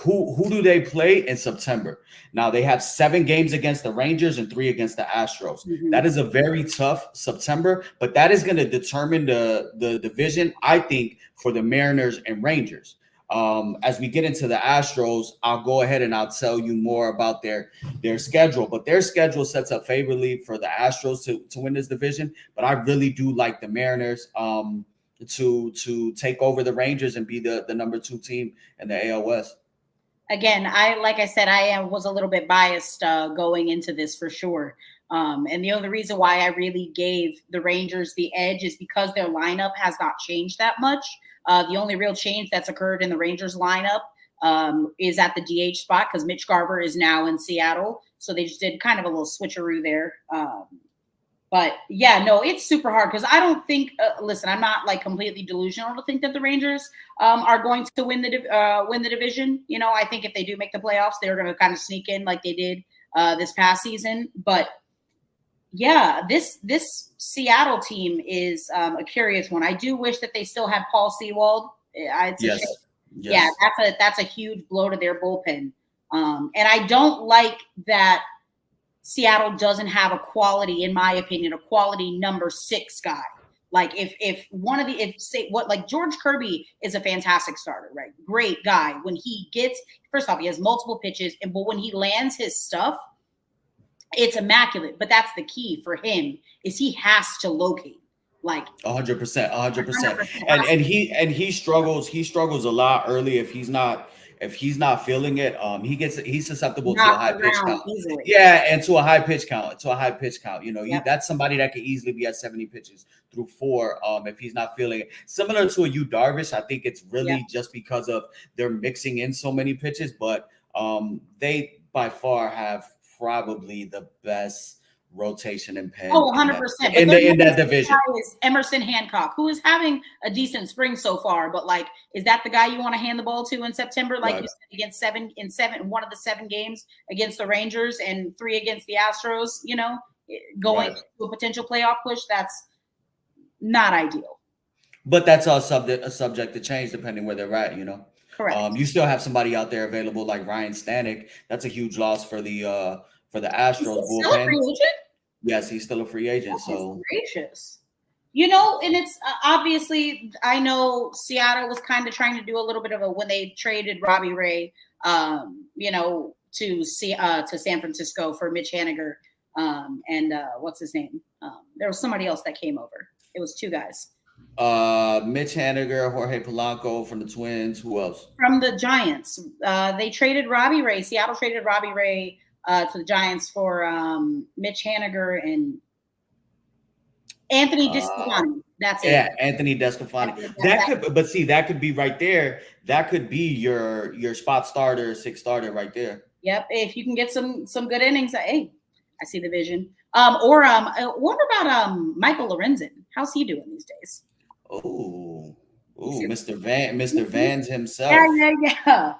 [SPEAKER 6] Who do they play in September? Now they have 7 games against the Rangers and 3 against the Astros. That is a very tough September, but that is going to determine the division, I think, for the Mariners and Rangers. As we get into the Astros, I'll go ahead and I'll tell you more about their schedule, but their schedule sets up favorably for the Astros to win this division. But I really do like the Mariners to take over the Rangers and be the number 2 team in the AL West.
[SPEAKER 3] Again, I was a little bit biased going into this for sure. And the only reason why I really gave the Rangers the edge is because their lineup has not changed that much. The only real change that's occurred in the Rangers lineup is at the DH spot, because Mitch Garver is now in Seattle. So they just did kind of a little switcheroo there. But yeah, no, it's super hard, because I don't think, listen, I'm not completely delusional to think that the Rangers are going to win the division. I think if they do make the playoffs, they're going to kind of sneak in like they did this past season. But yeah, this Seattle team is a curious one. I do wish that they still had Paul Sewald. Yes. Yeah, that's a huge blow to their bullpen. And I don't like that Seattle doesn't have a quality, in my opinion, a quality number 6 guy. George Kirby is a fantastic starter, right? Great guy. When he gets, first off, he has multiple pitches, but when he lands his stuff, it's immaculate. But that's the key for him, is he has to locate.
[SPEAKER 6] 100%. And he struggles a lot early if he's not feeling it. He's susceptible to a high pitch count. Easily. Yeah, and to a high pitch count. That's somebody that could easily be at 70 pitches through 4 if he's not feeling it. Similar to a Yu Darvish, I think it's really just because of they're mixing in so many pitches, but they by far have probably the best rotation and pen.
[SPEAKER 3] Oh, 100%.
[SPEAKER 6] In that division
[SPEAKER 3] is Emerson Hancock, who is having a decent spring so far. But like, is that the guy you want to hand the ball to in September? Like you said, against one of the 7 games against the Rangers and 3 against the Astros, you know, going to a potential playoff push. That's not ideal. But
[SPEAKER 6] that's all subject to change depending where they're at, you know.
[SPEAKER 3] Correct.
[SPEAKER 6] You still have somebody out there available like Ryan Stanek. That's a huge loss for the Astros bullpen.
[SPEAKER 3] Still a free agent?
[SPEAKER 6] Yes, he's still a free agent. So
[SPEAKER 3] gracious. You know, and it's obviously, I know Seattle was kind of trying to do a little bit of when they traded Robbie Ray, you know, to San Francisco for Mitch Haniger, and what's his name? There was somebody else that came over. It was 2 guys.
[SPEAKER 6] Mitch Haniger, Jorge Polanco from the Twins. Who else?
[SPEAKER 3] From the Giants. They traded Robbie Ray. Seattle traded Robbie Ray to the Giants for Mitch Haniger and Anthony Descalani. That's it.
[SPEAKER 6] Yeah, Anthony Descalani. That could be right there. That could be your spot starter, 6th starter right there.
[SPEAKER 3] Yep. If you can get some good innings, hey, I see the vision. What about Michael Lorenzen? How's he doing these days?
[SPEAKER 6] Oh, Mr. Vans himself.
[SPEAKER 3] Yeah.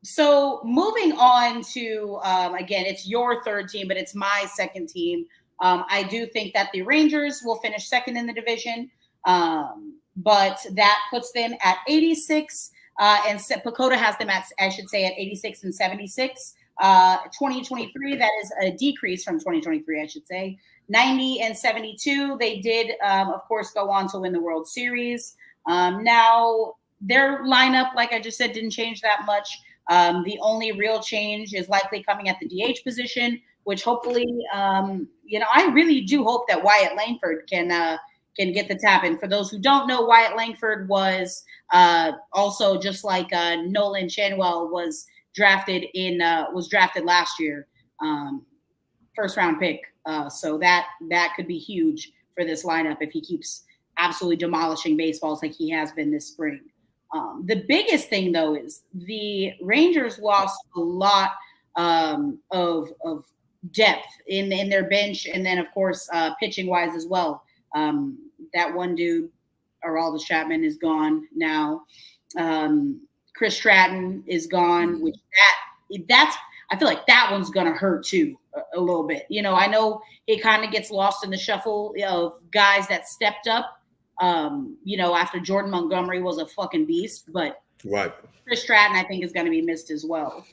[SPEAKER 3] So moving on to again, it's your 3rd team, but it's my 2nd team. I do think that the Rangers will finish 2nd in the division, but that puts them at 86, and Pacoda has them at 86 and 76. 2023, that is a decrease from 2023, I should say. 90 and 72. They did, of course, go on to win the World Series. Now, their lineup, like I just said, didn't change that much. The only real change is likely coming at the DH position, which hopefully, you know, I really do hope that Wyatt Langford can get the tap. And for those who don't know, Wyatt Langford was also just like Nolan Chanwell was drafted last year, 1st round pick. So that could be huge for this lineup if he keeps absolutely demolishing baseballs like he has been this spring. The biggest thing though is the Rangers lost a lot of depth in their bench, and then of course pitching wise as well. That one dude, Aroldis Chapman, is gone now. Chris Stratton is gone, which that's I feel like that one's gonna hurt too a little bit. You know, I know it kind of gets lost in the shuffle of guys that stepped up. You know, after Jordan Montgomery was a fucking beast, but Chris Stratton I think is gonna be missed as well.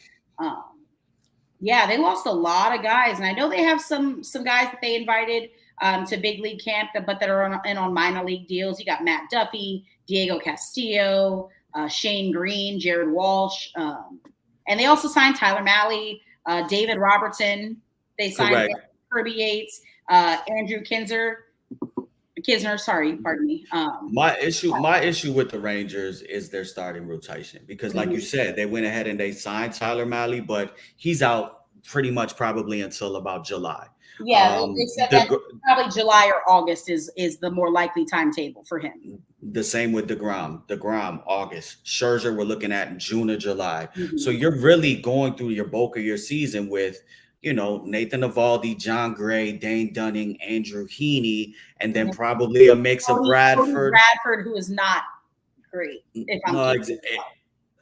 [SPEAKER 3] Yeah, they lost a lot of guys, and I know they have some guys that they invited to big league camp, but that are on minor league deals. You got Matt Duffy, Diego Castillo, Shane Green, Jared Walsh, and they also signed Tyler Mahle, David Robertson. They signed Kirby Yates, Andrew Kisner. Sorry, pardon me.
[SPEAKER 6] My issue with the Rangers is their starting rotation because, like you said, they went ahead and they signed Tyler Mahle, but he's out pretty much probably until about July.
[SPEAKER 3] Yeah, they said that probably July or August is the more likely timetable for him.
[SPEAKER 6] The same with DeGrom, August. Scherzer, we're looking at June or July. So you're really going through your bulk of your season with, you know, Nathan Eovaldi, John Gray, Dane Dunning, Andrew Heaney, and then probably a mix of Bradford.
[SPEAKER 3] Bradford, who is not great.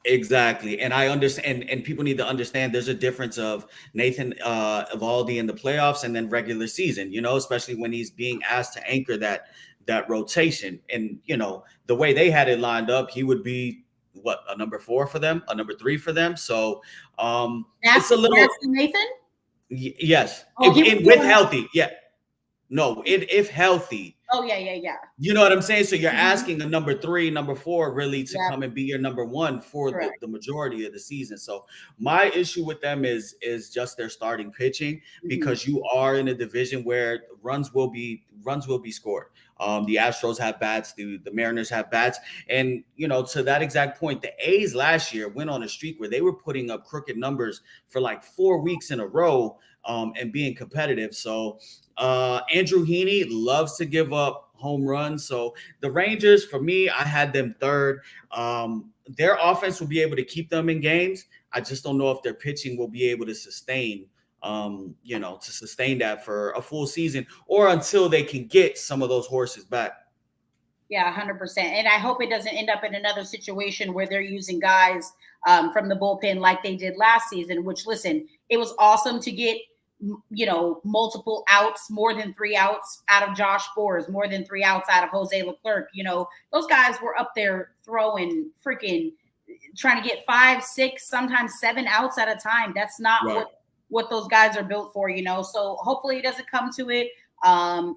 [SPEAKER 6] Exactly. And I understand, and people need to understand there's a difference of Nathan Eovaldi in the playoffs and then regular season, you know, especially when he's being asked to anchor that rotation. And, you know, the way they had it lined up, he would be a number 4 for them, a number 3 for them. So it's a little
[SPEAKER 3] Nathan.
[SPEAKER 6] Yes. With healthy. Yeah. No, if healthy.
[SPEAKER 3] Oh, yeah.
[SPEAKER 6] You know what I'm saying? So you're asking a number 3, number 4 really to come and be your number 1 for the majority of the season. So my issue with them is just their starting pitching because you are in a division where runs will be scored. The Astros have bats, the Mariners have bats. And, you know, to that exact point, the A's last year went on a streak where they were putting up crooked numbers for like 4 weeks in a row and being competitive. So Andrew Heaney loves to give up home runs. So the Rangers, for me, I had them 3rd. Their offense will be able to keep them in games. I just don't know if their pitching will be able to sustain to sustain that for a full season or until they can get some of those horses back.
[SPEAKER 3] Yeah, 100%. And I hope it doesn't end up in another situation where they're using guys from the bullpen like they did last season, which, listen, it was awesome to get, multiple outs, more than 3 outs out of Josh Boers, more than 3 outs out of Jose Leclerc. Those guys were up there throwing freaking, trying to get 5, 6, sometimes 7 outs at a time. That's not what those guys are built for, So hopefully it doesn't come to it.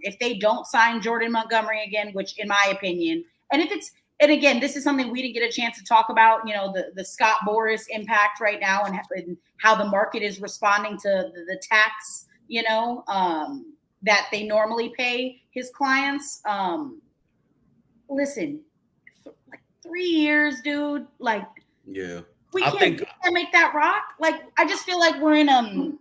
[SPEAKER 3] If they don't sign Jordan Montgomery again, which in my opinion, and again, this is something we didn't get a chance to talk about, the Scott Boras impact right now and how the market is responding to the tax, that they normally pay his clients. Listen, like 3 years, dude, like,
[SPEAKER 6] yeah,
[SPEAKER 3] we can't make that rock. Like, I just feel like we're in,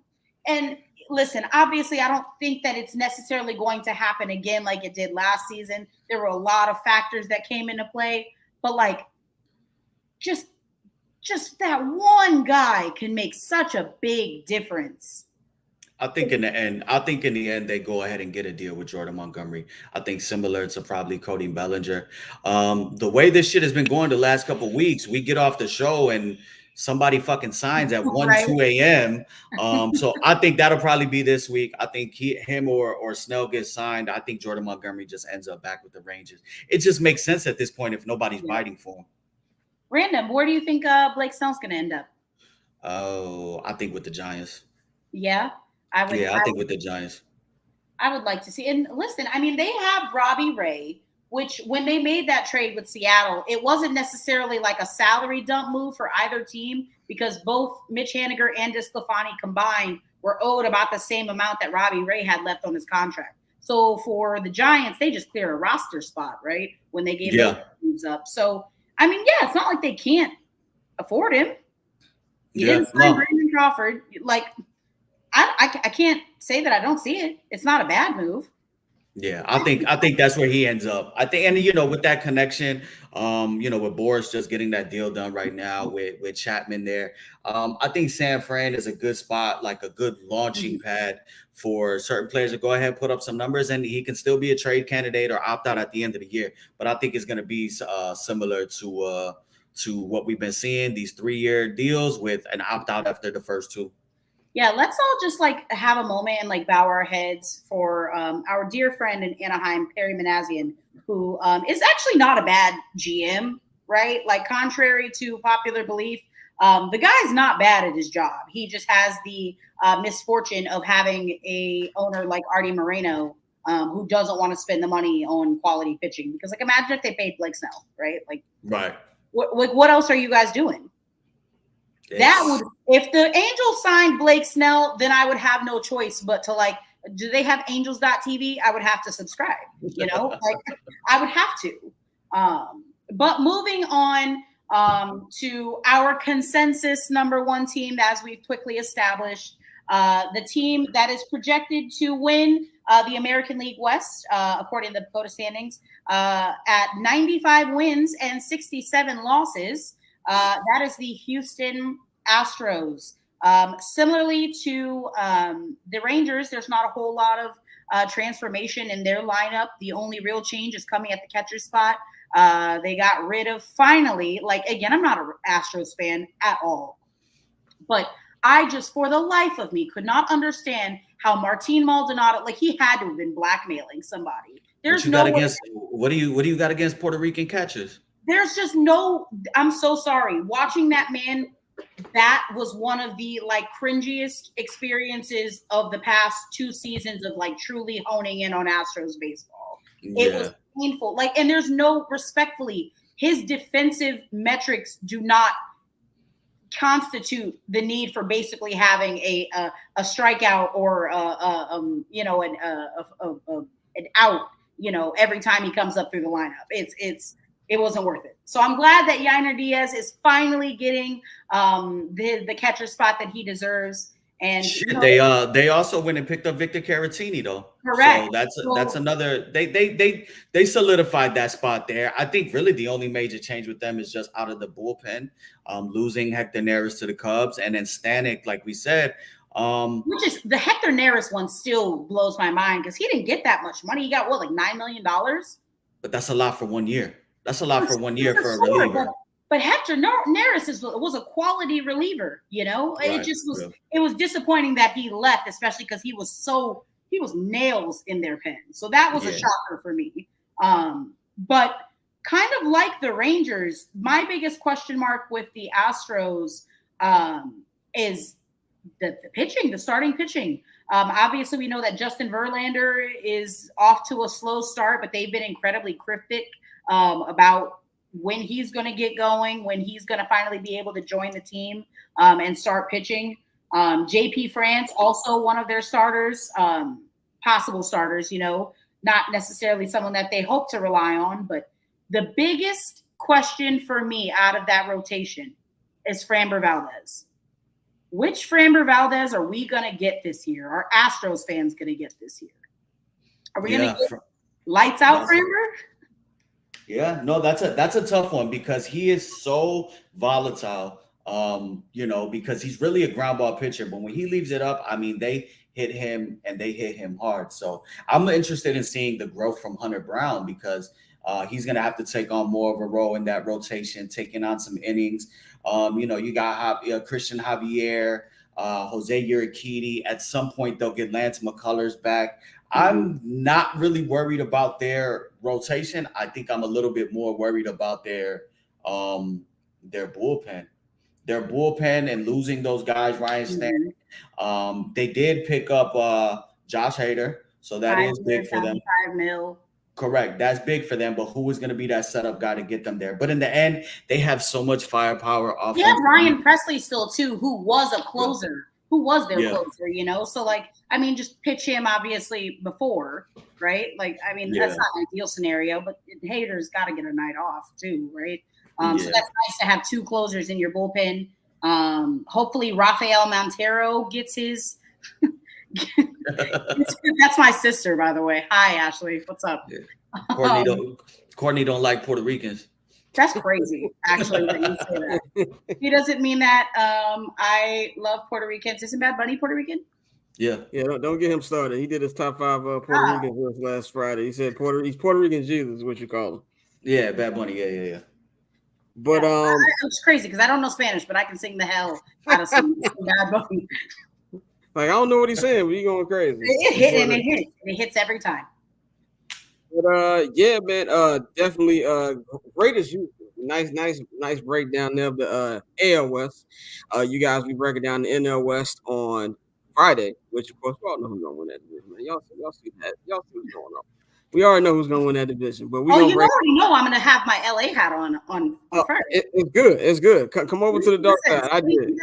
[SPEAKER 3] and listen, obviously, I don't think that it's necessarily going to happen again like it did last season. There were a lot of factors that came into play, but like, just that one guy can make such a big difference.
[SPEAKER 6] I think in the end, they go ahead and get a deal with Jordan Montgomery. I think similar to probably Cody Bellinger. The way this shit has been going the last couple of weeks, we get off the show and somebody fucking signs at 2 a.m. So I think that'll probably be this week. I think him or Snell gets signed. I think Jordan Montgomery just ends up back with the Rangers. It just makes sense at this point if nobody's biting for him.
[SPEAKER 3] Random, where do you think Blake Snell's going to end up?
[SPEAKER 6] Oh, I think with the Giants.
[SPEAKER 3] Yeah,
[SPEAKER 6] I think with the Giants.
[SPEAKER 3] I would like to see. And listen, I mean, they have Robbie Ray, which when they made that trade with Seattle, it wasn't necessarily like a salary dump move for either team because both Mitch Haniger and DeSclafani combined were owed about the same amount that Robbie Ray had left on his contract. So for the Giants, they just clear a roster spot, right? When they gave those moves up. So, I mean, yeah, it's not like they can't afford him. He didn't sign Brandon Crawford. Like, I can't say that I don't see it. It's not a bad move.
[SPEAKER 6] Yeah, I think that's where he ends up. I think, and with that connection, with Boris just getting that deal done right now with Chapman there, I think San Fran is a good spot, like a good launching pad for certain players to go ahead and put up some numbers, and he can still be a trade candidate or opt out at the end of the year. But I think it's going to be similar to what we've been seeing, these 3-year deals with an opt out after the first 2.
[SPEAKER 3] Yeah, let's all just like have a moment and like bow our heads for our dear friend in Anaheim, Perry Manassian, who is actually not a bad GM, right? Like, contrary to popular belief, the guy's not bad at his job. He just has the misfortune of having a owner like Artie Moreno, who doesn't want to spend the money on quality pitching. Because, like, imagine if they paid Blake Snell, right? Like,
[SPEAKER 6] right.
[SPEAKER 3] What else are you guys doing? That would, if the Angels signed Blake Snell, then I would have no choice but to, like, do they have angels.tv? I would have to subscribe, like, I would have to. But moving on to our consensus number 1 team, as we've quickly established, the team that is projected to win the American League West, according to the Dakota standings, at 95 wins and 67 losses. That is the Houston Astros. Similarly to the Rangers, there's not a whole lot of transformation in their lineup. The only real change is coming at the catcher spot. They got rid of, finally, like, again, I'm not an Astros fan at all, but I just, for the life of me, could not understand how Martin Maldonado, like, he had to have been blackmailing somebody. There's no way.
[SPEAKER 6] What do you got against Puerto Rican catchers?
[SPEAKER 3] There's just no, I'm so sorry. Watching that man, that was one of the, like, cringiest experiences of the past 2 seasons of, like, truly honing in on Astros baseball. Yeah. It was painful. Like, and there's no, respectfully, his defensive metrics do not constitute the need for basically having a strikeout or an out, every time he comes up through the lineup. It wasn't worth it. So I'm glad that Yainer Diaz is finally getting the catcher spot that he deserves. And
[SPEAKER 6] they also went and picked up Victor Caratini, though.
[SPEAKER 3] Correct.
[SPEAKER 6] So that's another. They solidified that spot there. I think really the only major change with them is just out of the bullpen, losing Hector Neris to the Cubs, and then Stanek, like we said,
[SPEAKER 3] Which is the Hector Neris one still blows my mind because he didn't get that much money. He got what, like $9 million?
[SPEAKER 6] But that's a lot for 1 year. That's a lot for 1 year for a reliever.
[SPEAKER 3] But Hector Neris was a quality reliever, you know.
[SPEAKER 6] Right,
[SPEAKER 3] it just was. It was disappointing that he left, especially because he was nails in their pen. So that was a shocker for me. But kind of like the Rangers, my biggest question mark with the Astros is the pitching, the starting pitching. Obviously, we know that Justin Verlander is off to a slow start, but they've been incredibly cryptic about when he's going to get going, when he's going to finally be able to join the team and start pitching. JP France, also one of their starters, possible starters, you know, not necessarily someone that they hope to rely on. But the biggest question for me out of that rotation is Framber Valdez. Which Framber Valdez are we going to get this year? Are Astros fans going to get this year? Are we going to get lights out Framber?
[SPEAKER 6] Yeah, no, that's a tough one because he is so volatile. You know, because he's really a ground ball pitcher, but when he leaves it up, I mean, they hit him and they hit him hard. So I'm interested in seeing the growth from Hunter Brown because he's going to have to take on more of a role in that rotation, taking on some innings. You know, you got Christian Javier, Jose Urquidy. At some point, they'll get Lance McCullers back. I'm not really worried about their rotation. I think I'm a little bit more worried about their bullpen. Their bullpen and losing those guys, Ryan Stanton. They did pick up Josh Hader, so that is big for them.
[SPEAKER 3] $5 million.
[SPEAKER 6] Correct. That's big for them, but who is going to be that setup guy to get them there? But in the end, they have so much firepower.
[SPEAKER 3] Yeah, Ryan Presley still too, who was a closer, who was their closer, you know? So, like, I mean, just pitch him obviously before, right? Like, I mean, that's not an ideal scenario, but Hader's got to get a night off too, right? So that's nice to have two closers in your bullpen. Hopefully Rafael Montero gets his – that's my sister, by the way. Hi, Ashley. What's up?
[SPEAKER 6] Yeah. Courtney don't like Puerto Ricans.
[SPEAKER 3] That's crazy, actually, that you say that. He doesn't mean that. I love Puerto Ricans. Isn't Bad Bunny Puerto Rican?
[SPEAKER 1] Yeah. Don't get him started. He did his top 5 Puerto Rican list last Friday. He said he's Puerto Rican Jesus is what you call him.
[SPEAKER 6] Yeah, Bad Bunny. Yeah.
[SPEAKER 3] But it's crazy because I don't know Spanish, but I can sing the hell out of some Bad Bunny.
[SPEAKER 1] Like, I don't know what he's saying, but he's going crazy.
[SPEAKER 3] It hits every time.
[SPEAKER 1] But yeah, man, definitely great as usual. Nice breakdown there of the AL West. You guys be breaking down the NL West on Friday, which of course we all know who's gonna win that division, man. Y'all see that. Y'all see what's going on. We already know who's gonna win that division, but
[SPEAKER 3] you already know I'm gonna have my LA hat on Friday.
[SPEAKER 1] It's good. Come over to the dark side. I did.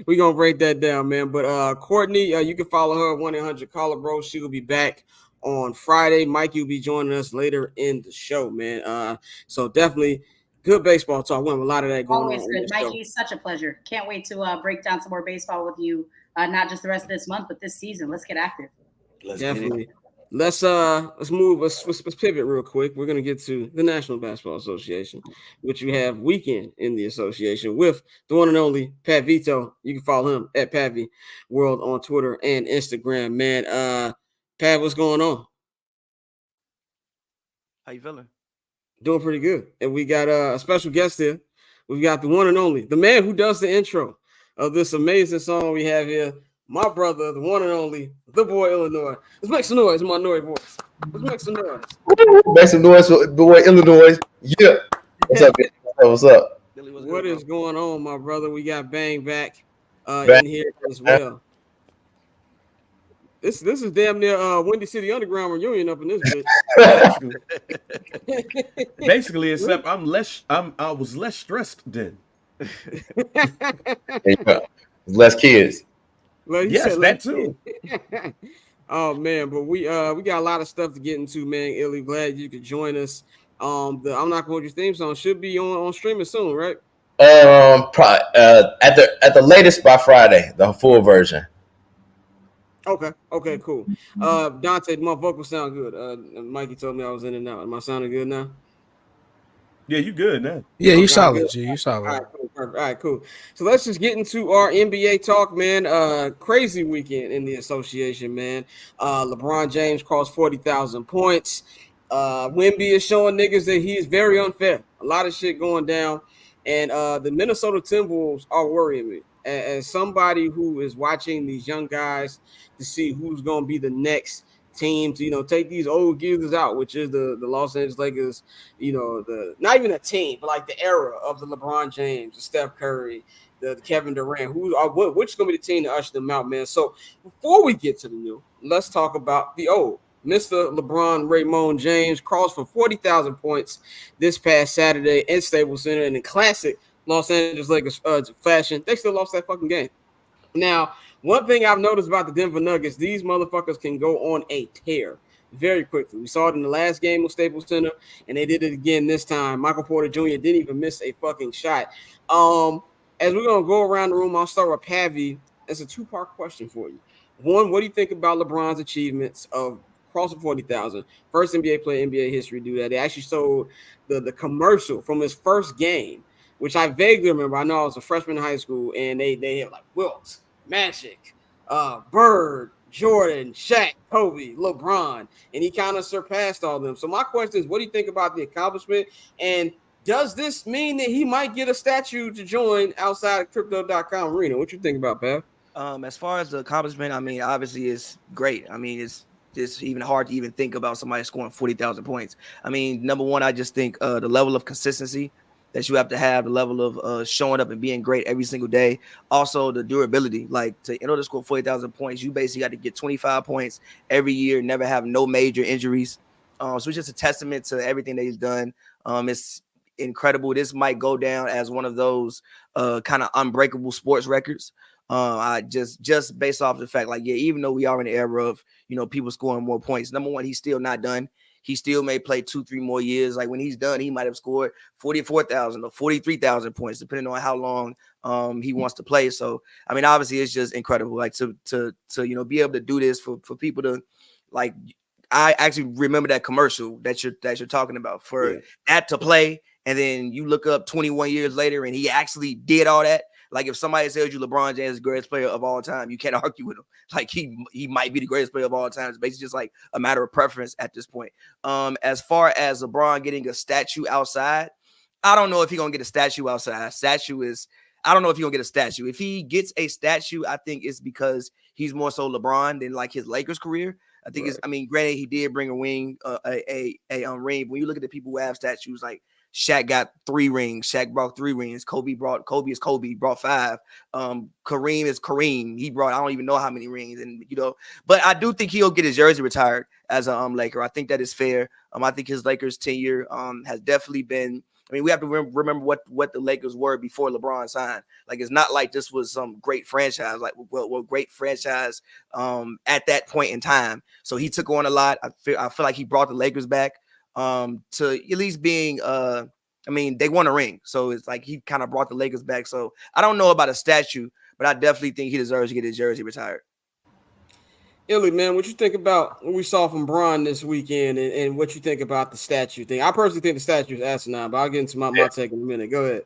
[SPEAKER 1] We're gonna break that down, man. But Courtney, you can follow her at 1-800-CALLER BRO. She will be back on Friday. Mikey will be joining us later in the show, man. So definitely good baseball talk. We have a lot of that going
[SPEAKER 3] Always
[SPEAKER 1] on.
[SPEAKER 3] Good. Mikey, such a pleasure. Can't wait to break down some more baseball with you, not just the rest of this month, but this season. Let's get active.
[SPEAKER 1] Definitely. Let's move. Let's pivot real quick. We're gonna get to the National Basketball Association, which you have weekend in the association with the one and only Pat Vito. You can follow him at Pavy World on Twitter and Instagram. Man, Pat, what's going on?
[SPEAKER 7] How you feeling?
[SPEAKER 1] Doing pretty good. And we got a special guest here. We've got the one and only, the man who does the intro of this amazing song we have here. My brother, the one and only, the boy Illinois. Let's make some noise in my noise voice. Let's make some noise.
[SPEAKER 8] Make some noise for the boy Illinois. Yeah. What's up, man? What's up?
[SPEAKER 1] What is going on, my brother? We got Bang back in here as well. This is damn near Windy City Underground reunion up in this bitch.
[SPEAKER 5] Basically, except I was less stressed then.
[SPEAKER 8] Less kids.
[SPEAKER 5] Yes, that too.
[SPEAKER 1] Oh man, but we got a lot of stuff to get into, man. Illy, glad you could join us. I'm not gonna hold your theme song. Should be on streaming soon, right?
[SPEAKER 8] At the latest by Friday, the full version.
[SPEAKER 1] Okay, cool. Dante, my vocals sound good. Mikey told me I was in and out. Am I sounding good now?
[SPEAKER 5] Yeah, you good now.
[SPEAKER 4] Yeah, you solid, G. You solid.
[SPEAKER 1] All right, Perfect. All right, cool. So let's just get into our NBA talk, man. Crazy weekend in the association, man. LeBron James crossed 40,000 points. Wemby is showing niggas that he is very unfair. A lot of shit going down. And the Minnesota Timberwolves are worrying me. As somebody who is watching these young guys to see who's going to be the next team to, take these old geezers out, which is the Los Angeles Lakers, the not even a team, but like the era of the LeBron James, the Steph Curry, the Kevin Durant, which is going to be the team to usher them out, man. So before we get to the new, let's talk about the old. Mr. LeBron Raymond James crossed for 40,000 points this past Saturday in Staples Center in a classic Los Angeles Lakers fashion. They still lost that fucking game. Now, one thing I've noticed about the Denver Nuggets, these motherfuckers can go on a tear very quickly. We saw it in the last game with Staples Center, and they did it again this time. Michael Porter Jr. didn't even miss a fucking shot. As we're going to go around the room, I'll start with Pavy. It's a two-part question for you. One, what do you think about LeBron's achievements of crossing 40,000? First NBA player in NBA history to do that. They actually showed the commercial from his first game, which I vaguely remember. I know I was a freshman in high school, and they had like Wilt, Magic, Bird, Jordan, Shaq, Kobe, LeBron, and he kind of surpassed all of them. So my question is, what do you think about the accomplishment? And does this mean that he might get a statue to join outside of Crypto.com arena? What you think about, Pav?
[SPEAKER 7] As far as the accomplishment, I mean, obviously it's great. I mean, it's even hard to even think about somebody scoring 40,000 points. I mean, number one, I just think the level of consistency that you have to have, the level of showing up and being great every single day. Also, the durability. Like, in order to score 40,000 points, you basically got to get 25 points every year, never have no major injuries. So it's just a testament to everything that he's done. It's incredible. This might go down as one of those kind of unbreakable sports records. I just based off the fact, like, yeah, even though we are in the era of, people scoring more points, number one, he's still not done. He still may play 2-3 more years. Like, when he's done, he might have scored 44,000 or 43,000 points, depending on how long he wants to play. So, I mean, obviously, it's just incredible. Like, to be able to do this for people to, like, I actually remember that commercial that you're talking about for that to play, and then you look up 21 years later, and he actually did all that. Like, if somebody tells you LeBron James is the greatest player of all time, you can't argue with him. Like, he might be the greatest player of all time. It's basically just like a matter of preference at this point. As far as LeBron getting a statue outside, I don't know if he's going to get a statue outside. I don't know if he's going to get a statue. If he gets a statue, I think it's because he's more so LeBron than like his Lakers career. I think granted, he did bring a ring, a ring. When you look at the people who have statues, like Shaq got 3 rings. Shaq brought 3 rings. Kobe is Kobe, brought 5. Kareem is Kareem. He brought, I don't even know how many rings. And, but I do think he'll get his jersey retired as a Laker. I think that is fair. I think his Lakers tenure has definitely been, I mean, we have to remember what the Lakers were before LeBron signed. Like, it's not like this was some great franchise, like, well, great franchise at that point in time. So he took on a lot. I feel like he brought the Lakers back to at least being they won a ring. So it's like he kind of brought the Lakers back. So I don't know about a statue, but I definitely think he deserves to get his jersey retired.
[SPEAKER 1] Illy, man, what you think about what we saw from Bron this weekend, and what you think about the statue thing? I personally think the statue is asinine, but I'll get into my take in a minute. Go ahead.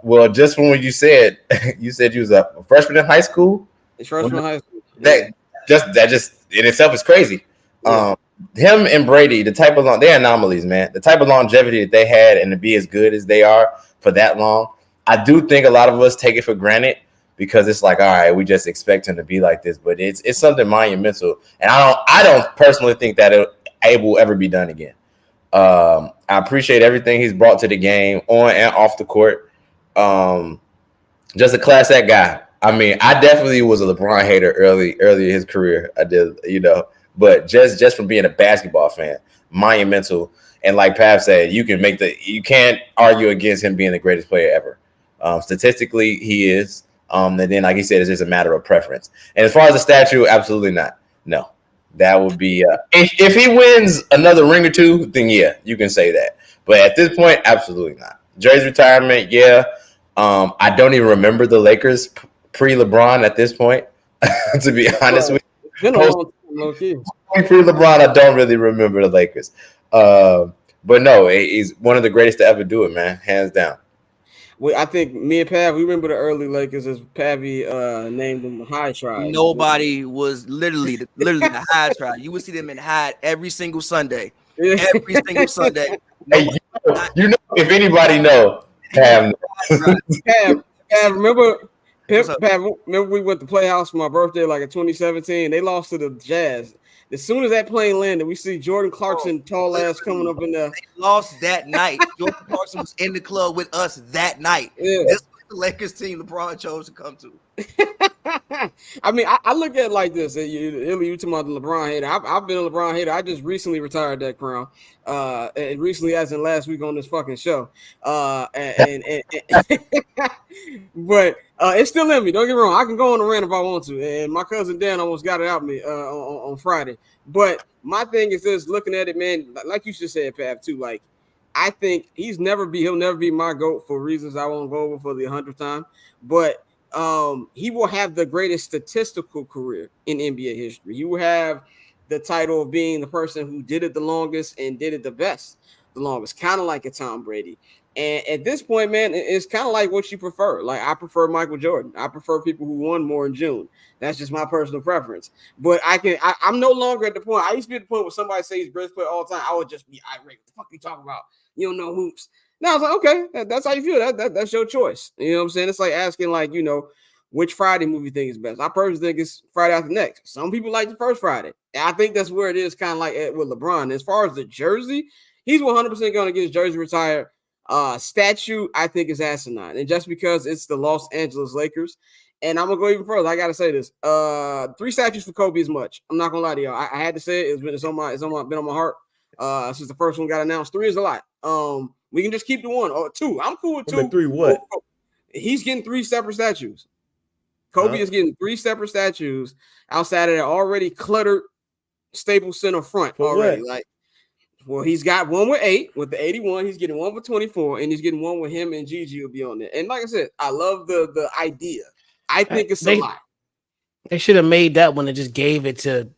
[SPEAKER 8] Well, just from what you said you was a freshman in high school.
[SPEAKER 1] It's freshman in high school.
[SPEAKER 8] That just in itself is crazy. Yeah. Him and Brady, they're anomalies, man. The type of longevity that they had, and to be as good as they are for that long, I do think a lot of us take it for granted because it's like, all right, we just expect him to be like this, but it's something monumental, and I don't personally think that it will ever be done again. I appreciate everything he's brought to the game on and off the court. Just a class act guy. I mean, I definitely was a LeBron hater early in his career. I did, but just from being a basketball fan, monumental. And like Pav said, you can't argue against him being the greatest player ever. Statistically, he is. And then, like he said, it's just a matter of preference. And as far as the statue, absolutely not. No, that would be if he wins another ring or two, then yeah, you can say that. But at this point, absolutely not. Jersey retirement, yeah. I don't even remember the Lakers pre-LeBron at this point, to be honest with you. Pre-LeBron, I don't really remember the Lakers. But no, he's one of the greatest to ever do it, man, hands down.
[SPEAKER 1] I think me and Pav, we remember the early Lakers as Pavy named them the High Tribe.
[SPEAKER 7] Nobody was literally the High Tribe. You would see them in High every single Sunday. Every single Sunday.
[SPEAKER 8] Hey, you know, if anybody know, Pav.
[SPEAKER 1] Pav, remember we went to Playhouse for my birthday like in 2017. They lost to the Jazz. As soon as that plane landed, we see Jordan Clarkson, tall ass, coming up in there.
[SPEAKER 7] They lost that night. Jordan Clarkson was in the club with us that night.
[SPEAKER 1] Yeah.
[SPEAKER 7] This was the Lakers team LeBron chose to come to.
[SPEAKER 1] I mean, I look at it like this. You talking about the LeBron hater. I've been a LeBron hater. I just recently retired that crown. And recently, as in last week on this fucking show. But it's still in me. Don't get me wrong. I can go on a rant if I want to. And my cousin Dan almost got it out of me on Friday. But my thing is this: looking at it, man, like you just said, Pav, too. Like, I think he'll never be my GOAT for reasons I won't go over for the 100th time. But he will have the greatest statistical career in NBA history. He will have the title of being the person who did it the longest and did it the best, the longest, kind of like a Tom Brady. And at this point, man, it's kind of like what you prefer. Like, I prefer Michael Jordan. I prefer people who won more in June. That's just my personal preference. But I'm no longer at the point. I used to be at the point where somebody says he's greatest player all the time. I would just be irate. What the fuck are you talking about? You don't know hoops. Now I was like, okay, that's how you feel. That's your choice. You know what I'm saying? It's like asking, like, you know, which Friday movie you think is best. I personally think it's Friday After Next. Some people like the first Friday. And I think that's where it is, kind of like with LeBron. As far as the jersey, he's 100% going to get his jersey retired. Statue, I think, is asinine. And just because it's the Los Angeles Lakers, and I'm going to go even further. I got to say this. 3 statues for Kobe is much. I'm not going to lie to y'all. I had to say it. It's been on my heart since the first one got announced. 3 is a lot. We can just keep the 1 or 2. I'm cool with 2.
[SPEAKER 5] 3 what?
[SPEAKER 1] He's getting 3 separate statues. Kobe is getting 3 separate statues outside of that already cluttered Staples Center front
[SPEAKER 5] for
[SPEAKER 1] already.
[SPEAKER 5] What?
[SPEAKER 1] Like, well, he's got 1 with 8 with the 81. He's getting 1 with 24, and he's getting 1 with him and Gigi will be on there. And like I said, I love the idea. I think it's a lot.
[SPEAKER 4] They should have made that one and just gave it to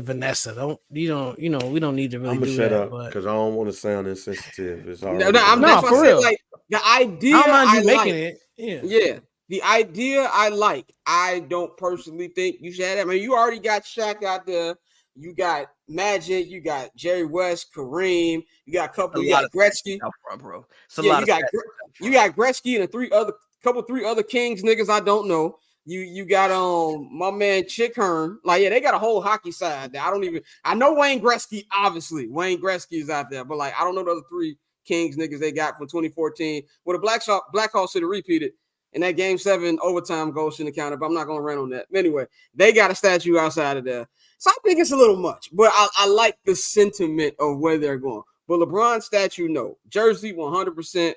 [SPEAKER 4] Vanessa. We don't need to really.
[SPEAKER 5] I'm gonna
[SPEAKER 4] do
[SPEAKER 5] shut
[SPEAKER 4] that,
[SPEAKER 5] up because I don't want to sound insensitive. It's all right.
[SPEAKER 1] No, for real. Like, the idea,
[SPEAKER 4] I making it.
[SPEAKER 1] Yeah. The idea I like. I don't personally think you should have that. I mean, you already got Shaq out there. You got Magic. You got Jerry West, Kareem. You got a couple. You got Gretzky.
[SPEAKER 7] Front, bro.
[SPEAKER 1] You got Gretzky and 3 other Kings niggas I don't know. You got my man Chick Hearn. Like, yeah, they got a whole hockey side there. I know Wayne Gretzky, obviously. Wayne Gretzky is out there, but like I don't know the other 3 Kings niggas they got from 2014. Well, the Blackhawks should have repeated. And that game 7 overtime goal shouldn't have counted, but I'm not going to rant on that. Anyway, they got a statue outside of there. So I think it's a little much, but I like the sentiment of where they're going. But LeBron statue, no. Jersey, 100%.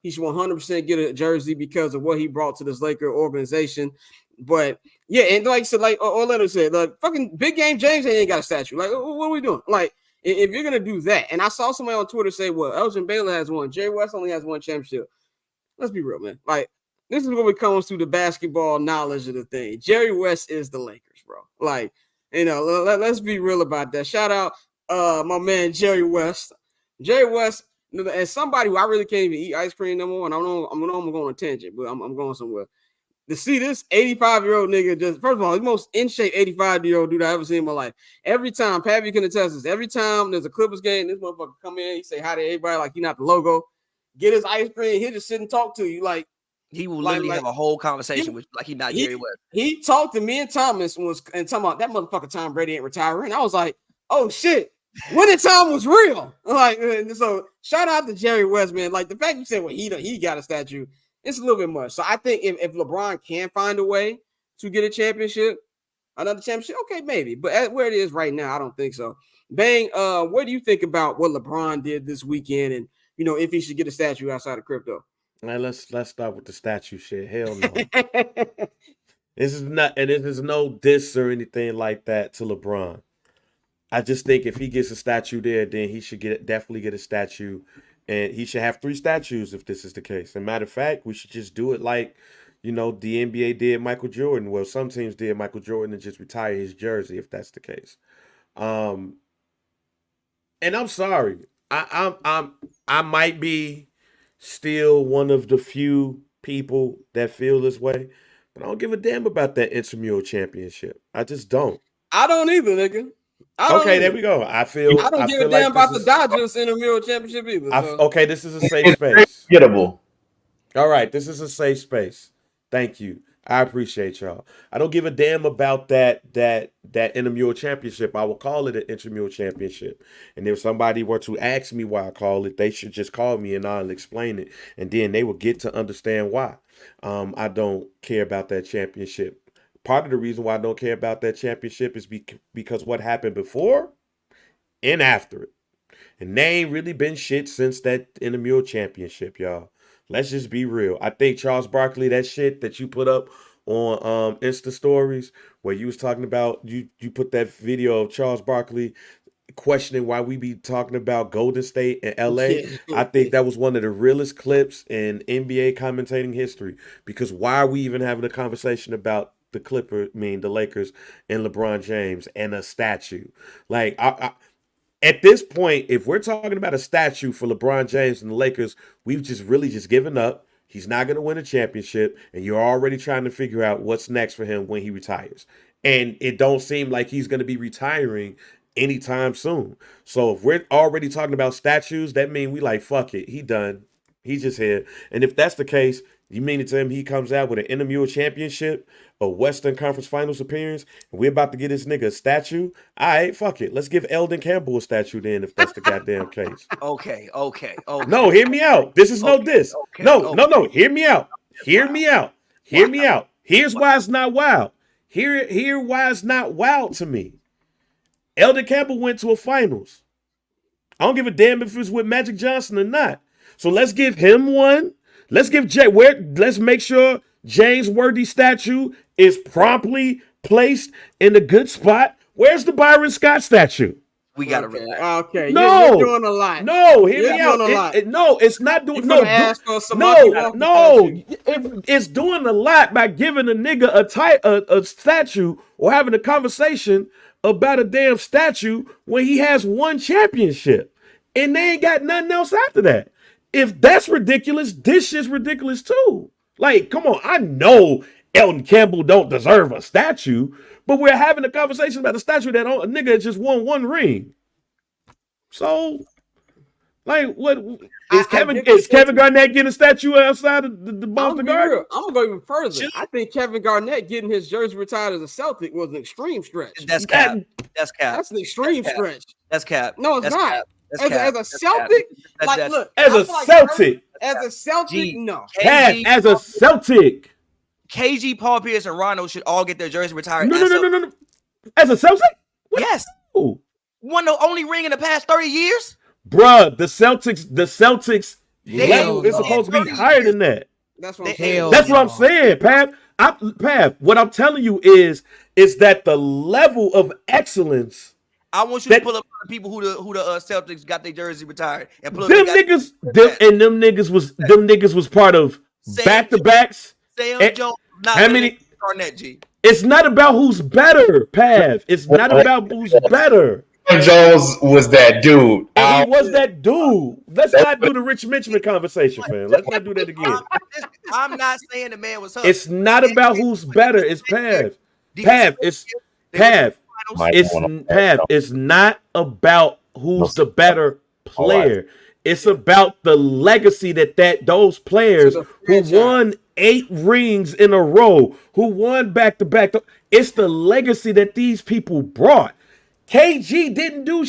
[SPEAKER 1] He should 100% get a jersey because of what he brought to this Laker organization. But, yeah, and like I said, like Orlando said, like, fucking Big Game James ain't got a statue. Like, what are we doing? Like, if you're going to do that, and I saw somebody on Twitter say, well, Elgin Baylor has 1. Jerry West only has 1 championship. Let's be real, man. Like, this is what it comes to the basketball knowledge of the thing. Jerry West is the Lakers, bro. Like, you know, let's be real about that. Shout out my man Jerry West. Jerry West, as somebody who I really can't even eat ice cream no more, and I'm going on a tangent, but I'm going somewhere. To see this 85-year-old nigga just, first of all, the most in shape 85-year-old dude I ever seen in my life. Every time, Pavy can attest this, every time there's a Clippers game, this motherfucker come in, he say hi to everybody like he not the logo, get his ice cream, he'll just sit and talk to you like.
[SPEAKER 7] He will literally have a whole conversation with like he not Jerry West.
[SPEAKER 1] He talked to me and Thomas and talking about that motherfucker Tom Brady ain't retiring. I was like, oh shit, when the time was real. Like, so shout out to Jerry West, man. Like the fact you said, well, he got a statue, it's a little bit much. So I think if LeBron can find a way to get another championship, okay, maybe. But where it is right now, I don't think so. Bang, what do you think about what LeBron did this weekend, and you know if he should get a statue outside of crypto?
[SPEAKER 5] Now let's start with the statue shit. Hell no. This is no diss or anything like that to LeBron. I just think if he gets a statue there, then he should definitely get a statue, and he should have 3 statues if this is the case. As a matter of fact, we should just do it like, you know, the NBA did Michael Jordan. Well, some teams did Michael Jordan and just retire his jersey if that's the case. And I'm sorry, I might be, still one of the few people that feel this way. But I don't give a damn about that intramural championship. I just don't.
[SPEAKER 1] I don't either, nigga.
[SPEAKER 5] Okay, there we go. I
[SPEAKER 1] don't give a damn about the Dodgers intramural championship either.
[SPEAKER 5] Okay, this is a safe space.
[SPEAKER 8] Gettable.
[SPEAKER 5] All right, this is a safe space. Thank you. I appreciate y'all. I don't give a damn about that intramural championship. I will call it an intramural championship. And if somebody were to ask me why I call it, they should just call me and I'll explain it. And then they will get to understand why. I don't care about that championship. Part of the reason why I don't care about that championship is because what happened before and after it. And they ain't really been shit since that intramural championship, y'all. Let's just be real. I think Charles Barkley, that shit that you put up on Insta stories where you was talking about, you put that video of Charles Barkley questioning why we be talking about Golden State and LA. Yeah. I think that was one of the realest clips in NBA commentating history, because why are we even having a conversation about the the Lakers and LeBron James and a statue? Like, at this point, if we're talking about a statue for LeBron James and the Lakers, we've just really given up. He's not going to win a championship, and you're already trying to figure out what's next for him when he retires. And it don't seem like he's going to be retiring anytime soon. So if we're already talking about statues, that means we like, fuck it, he done. He's just here. And if that's the case, you mean to tell him he comes out with an intramural championship, a Western Conference Finals appearance, and we're about to get this nigga a statue? All right, fuck it. Let's give Eldon Campbell a statue then, if that's the goddamn case.
[SPEAKER 7] Okay.
[SPEAKER 5] No, hear me out. This is no diss. No. Hear me out. Hear me out. Here's why it's not wild. Here why it's not wild to me. Eldon Campbell went to a finals. I don't give a damn if it's with Magic Johnson or not. So let's give him one. Let's make sure James Worthy's statue is promptly placed in a good spot. Where's the Byron Scott statue?
[SPEAKER 7] We got to
[SPEAKER 1] Okay.
[SPEAKER 5] No,
[SPEAKER 1] you're doing a lot.
[SPEAKER 5] No, hear me out. No, it's not doing. No, it's doing a lot by giving a nigga a statue or having a conversation about a damn statue when he has one championship and they ain't got nothing else after that. If that's ridiculous, this shit's ridiculous too. Like, come on, I know Eldon Campbell don't deserve a statue, but we're having a conversation about a statue that a nigga just won one ring. So, like, what is Kevin Garnett getting a statue outside of the Boston Garden?
[SPEAKER 1] I'm gonna go even further. I think Kevin Garnett getting his jersey retired as a Celtic was an extreme stretch.
[SPEAKER 7] That's cap.
[SPEAKER 1] That's an extreme stretch.
[SPEAKER 7] That's cap.
[SPEAKER 1] No, it's not. As a Celtic,
[SPEAKER 5] as a Celtic,
[SPEAKER 1] no.
[SPEAKER 5] As a Celtic,
[SPEAKER 7] KG, Paul Pierce, and Rondo should all get their jersey retired.
[SPEAKER 5] No. As a Celtic? What?
[SPEAKER 7] Yes. Won the only ring in the past 30 years?
[SPEAKER 5] Bruh, the Celtics level is supposed to be higher than that.
[SPEAKER 1] That's what I'm saying.
[SPEAKER 5] That's what I'm saying, Pav. What I'm telling you is that the level of excellence.
[SPEAKER 7] I want you to pull up the people who the Celtics got their jersey retired and pull up
[SPEAKER 5] them niggas was part of back-to-backs.
[SPEAKER 7] Sam Jones,
[SPEAKER 5] how many?
[SPEAKER 7] Garnett, G.
[SPEAKER 5] It's not about who's better, Pav. It's not about who's better.
[SPEAKER 8] Jones was that dude.
[SPEAKER 5] He was that dude. Let's not do the Rich Mitchman conversation, man. Let's not do that again.
[SPEAKER 7] I'm not saying the man was hurt.
[SPEAKER 5] It's not about who's better. It's Pav. It's not about who's the better player. It's about the legacy that those players who won 8 rings in a row, who won back-to-back. It's the legacy that these people brought. KG didn't do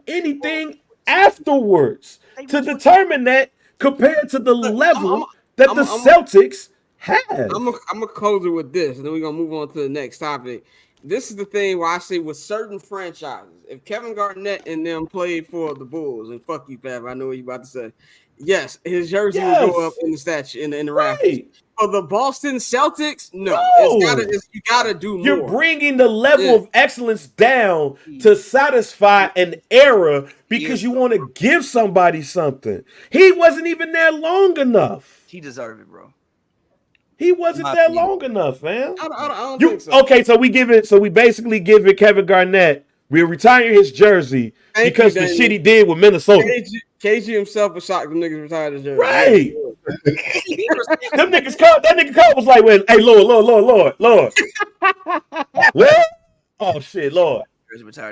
[SPEAKER 5] anything afterwards to determine that compared to the level that the Celtics have.
[SPEAKER 1] I'm gonna close it with this, and then we're gonna move on to the next topic. This is the thing where I say with certain franchises, if Kevin Garnett and them played for the Bulls, and fuck you, Pav, I know what you're about to say. Yes, his jersey will go up in the statue in the rafters. For the Boston Celtics, no. You gotta do more.
[SPEAKER 5] You're bringing the level of excellence down to satisfy an era because you want to give somebody something. He wasn't even there long enough.
[SPEAKER 7] He deserved it, bro.
[SPEAKER 5] He wasn't long enough, man.
[SPEAKER 1] I don't think so.
[SPEAKER 5] Okay, so we basically give it Kevin Garnett We're retiring his jersey because the shit he did with Minnesota.
[SPEAKER 1] KG himself was shocked when niggas retired his jersey.
[SPEAKER 5] Right. Them niggas called. That nigga called was like, "Well, hey, Lord. What? Oh shit, Lord."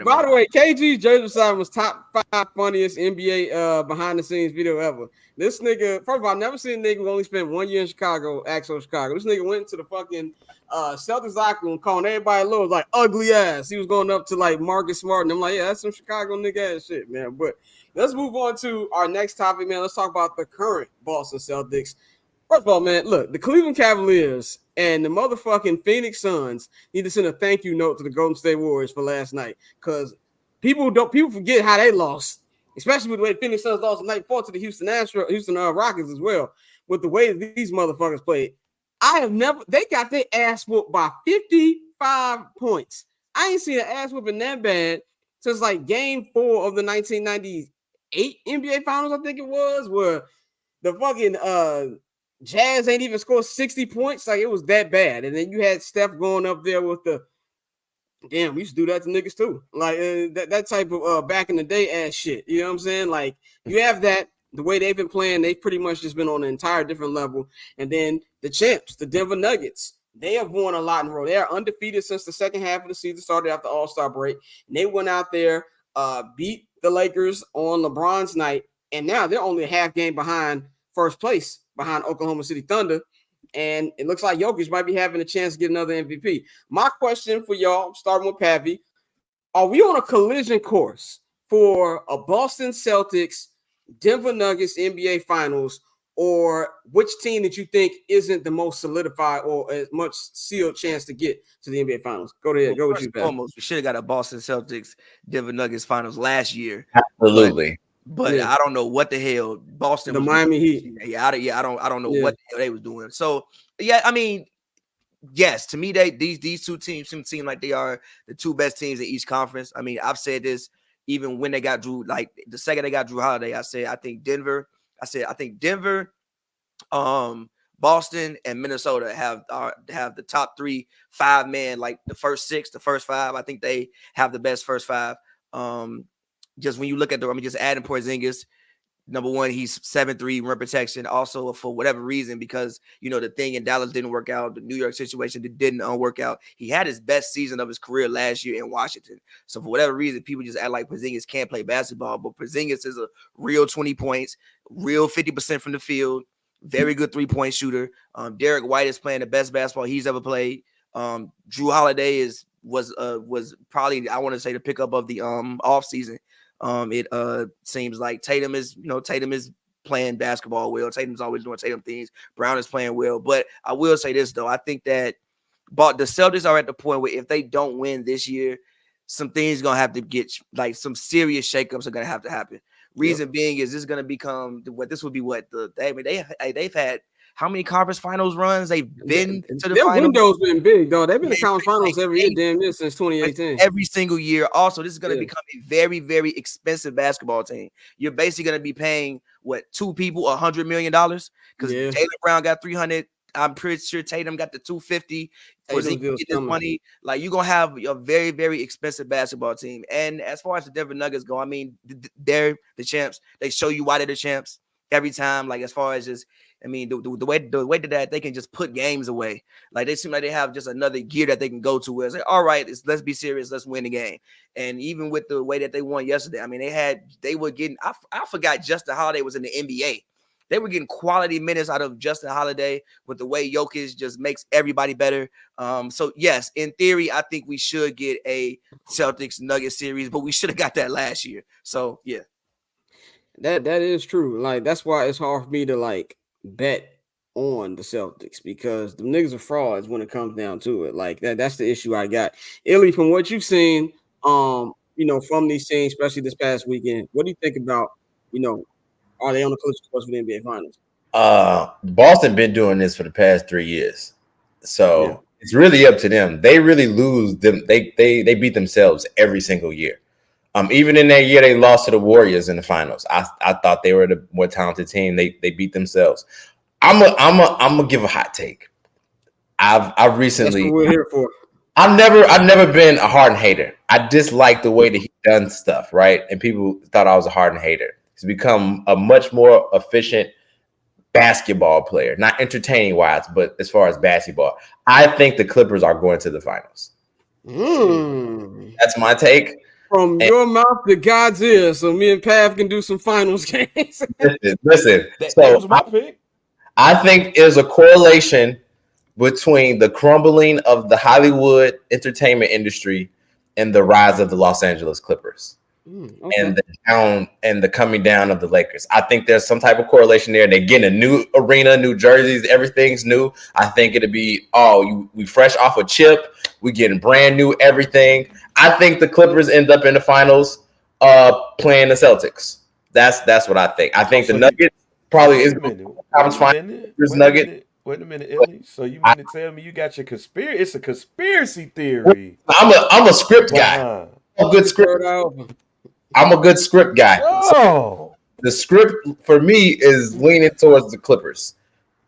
[SPEAKER 1] By the way, KG's jersey sign was top 5 funniest NBA behind the scenes video ever. This nigga, first of all, I've never seen a nigga who only spent 1 year in Chicago, actual Chicago. This nigga went to the fucking Celtics locker room calling everybody low, like ugly ass. He was going up to like Marcus Smart, and I'm like, yeah, that's some Chicago nigga ass shit, man. But let's move on to our next topic, man. Let's talk about the current Boston Celtics. First of all, man, look, the Cleveland Cavaliers and the motherfucking Phoenix Suns need to send a thank you note to the Golden State Warriors for last night, because people forget how they lost, especially with the way Phoenix Suns lost the night before to the Houston Rockets as well. With the way that these motherfuckers played, they got their ass whooped by 55 points. I ain't seen an ass whooping that bad since like Game 4 of the 1998 NBA Finals, I think it was, where the fucking Jazz ain't even scored 60 points. Like, it was that bad. And then you had Steph going up there with the damn, we used to do that to niggas too. Like that type of back in the day ass shit. You know what I'm saying? Like, you have that, the way they've been playing, they've pretty much just been on an entire different level. And then the champs, the Denver Nuggets, they have won a lot in a row. They are undefeated since the second half of the season started after All-Star break. And they went out there, beat the Lakers on LeBron's night, and now they're only a half game behind first place, behind Oklahoma City Thunder, and it looks like Jokic might be having a chance to get another MVP. My question for y'all, starting with Pavy, are we on a collision course for a Boston Celtics, Denver Nuggets NBA Finals, or which team that you think isn't the most solidified or as much sealed chance to get to the NBA Finals? Go ahead, go with you, Pavy.
[SPEAKER 7] Almost, we should have got a Boston Celtics, Denver Nuggets Finals last year.
[SPEAKER 8] Absolutely.
[SPEAKER 7] But I don't know what the hell Boston.
[SPEAKER 1] The Miami Heat.
[SPEAKER 7] I don't know what the hell they was doing. So yeah, I mean, yes, to me, these two teams seem like they are the two best teams in each conference. I mean, I've said this even when they got Drew. Like the second they got Drew Holiday, I think Denver, Boston and Minnesota have the top 5 man, like the first 5. I think they have the best first 5. Just when you look at just adding Porzingis, number one, he's 7'3", rim protection. Also, for whatever reason, because the thing in Dallas didn't work out, the New York situation didn't work out. He had his best season of his career last year in Washington. So for whatever reason, people just act like Porzingis can't play basketball. But Porzingis is a real 20 points, real 50% from the field, very good 3-point shooter. Derek White is playing the best basketball he's ever played. Drew Holiday was probably, I want to say, the pickup of the offseason. It seems like Tatum is playing basketball well. Tatum's always doing Tatum things. Brown is playing well. But I will say this, though. I think that the Celtics are at the point where if they don't win this year, some things going to have to get, like, some serious shakeups are going to have to happen. Reason being is this is going to become they've had how many conference finals runs they've been to the
[SPEAKER 1] their
[SPEAKER 7] finals?
[SPEAKER 1] Window's been big, though. They've been in conference finals every year, damn near since 2018.
[SPEAKER 7] Every single year. Also, this is going to become a very, very expensive basketball team. You're basically going to be paying two people $100 million because Jaylen Brown got 300. I'm pretty sure Tatum got the 250. For get this money, like, you're gonna have a very, very expensive basketball team. And as far as the Denver Nuggets go, I mean, they're the champs. They show you why they're the champs every time. Like, as far as just, I mean, the way that they can just put games away. Like, they seem like they have just another gear that they can go to where it's like, all right, let's be serious, let's win the game. And even with the way that they won yesterday, I mean, they were getting. I forgot Justin Holiday was in the NBA. They were getting quality minutes out of Justin Holiday with the way Jokic just makes everybody better. So, yes, in theory, I think we should get a Celtics-Nuggets series, but we should have got that last year. So, yeah.
[SPEAKER 1] That is true. Like, that's why it's hard for me to, like, bet on the Celtics, because the niggas are frauds when it comes down to it. Like, that's the issue I got. Illy, from what you've seen, from these teams, especially this past weekend, what do you think about, are they on the collision course for the NBA Finals?
[SPEAKER 8] Boston been doing this for the past 3 years, so it's really up to them. They really lose them. They beat themselves every single year. Even in that year they lost to the Warriors in the finals. I thought they were the more talented team. They beat themselves. I'm gonna give a hot take. I've recently.
[SPEAKER 1] That's what we're here for.
[SPEAKER 8] I've never been a Harden hater. I dislike the way that he done stuff, right? And people thought I was a hardened hater. He's become a much more efficient basketball player, not entertaining wise, but as far as basketball, I think the Clippers are going to the finals. That's my take.
[SPEAKER 1] From your mouth to God's ears, so me and Pav can do some finals games.
[SPEAKER 8] Listen.
[SPEAKER 5] That was my pick.
[SPEAKER 8] I think there's a correlation between the crumbling of the Hollywood entertainment industry and the rise of the Los Angeles Clippers. And the coming down of the Lakers. I think there's some type of correlation there. They're getting a new arena, new jerseys, everything's new. I think it'll be we fresh off a chip, we getting brand new everything. I think the Clippers end up in the finals playing the Celtics. That's what I think. I think the Nuggets probably is conference finals. Nuggets.
[SPEAKER 5] Wait a minute, Illy. So you mean to tell me you got your conspiracy? It's a conspiracy theory.
[SPEAKER 8] I'm a script guy. I'm a good script. I'm a good script guy. So the script for me is leaning towards the Clippers.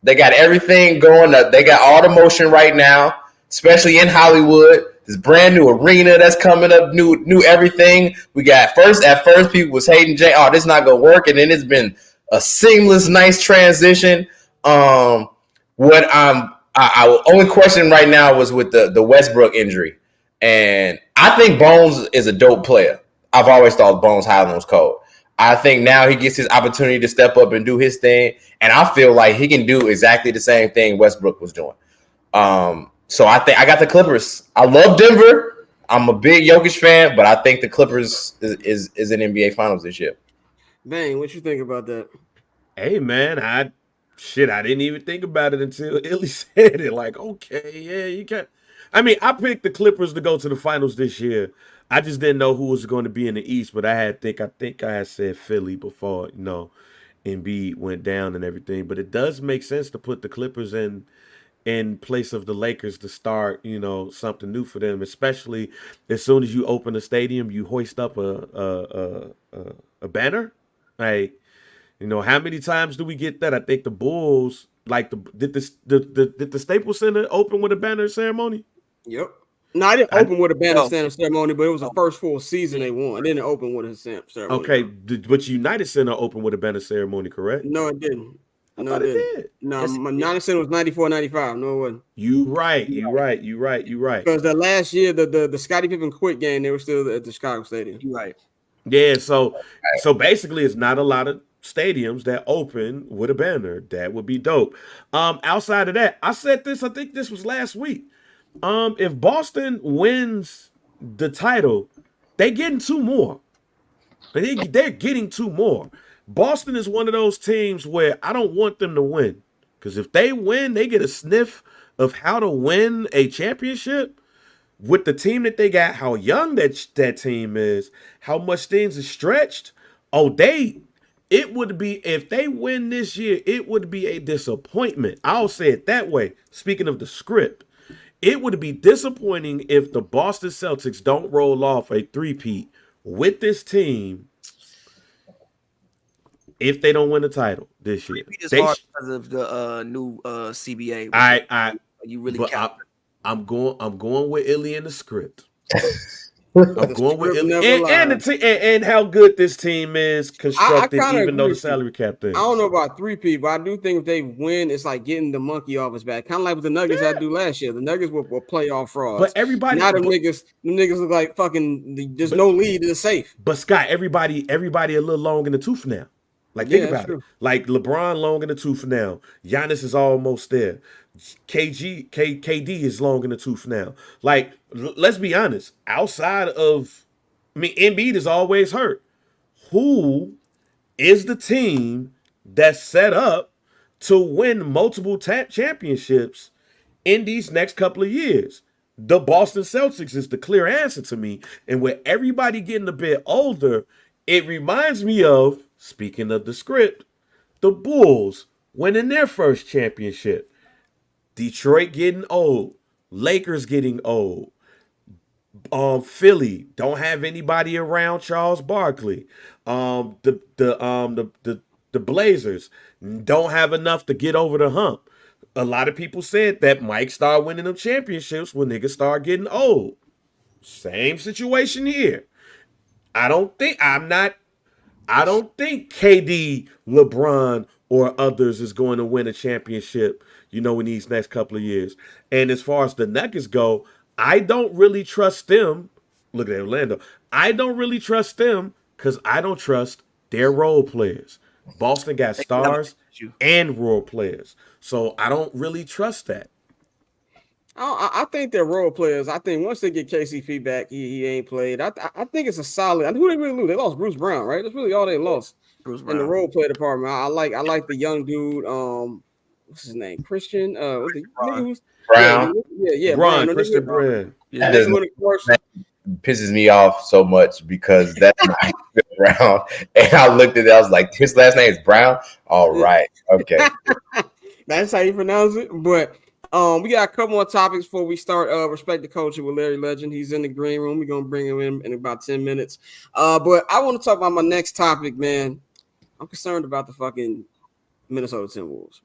[SPEAKER 8] They got everything going. They got all the motion right now, especially in Hollywood. This brand new arena that's coming up, new everything. We got at first people was hating Jay. Oh, this is not gonna work, and then it's been a seamless, nice transition. What I only question right now was with the Westbrook injury, and I think Bones is a dope player. I've always thought Bones Highland was cold. I think now he gets his opportunity to step up and do his thing, and I feel like he can do exactly the same thing Westbrook was doing. So I think I got the Clippers. I love Denver. I'm a big Jokic fan, but I think the Clippers is in NBA Finals this year.
[SPEAKER 1] Bang, what you think about that?
[SPEAKER 5] Hey man, I didn't even think about it until Illy said it. Like, okay, yeah, you can. I mean, I picked the Clippers to go to the finals this year. I just didn't know who was going to be in the East, but I think I had said Philly before, Embiid went down and everything. But it does make sense to put the Clippers in place of the Lakers to start, something new for them. Especially as soon as you open a stadium, you hoist up a banner. Like, how many times do we get that? I think the Bulls, did the Staples Center open with a banner ceremony?
[SPEAKER 1] Yep. No, I didn't open with a banner ceremony, but it was the first full season they won. I didn't open with a ceremony.
[SPEAKER 5] Okay, but United Center opened with a banner ceremony, correct?
[SPEAKER 1] No, it didn't. No, it did. No, my United Center was 94-95. No, it wasn't. You right.
[SPEAKER 5] Because
[SPEAKER 1] the last year, the Scottie Pippen quit game, they were still at the Chicago Stadium.
[SPEAKER 7] You right.
[SPEAKER 5] Yeah, so basically it's not a lot of stadiums that open with a banner. That would be dope. Outside of that, I said this, I think this was last week. If Boston wins the title, they're getting two more. They're getting two more. Boston is one of those teams where I don't want them to win. Because if they win, they get a sniff of how to win a championship with the team that they got, how young that team is, how much things are stretched. It would be, if they win this year, it would be a disappointment. I'll say it that way. Speaking of the script, it would be disappointing if the Boston Celtics don't roll off a three-peat with this team if they don't win the title this year.
[SPEAKER 7] It's hard because of the new CBA. You really count.
[SPEAKER 5] I'm going with Illy in the script. I'm going with Illy and how good this team is constructed, even though the salary cap thing.
[SPEAKER 1] I don't know about three-peat, but I do think if they win, it's like getting the monkey off his back. Kind of like with the Nuggets had to do last year. The Nuggets were playoff frauds.
[SPEAKER 5] But everybody,
[SPEAKER 1] now the niggas look like fucking. There's no lead. It's safe.
[SPEAKER 5] But Scott, everybody a little long in the tooth now. Like, think about it. Like, LeBron long in the tooth now. Giannis is almost there. KD is long in the tooth now. Like, let's be honest. Outside of, Embiid is always hurt. Who is the team that's set up to win multiple championships in these next couple of years? The Boston Celtics is the clear answer to me. And with everybody getting a bit older, it reminds me of, speaking of the script, the Bulls winning their first championship. Detroit getting old. Lakers getting old. Philly don't have anybody around Charles Barkley. The Blazers don't have enough to get over the hump. A lot of people said that Mike start winning them championships when niggas start getting old. Same situation here. I don't think KD, LeBron, or others is going to win a championship, in these next couple of years. And as far as the Nuggets go, I don't really trust them. Look at Orlando. I don't really trust them because I don't trust their role players. Boston got stars and role players. So I don't really trust that.
[SPEAKER 1] I think they're role players. I think once they get KCP back, he ain't played. I think it's a solid. Who they really lose? They lost Bruce Brown, right? That's really all they lost. Bruce Brown in the role play department. I like the young dude. What's his name? Christian. What's the nigga who's
[SPEAKER 8] Brown.
[SPEAKER 1] Yeah,
[SPEAKER 8] Brown.
[SPEAKER 1] Brown.
[SPEAKER 8] Christian
[SPEAKER 1] Brown.
[SPEAKER 8] Yeah, that pisses me off so much because that's not Brown. And I looked at it. I was like, his last name is Brown. All right, okay.
[SPEAKER 1] That's how you pronounce it, but. We got a couple more topics before we start. Respect the culture with Larry Legend. He's in the green room. We're gonna bring him in about 10 minutes. But I want to talk about my next topic, man. I'm concerned about the fucking Minnesota Timberwolves.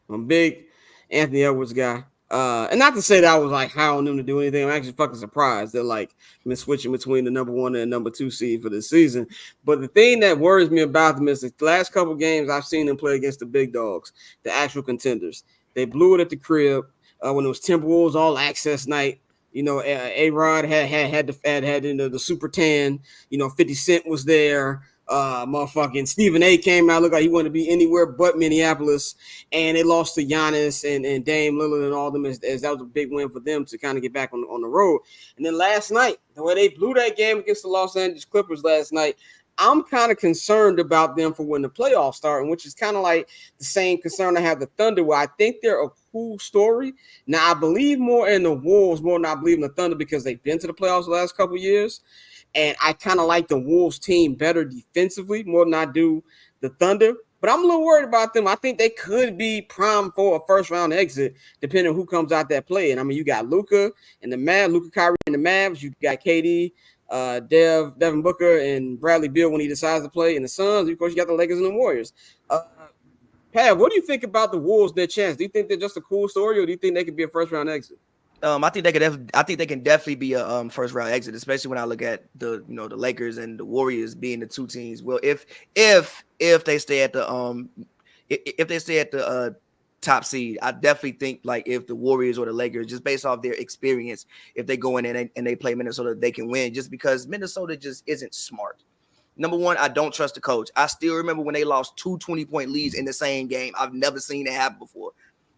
[SPEAKER 1] I'm a big Anthony Edwards guy. And not to say that I was like high on them to do anything. I'm actually fucking surprised they're like been switching between the number 1 and the number 2 seed for this season. But the thing that worries me about them is the last couple games I've seen them play against the big dogs, the actual contenders. They blew it at the crib when it was Timberwolves all access night. A-Rod had the Super Tan. 50 Cent was there. Motherfucking Stephen A came out, looked like he wanted to be anywhere but Minneapolis, and they lost to Giannis and Dame Lillard and all them as that was a big win for them to kind of get back on the road. And then last night, the way they blew that game against the Los Angeles Clippers last night, I'm kind of concerned about them for when the playoffs start, which is kind of like the same concern I have the Thunder, where I think they're a cool story. Now, I believe more in the Wolves more than I believe in the Thunder because they've been to the playoffs the last couple of years. And I kind of like the Wolves team better defensively more than I do the Thunder. But I'm a little worried about them. I think they could be primed for a first-round exit, depending on who comes out that play. And, I mean, you got Luka and the Mavs, Luka Kyrie and the Mavs. You got KD, Devin Booker, and Bradley Beal when he decides to play. And the Suns, of course, you got the Lakers and the Warriors. Pav, what do you think about the Wolves, their chance? Do you think they're just a cool story, or do you think they could be a first-round exit?
[SPEAKER 7] I think they can definitely be a first round exit, especially when I look at the Lakers and the Warriors being the two teams. Well, if they stay at the top seed, I definitely think like if the Warriors or the Lakers, just based off their experience, if they go in and they play Minnesota, they can win just because Minnesota just isn't smart. Number one, I don't trust the coach. I still remember when they lost 2 20-point leads in the same game. I've never seen it happen before.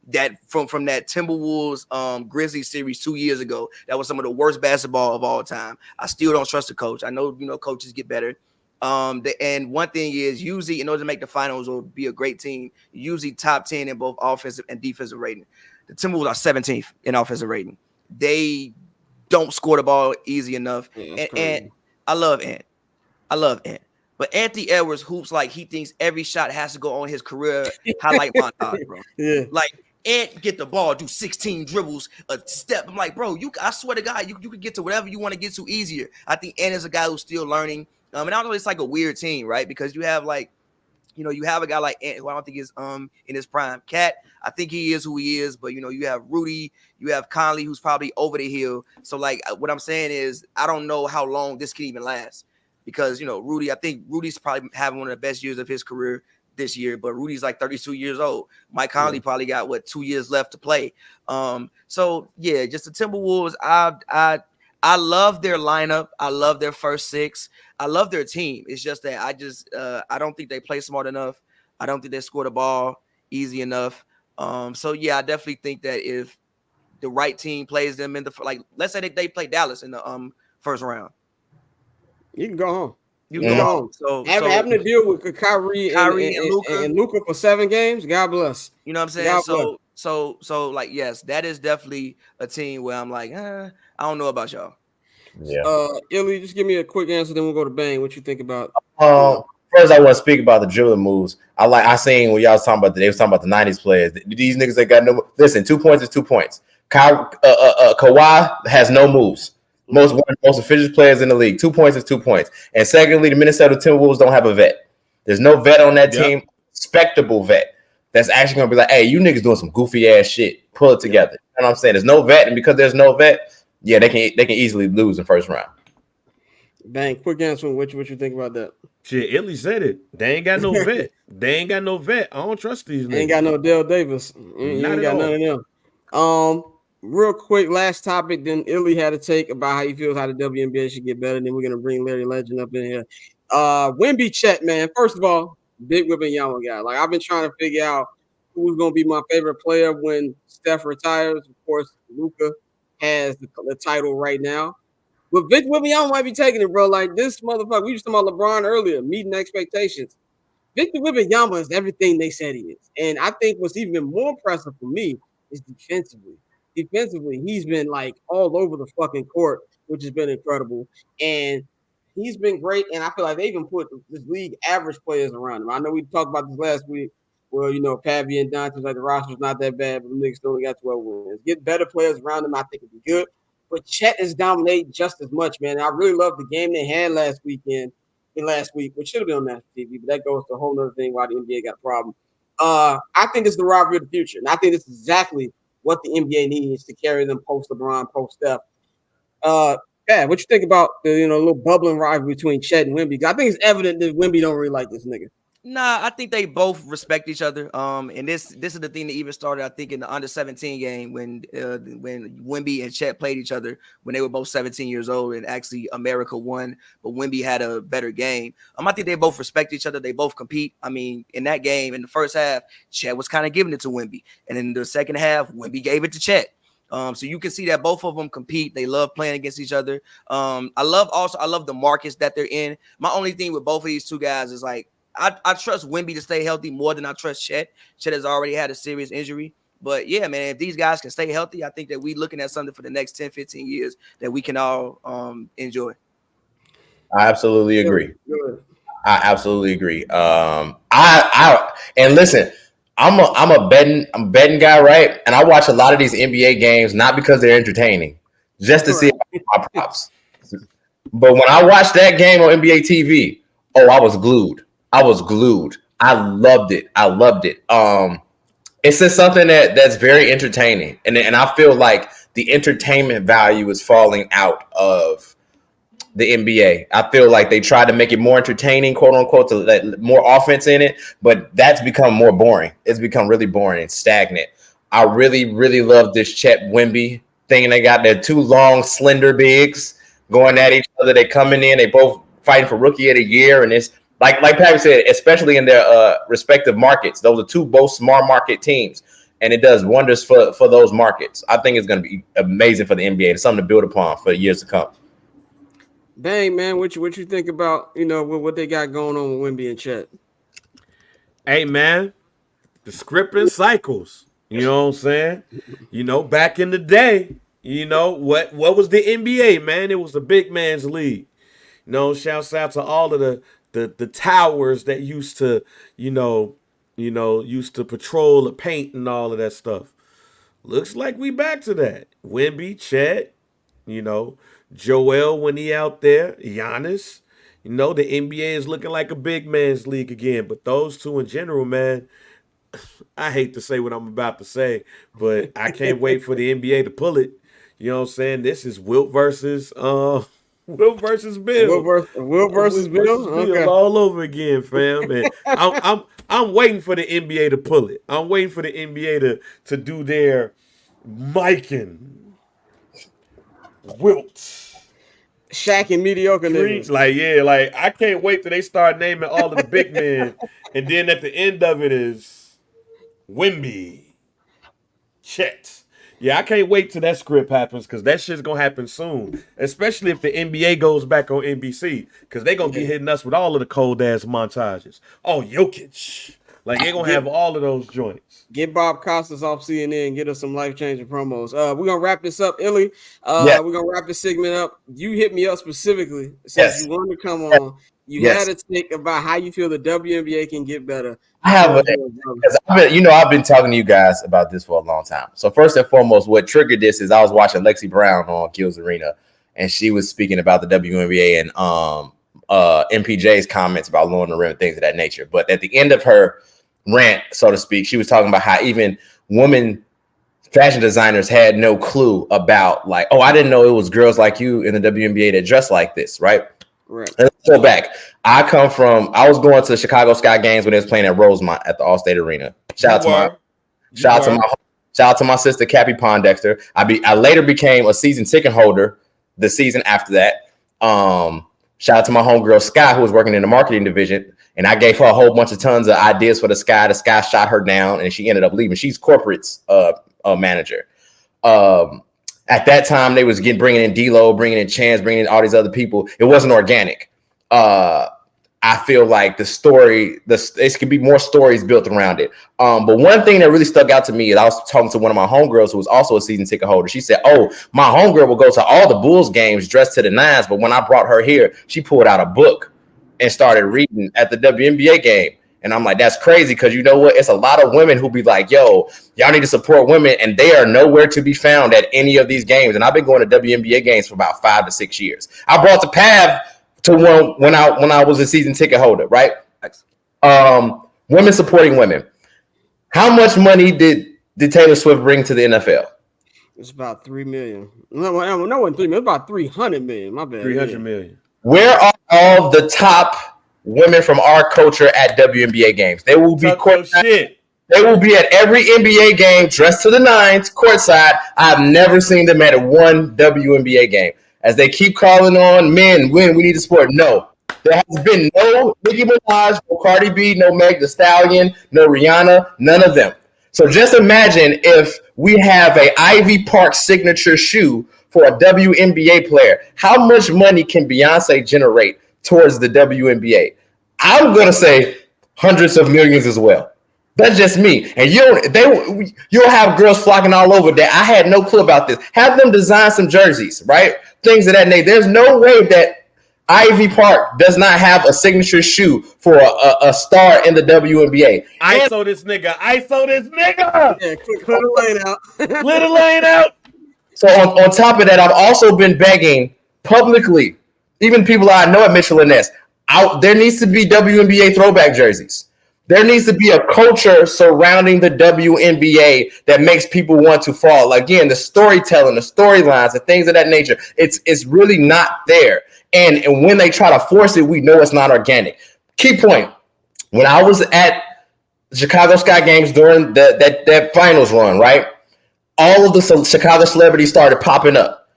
[SPEAKER 7] That from that Timberwolves Grizzlies series 2 years ago, that was some of the worst basketball of all time. I still don't trust the coach. I know coaches get better. And one thing is usually in order to make the finals or be a great team, usually top 10 in both offensive and defensive rating. The Timberwolves are 17th in offensive rating. They don't score the ball easy enough. And I love Ant. But Anthony Edwards hoops like he thinks every shot has to go on his career highlight montage, bro.
[SPEAKER 1] Yeah.
[SPEAKER 7] Like Ant get the ball, do 16 dribbles, a step. I'm like, bro, I swear to God, you can get to whatever you want to get to easier. I think Ant is a guy who's still learning. And I don't know, it's like a weird team, right? Because you have like, you have a guy like Ant who I don't think is in his prime. Cat, I think he is who he is, but you have Rudy, you have Conley who's probably over the hill. So like what I'm saying is I don't know how long this can even last. Because, Rudy, I think Rudy's probably having one of the best years of his career this year, but Rudy's like 32 years old. Mike Conley probably got 2 years left to play. So yeah, just the Timberwolves. I love their lineup. I love their first six. I love their team. It's just that I don't think they play smart enough. I don't think they score the ball easy enough. So yeah, I definitely think that if the right team plays them in let's say they play Dallas in the first round.
[SPEAKER 1] You can go home.
[SPEAKER 7] You can go home. So
[SPEAKER 1] having to deal with Kyrie and Luka for 7 games, God bless.
[SPEAKER 7] You know what I'm saying? So like, yes, that is definitely a team where I'm like, I don't know about y'all.
[SPEAKER 8] Yeah.
[SPEAKER 1] Illy, just give me a quick answer, then we'll go to Bang. What you think about?
[SPEAKER 8] First, I want to speak about the dribbling moves. I seen when y'all was talking about they was talking about the 90s players. These niggas that got no. Listen, 2 points is 2 points. Kawhi has no moves. Most efficient players in the league. 2 points is 2 points. And secondly, the Minnesota Timberwolves don't have a vet. There's no vet on that team. Respectable vet. That's actually going to be like, hey, you niggas doing some goofy ass shit. Pull it together. You know what I'm saying? There's no vet. And because there's no vet, yeah, they can easily lose in first round.
[SPEAKER 1] Bang, quick answer. What you think about that?
[SPEAKER 5] Shit, Illy said it. They ain't got no vet. I don't trust these niggas.
[SPEAKER 1] Ain't got no Dale Davis. You
[SPEAKER 5] Not
[SPEAKER 1] ain't
[SPEAKER 5] at
[SPEAKER 1] got
[SPEAKER 5] all.
[SPEAKER 1] none of them. Real quick, last topic. Then Illy had a take about how he feels how the WNBA should get better. Then we're gonna bring Larry Legend up in here. Wemby Chet, man. First of all, big Wembanyama guy. Like I've been trying to figure out who's gonna be my favorite player when Steph retires. Of course, Luka has the title right now. But Victor Wembanyama might be taking it, bro. Like this motherfucker. We were talking about LeBron earlier, meeting expectations. Victor Wembanyama is everything they said he is. And I think what's even more impressive for me is defensively. Defensively, he's been like all over the fucking court, which has been incredible. And he's been great. And I feel like they even put this league average players around him. I know we talked about this last week. Well, you know, Pavy and Dante, like the roster's not that bad, but the niggas still only got 12 wins. Get better players around him, I think it'd be good. But Chet is dominating just as much, man. I really love the game they had last week, which should have been on national TV, but that goes to a whole other thing why the NBA got a problem. I think this is the rivalry of the future, and I think this is exactly what the NBA needs to carry them post LeBron, post Steph. Yeah, what you think about the little bubbling rivalry between Chet and Wemby? Because I think it's evident that Wemby don't really like this nigga.
[SPEAKER 7] Nah, I think they both respect each other. And this is the thing that even started, I think, in the under 17 game when Wemby and Chet played each other when they were both 17 years old, and actually America won, but Wemby had a better game. I think they both respect each other. They both compete. I mean, in that game, in the first half, Chet was kind of giving it to Wemby, and in the second half, Wemby gave it to Chet. So you can see that both of them compete. They love playing against each other. I love the markets that they're in. My only thing with both of these two guys is like, I trust Wemby to stay healthy more than I trust Chet. Chet has already had a serious injury. But, yeah, man, if these guys can stay healthy, I think that we're looking at something for the next 10, 15 years that we can all enjoy.
[SPEAKER 8] I absolutely agree. I absolutely agree. And listen, I'm a betting guy, right? And I watch a lot of these NBA games not because they're entertaining, just to see my props. But when I watched that game on NBA TV, I was glued. I loved it. It's just something that's very entertaining. And I feel like the entertainment value is falling out of the NBA. I feel like they try to make it more entertaining, quote unquote, to let more offense in it, but that's become more boring. It's become really boring and stagnant. I really, really love this Chet Wemby thing. They got their two long, slender bigs going at each other. They coming in, they both fighting for rookie of the year, and it's like Patty said, especially in their respective markets. Those are two both small market teams, and it does wonders for those markets. I think it's going to be amazing for the NBA. It's something to build upon for years to come.
[SPEAKER 1] Bang, man, what you think about what they got going on with Wemby and Chet?
[SPEAKER 5] Hey, man, the script and cycles. You know what I'm saying? Back in the day, what was the NBA, man? It was the big man's league. Shouts out to all of the towers that used to patrol the paint and all of that stuff. Looks like we back to that. Wemby, Chet, Joel when he out there, Giannis. The NBA is looking like a big man's league again. But those two in general, man, I hate to say what I'm about to say, but I can't wait for the NBA to pull it. You know what I'm saying? This is Wilt versus Bill.
[SPEAKER 1] Wilt versus Bill. Okay.
[SPEAKER 5] All over again, fam. And I'm waiting for the NBA to pull it. I'm waiting for the NBA to do their miking. Wilt.
[SPEAKER 1] Shaq and mediocre niggas.
[SPEAKER 5] Like I can't wait till they start naming all of the big men, and then at the end of it is Wemby, Chet. Yeah, I can't wait till that script happens because that shit's gonna happen soon. Especially if the NBA goes back on NBC, because they're gonna be hitting us with all of the cold ass montages. Oh, Jokic. Like they're gonna have all of those joints.
[SPEAKER 1] Get Bob Costas off CNN and get us some life-changing promos. We're gonna wrap this up, Illy. We're gonna wrap this segment up. You hit me up specifically since you wanted to come on. You had a take about how you feel the WNBA can get better.
[SPEAKER 8] I have because I've been talking to you guys about this for a long time. So first and foremost, what triggered this is I was watching Lexi Brown on Gil's Arena, and she was speaking about the WNBA and MPJ's comments about lowering the rim and things of that nature. But at the end of her rant, so to speak, she was talking about how even women fashion designers had no clue about like, oh, I didn't know it was girls like you in the WNBA that dress like this, right?
[SPEAKER 1] Right.
[SPEAKER 8] Let's go back. I was going to the Chicago Sky games when they was playing at Rosemont at the Allstate Arena. Shout out to my sister Cappy Pondexter. I later became a season ticket holder the season after that. Shout out to my homegirl Sky, who was working in the marketing division, and I gave her a whole bunch of tons of ideas for the Sky. The Sky shot her down, and she ended up leaving. She's corporate's manager. At that time, they was bringing in D-Lo, bringing in Chance, bringing in all these other people. It wasn't organic. I feel like it could be more stories built around it. But one thing that really stuck out to me is I was talking to one of my homegirls who was also a season ticket holder. She said, oh, my homegirl will go to all the Bulls games dressed to the nines. But when I brought her here, she pulled out a book and started reading at the WNBA game. And I'm like, that's crazy because you know what? It's a lot of women who be like, yo, y'all need to support women. And they are nowhere to be found at any of these games. And I've been going to WNBA games for about 5 to 6 years. I brought the Pav to one when I was a season ticket holder, right? Women supporting women. How much money did Taylor Swift bring to the NFL?
[SPEAKER 1] It's about $3 million. No, $3 million. It's about $300 million. My bad.
[SPEAKER 5] $300 million.
[SPEAKER 8] Where are all the top women from our culture at WNBA games? They will be courtside. They will be at every NBA game dressed to the nines, courtside. I've never seen them at one WNBA game. As they keep calling on men, we need to support. No, there has been no Nicki Minaj, no Cardi B, no Meg Thee Stallion, no Rihanna, none of them. So just imagine if we have a Ivy Park signature shoe for a WNBA player. How much money can Beyonce generate towards the WNBA? I'm gonna say hundreds of millions as well. That's just me. And you'll have girls flocking all over that. I had no clue about this. Have them design some jerseys, right? Things of that nature. There's no way that Ivy Park does not have a signature shoe for a star in the WNBA.
[SPEAKER 5] ISO this nigga.
[SPEAKER 1] Yeah, clear the lane out.
[SPEAKER 5] Clear the lane out.
[SPEAKER 8] So on top of that, I've also been begging publicly, even people I know at Mitchell and Ness, there needs to be WNBA throwback jerseys. There needs to be a culture surrounding the WNBA that makes people want to fall. Again, the storytelling, the storylines, and things of that nature, it's really not there. And when they try to force it, we know it's not organic. Key point, when I was at Chicago Sky games during that finals run, right, all of the Chicago celebrities started popping up.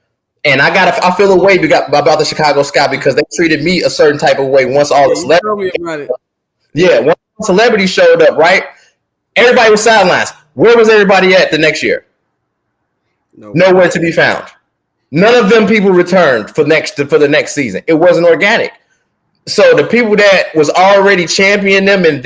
[SPEAKER 8] And I feel a way about the Chicago Sky because they treated me a certain type of way once all the celebrities. Once celebrities showed up, right? Everybody was sidelines. Where was everybody at the next year? Nowhere to be found. None of them people returned for the next season. It wasn't organic. So the people that was already championing them and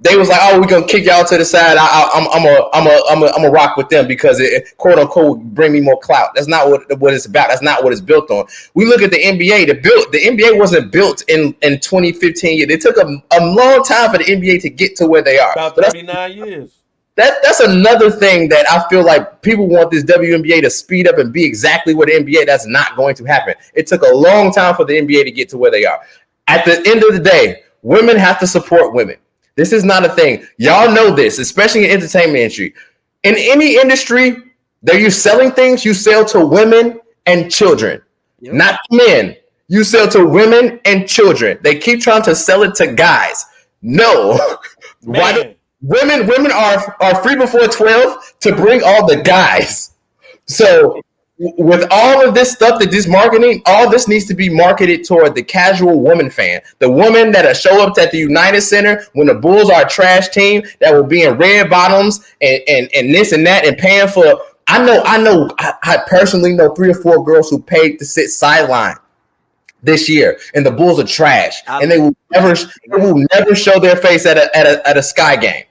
[SPEAKER 8] they was like, oh, we're gonna kick y'all to the side. I'm a rock with them because it quote unquote bring me more clout. That's not what it's about. That's not what it's built on. We look at the NBA. The NBA wasn't built in 2015. It took a long time for the NBA to get to where they are.
[SPEAKER 5] About 39 years.
[SPEAKER 8] That's another thing that I feel like people want this WNBA to speed up and be exactly what the NBA. That's not going to happen. It took a long time for the NBA to get to where they are. At the end of the day, women have to support women. This is not a thing. Y'all know this, especially in entertainment industry. In any industry that you're selling things, you sell to women and children, not men. You sell to women and children. They keep trying to sell it to guys. No. Why women are free before 12 to bring all the guys. So with all of this stuff that this marketing, all this needs to be marketed toward the casual woman fan, the woman that'll show up at the United Center when the Bulls are a trash team that will be in red bottoms and this and that and paying for. I personally know 3 or 4 girls who paid to sit sideline this year, and the Bulls are trash, and they will never show their face at a Sky game.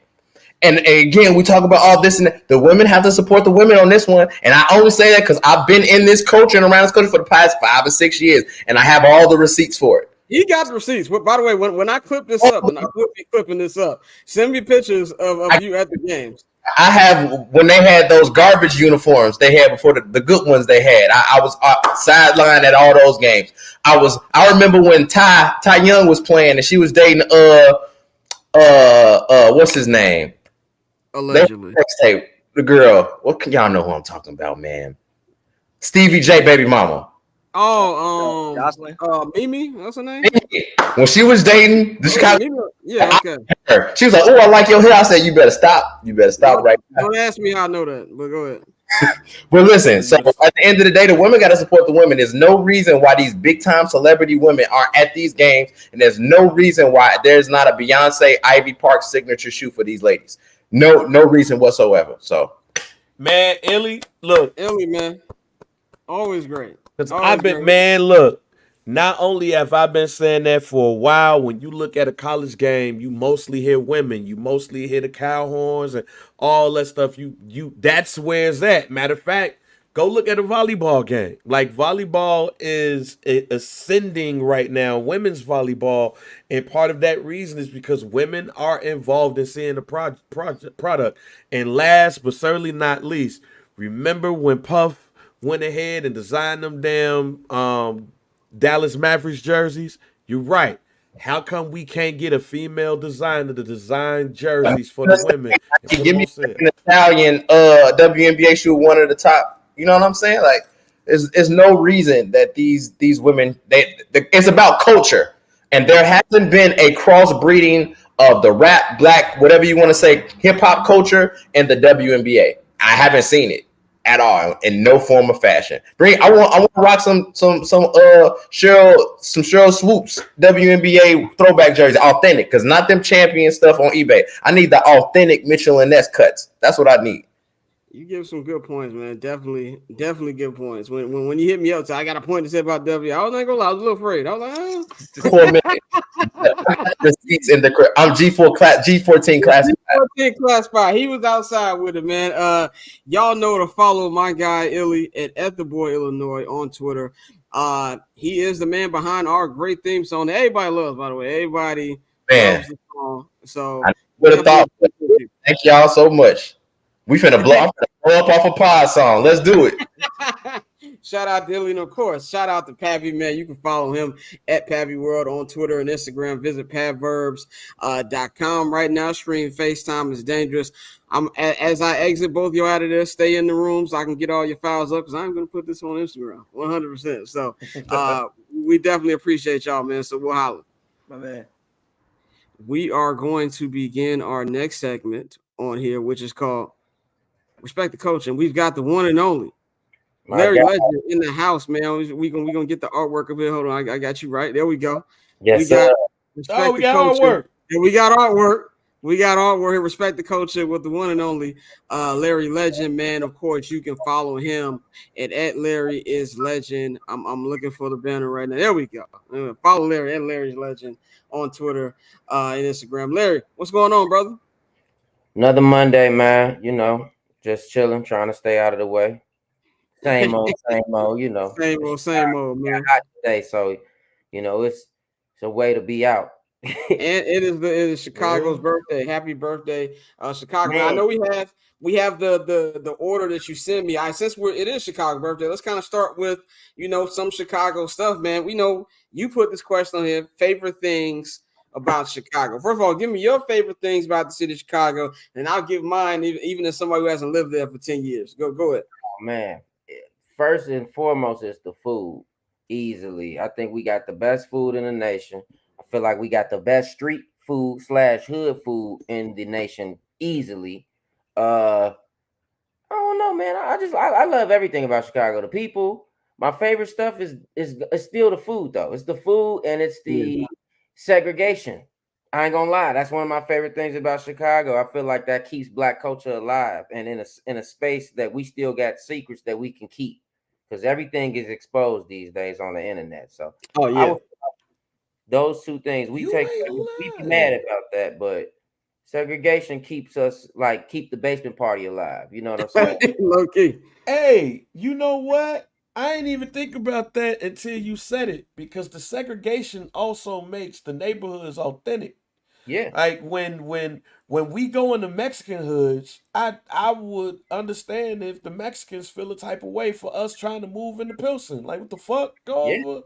[SPEAKER 8] And again, we talk about all this, and the women have to support the women on this one. And I only say that because I've been in this culture and around this culture for the past 5 or 6 years, and I have all the receipts for it.
[SPEAKER 1] You got the receipts. By the way, when I clip this up, and I will be clipping this up, send me pictures of you at the games.
[SPEAKER 8] I have, when they had those garbage uniforms they had before the good ones they had. I was sidelined at all those games. I remember when Ty Young was playing and she was dating what's his name?
[SPEAKER 1] Allegedly.
[SPEAKER 8] the girl. What can y'all know who I'm talking about, man? Stevie J, baby mama.
[SPEAKER 1] Oh,
[SPEAKER 7] Jocelyn.
[SPEAKER 1] Mimi, what's her name?
[SPEAKER 8] When she was dating the Chicago,
[SPEAKER 1] yeah, okay.
[SPEAKER 8] She was like, "Oh, I like your hair." I said, "You better stop. You better stop right now."
[SPEAKER 1] Don't ask me how I know that, but go ahead.
[SPEAKER 8] But listen, so at the end of the day, the women got to support the women. There's no reason why these big time celebrity women are at these games, and there's no reason why there's not a Beyonce Ivy Park signature shoe for these ladies. No reason whatsoever. So,
[SPEAKER 5] man, Illy, look,
[SPEAKER 1] man, always great.
[SPEAKER 5] Because I've been, man, look, not only have I been saying that for a while, when you look at a college game, you mostly hear women, you mostly hear the cow horns and all that stuff. That's where it's at. Matter of fact, go look at a volleyball game. Like, volleyball is ascending right now, women's volleyball, and part of that reason is because women are involved in seeing the product. And last but certainly not least, remember when Puff went ahead and designed them damn Dallas Mavericks jerseys? You're right. How come we can't get a female designer to design jerseys for the women?
[SPEAKER 8] Give me an Italian WNBA shoe, one of the top. You know what I'm saying? Like, there's no reason that these women. It's about culture, and there hasn't been a crossbreeding of the rap, black, whatever you want to say, hip hop culture and the WNBA. I haven't seen it at all in no form or fashion. I want to rock some Cheryl Swoops WNBA throwback jersey, authentic, because not them champion stuff on eBay. I need the authentic Mitchell and Ness cuts. That's what I need.
[SPEAKER 1] You give some good points, man. Definitely good points. When you hit me up, so I got a point to say about W. I was not gonna lie, I was a little afraid. I was like,
[SPEAKER 8] 4 minutes. Receipts in the crib. I'm G4 class, G14 class.
[SPEAKER 1] G14 class 5. He was outside with it, man. Y'all know to follow my guy Illy at The Boy Illinois on Twitter. He is the man behind our great theme song that everybody loves, by the way. Everybody loves the song. So
[SPEAKER 8] I would have thought. Thank y'all so much. We finna blow up off a pod song. Let's do it.
[SPEAKER 1] Shout out to Illy, and of course, shout out to Pavy, man. You can follow him at Pavy World on Twitter and Instagram. Visit pavverbs.com right now. Stream FaceTime is dangerous. As I exit both you out of there, stay in the room so I can get all your files up because I'm going to put this on Instagram 100%. So we definitely appreciate y'all, man. So we'll holler.
[SPEAKER 7] My man.
[SPEAKER 1] We are going to begin our next segment on here, which is called Respect the Coach. And we've got the one and only Larry Legend in the house, man. We're gonna get the artwork of it. Hold on, I got you right. There we go.
[SPEAKER 8] Yes, sir.
[SPEAKER 5] We got artwork.
[SPEAKER 1] And we got artwork. We got artwork here. Respect the Culture with the one and only Larry Legend, man. Of course, you can follow him at Larry is Legend. I'm looking for the banner right now. There we go. Follow Larry at Larry's Legend on Twitter and Instagram. Larry, what's going on, brother?
[SPEAKER 9] Another Monday, man. You know, just chilling, trying to stay out of the way. Same old, you know.
[SPEAKER 1] Same old, man.
[SPEAKER 9] Hot today, so you know it's a way to be out.
[SPEAKER 1] And it is Chicago's birthday. Happy birthday, Chicago! Man. I know we have the order that you send me. Since it is Chicago's birthday, let's kind of start with some Chicago stuff, man. We know you put this question on here: favorite things about Chicago. First of all, give me your favorite things about the city of Chicago, and I'll give mine, even as somebody who hasn't lived there for 10 years. Go ahead.
[SPEAKER 9] Oh man. First and foremost is the food, easily. I think we got the best food in the nation. I feel like we got the best street food / hood food in the nation, easily. I don't know, man. I love everything about Chicago. The people. My favorite stuff is still the food, though. It's the food and it's the segregation. I ain't gonna lie. That's one of my favorite things about Chicago. I feel like that keeps Black culture alive and in a space that we still got secrets that we can keep. Because everything is exposed these days on the internet. So, those two things we be mad about that, but segregation keeps us keep the basement party alive. You know what I'm saying?
[SPEAKER 1] Low key.
[SPEAKER 5] Hey, you know what? I ain't even think about that until you said it, because the segregation also makes the neighborhoods authentic.
[SPEAKER 9] Yeah.
[SPEAKER 5] Like when we go into Mexican hoods, I would understand if the Mexicans feel a type of way for us trying to move into Pilsen. Like, what the fuck? Go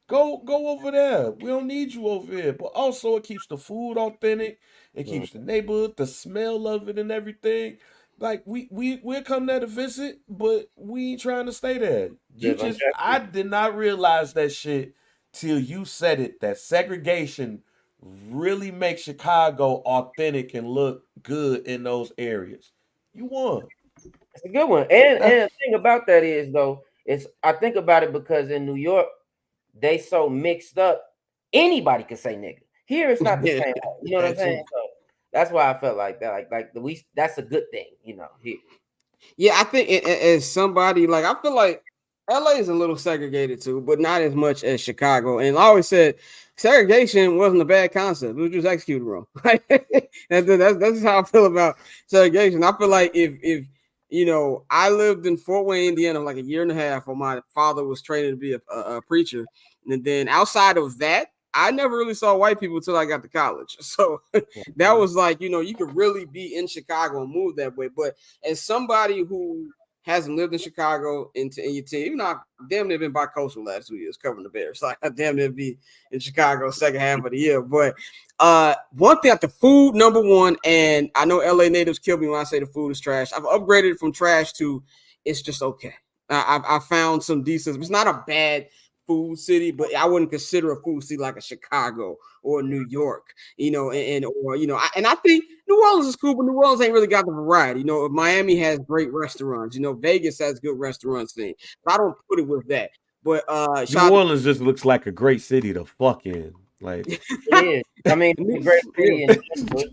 [SPEAKER 5] over there. We don't need you over here. But also it keeps the food authentic. It keeps the neighborhood, the smell of it and everything. Like we'll come there to visit, but we ain't trying to stay there. I did not realize that shit till you said it. That segregation really makes Chicago authentic and look good in those areas. You won.
[SPEAKER 9] It's a good one. And the thing about that is though, I think about it because in New York, they so mixed up. Anybody can say nigga. Here it's not the same. You know what I'm saying? So that's why I felt like that. That's a good thing, here.
[SPEAKER 1] Yeah, I think as somebody, like, I feel like LA is a little segregated too, but not as much as Chicago. And I always said segregation wasn't a bad concept. It was just executed wrong. That's how I feel about segregation. I feel like if I lived in Fort Wayne, Indiana, like a year and a half while my father was training to be a preacher. And then outside of that, I never really saw white people until I got to college. So that was like, you could really be in Chicago and move that way. But as somebody who hasn't lived in Chicago in your team, even though I damn near been bi-coastal last 2 years covering the Bears. Like I damn near be in Chicago second half of the year. But one thing, the food, number one, and I know LA natives kill me when I say the food is trash. I've upgraded from trash to it's just okay. I found some decent. It's not a bad food city, but I wouldn't consider a food city like a Chicago or New York, and I think New Orleans is cool, but New Orleans ain't really got the variety. Miami has great restaurants. Vegas has good restaurant scene. So I don't put it with that. But
[SPEAKER 5] New Orleans just looks like a great city to fuck in. Like
[SPEAKER 9] it is. I mean, it's a great city.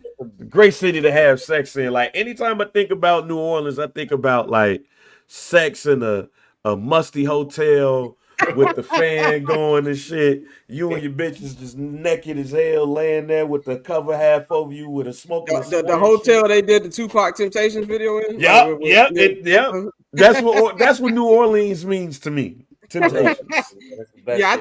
[SPEAKER 5] Great city to have sex in. Like anytime I think about New Orleans, I think about like sex in a musty hotel with the fan going and shit. You and your bitches just naked as hell, laying there with the cover half over you with a smoking.
[SPEAKER 1] The hotel they did the Tupac Temptations video in.
[SPEAKER 5] Yep. That's what New Orleans means to me. Temptations.
[SPEAKER 1] Yeah, I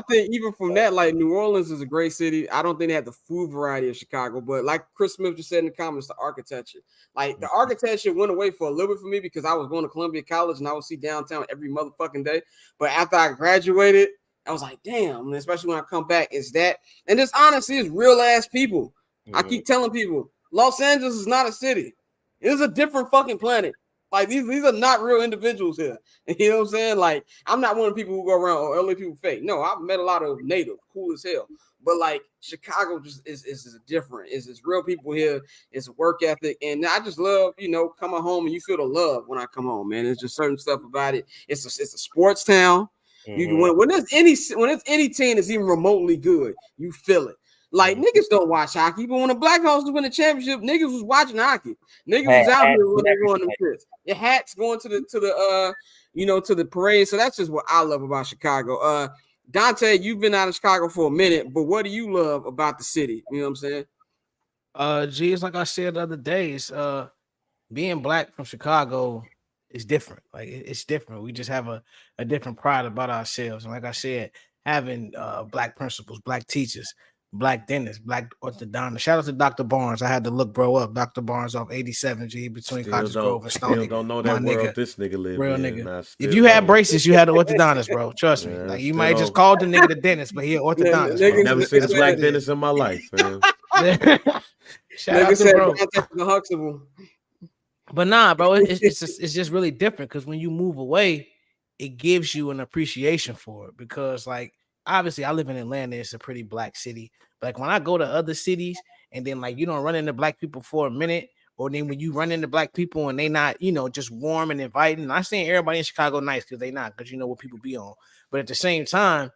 [SPEAKER 1] think even from that, like New Orleans is a great city. I don't think they have the food variety of Chicago, but like Chris Smith just said in the comments, the architecture. Like the architecture went away for a little bit for me because I was going to Columbia College and I would see downtown every motherfucking day. But after I graduated, I was like, damn, and especially when I come back, it's that. And this honestly is real ass people. Mm-hmm. I keep telling people, Los Angeles is not a city. It is a different fucking planet. Like these are not real individuals here. You know what I'm saying? Like I'm not one of the people who go around, LA people fake. No, I've met a lot of native, cool as hell. But like Chicago just is different. It's real people here. It's a work ethic, and I just love coming home and you feel the love when I come home, man. It's just certain stuff about it. It's a sports town. Mm-hmm. When there's any team that's even remotely good, you feel it. Like niggas don't watch hockey, but when the Blackhawks win the championship, niggas was watching hockey. Niggas was out here when they won them shits. Your hats going to the parade. So that's just what I love about Chicago. Dante, you've been out of Chicago for a minute, but what do you love about the city? You know what I'm saying?
[SPEAKER 4] It's like I said the other day, it's being black from Chicago is different. Like it's different. We just have a different pride about ourselves. And like I said, having black principals, black teachers, black dentist, black orthodontist. Shout out to Dr. Barnes. I had to look bro up. Dr. Barnes off 87 G between Cottage Grove and Stony.
[SPEAKER 5] Still don't know that world this nigga live
[SPEAKER 4] real
[SPEAKER 5] in.
[SPEAKER 4] Nigga. If you had braces, you had an orthodontist, bro. Trust me. Like you might just call the nigga the dentist, but he an orthodontist.
[SPEAKER 5] I've never seen a black dentist in my life.
[SPEAKER 4] Shout out to bro. But nah, bro, it's just really different because when you move away, it gives you an appreciation for it because like obviously I live in Atlanta, it's a pretty black city. But like when I go to other cities and then like you don't run into black people for a minute, or then when you run into black people and they not, just warm and inviting. I'm saying everybody in Chicago nice because they not, because you know what people be on. But at the same time,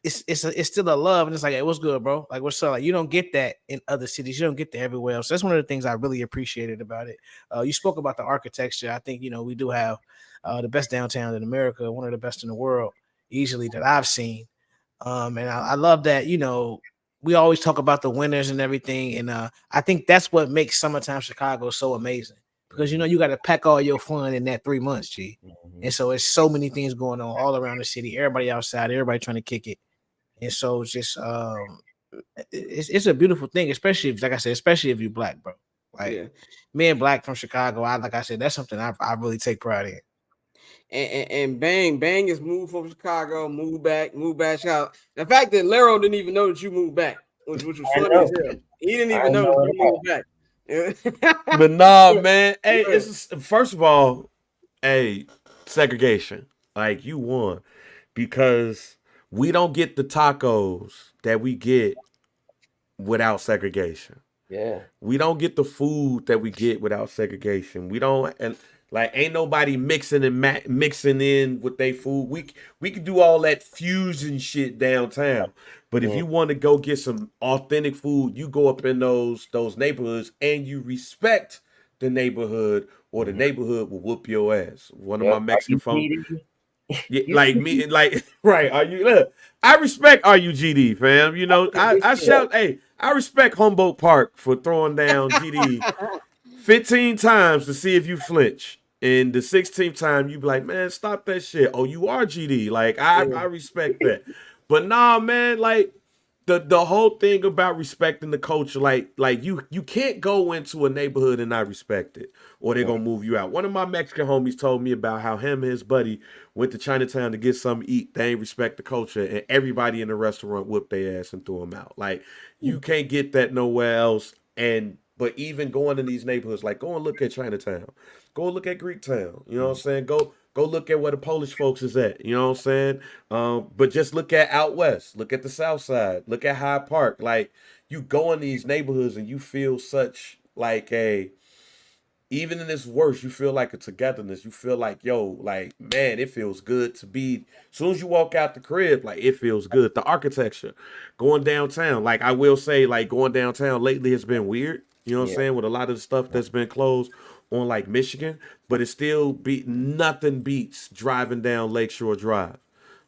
[SPEAKER 4] it's still a love, and it's like, hey, what's good, bro? Like, what's up? Like, you don't get that in other cities. You don't get that everywhere else. So that's one of the things I really appreciated about it. You spoke about the architecture. I think we do have the best downtown in America, one of the best in the world, easily that I've seen. And I love that, we always talk about the winners and everything. And I think that's what makes summertime Chicago so amazing because, you got to pack all your fun in that 3 months, G. Mm-hmm. And so it's so many things going on all around the city, everybody outside, everybody trying to kick it. And so it's just, it's a beautiful thing, especially if, like I said, especially if you're black, bro. Like being black from Chicago, like I said, that's something I really take pride in.
[SPEAKER 1] And Bang has moved from Chicago, moved back Chicago. The fact that Lero didn't even know that you moved back, which was funny as hell. He didn't even know that you moved back.
[SPEAKER 5] But nah, man. Hey, first of all, hey, segregation. Like you won because we don't get the tacos that we get without segregation.
[SPEAKER 9] Yeah.
[SPEAKER 5] We don't get the food that we get without segregation. We don't and like ain't nobody mixing and mixing in with their food. We can do all that fusion shit downtown. But if you want to go get some authentic food, you go up in those neighborhoods and you respect the neighborhood, or the neighborhood will whoop your ass. One of my Mexican folks. Yeah, like me, like right. Are you? Look, I respect RUGD, fam. You know, I shout. Hey, I respect Humboldt Park for throwing down GD 15 times to see if you flinch. And the 16th time, you be like, man, stop that shit. Oh, you are GD. Like I respect that. But nah, man, like the whole thing about respecting the culture, like you can't go into a neighborhood and not respect it, or they're gonna move you out. One of my Mexican homies told me about how him and his buddy went to Chinatown to get something to eat. They ain't respect the culture, and everybody in the restaurant whooped their ass and threw them out. Like you can't get that nowhere else. But even going in these neighborhoods, like go and look at Chinatown, go and look at Greektown. You know what I'm saying? Go look at where the Polish folks is at. You know what I'm saying? But just look at out west. Look at the South Side. Look at Hyde Park. Like you go in these neighborhoods and you feel such like even in this worst, you feel like a togetherness. You feel like, yo, like, man, it feels good to be. As soon as you walk out the crib, like, it feels good. The architecture, going downtown, like, I will say, like, going downtown lately has been weird. You know what I'm saying? With a lot of the stuff that's been closed on, like, Michigan. But it still nothing beats driving down Lakeshore Drive.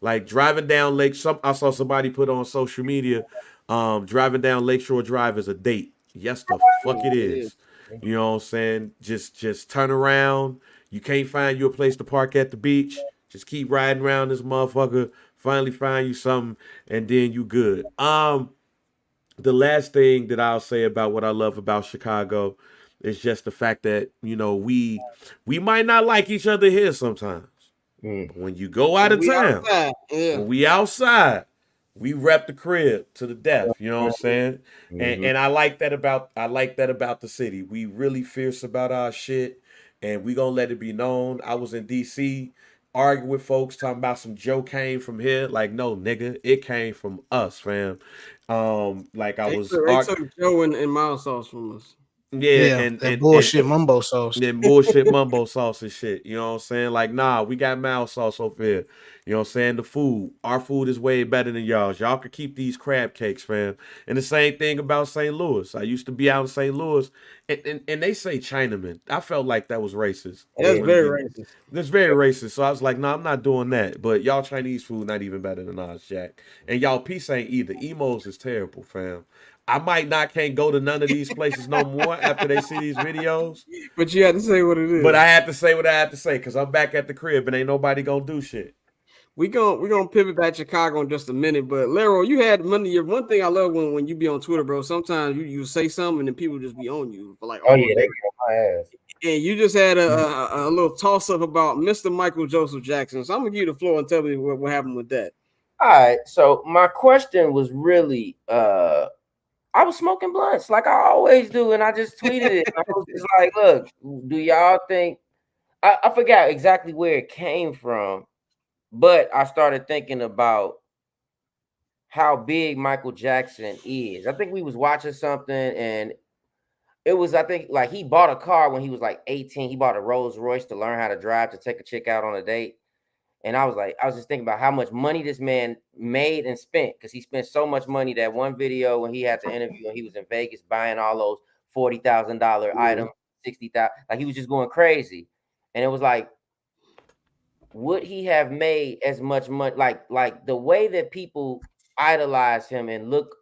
[SPEAKER 5] Like, driving down I saw somebody put on social media, driving down Lakeshore Drive is a date. Yes, the fuck it is. You know what I'm saying? Just turn around. You can't find you a place to park at the beach. Just keep riding around this motherfucker. Finally find you something, and then you good. The last thing that I'll say about what I love about Chicago is just the fact that, you know, we might not like each other here sometimes. But when you go out of town, when we outside, we rep the crib to the death. You know what I'm saying? And I like that about the city. We really fierce about our shit, and we gonna let it be known. I was in DC arguing with folks talking about some Joe came from here. Like, no, nigga, it came from us, fam. Like I was
[SPEAKER 1] they took Joe and mild sauce from us.
[SPEAKER 4] Yeah, and bullshit mumbo sauce.
[SPEAKER 5] Yeah, bullshit mumbo sauce and shit. You know what I'm saying? Like, nah, we got mild sauce over here. You know what I'm saying? The food. Our food is way better than y'all's. Y'all could keep these crab cakes, fam. And the same thing about St. Louis. I used to be out in St. Louis, and they say Chinaman. I felt like that was racist.
[SPEAKER 1] That's very racist.
[SPEAKER 5] That's very racist. So I was like, nah, I'm not doing that. But y'all Chinese food not even better than ours, Jack. And y'all peace ain't either. Emos is terrible, fam. I can't go to none of these places no more after they see these videos.
[SPEAKER 1] But you had to say what it is.
[SPEAKER 5] But I had to say what I had to say because I'm back at the crib and ain't nobody gonna do shit.
[SPEAKER 1] We're gonna pivot back to Chicago in just a minute. But Lero, you had one thing I love when you be on Twitter, bro. Sometimes you say something and then people just be on you for like,
[SPEAKER 9] oh yeah, they get on my ass.
[SPEAKER 1] And you just had a little toss up about Mr. Michael Joseph Jackson. So I'm gonna give you the floor and tell me what happened with that.
[SPEAKER 9] All right. So my question was really I was smoking blunts like I always do, and I just tweeted it. I was just like, look, do y'all think I forgot exactly where it came from, but I started thinking about how big Michael Jackson is. I think we was watching something, and it was, I think, like he bought a car when he was like 18. He bought a Rolls Royce to learn how to drive to take a chick out on a date. And I was just thinking about how much money this man made and spent, because he spent so much money. That one video when he had the interview and he was in Vegas buying all those $40,000 items, 60,000, like he was just going crazy. And it was like, would he have made as much money? Like the way that people idolize him and look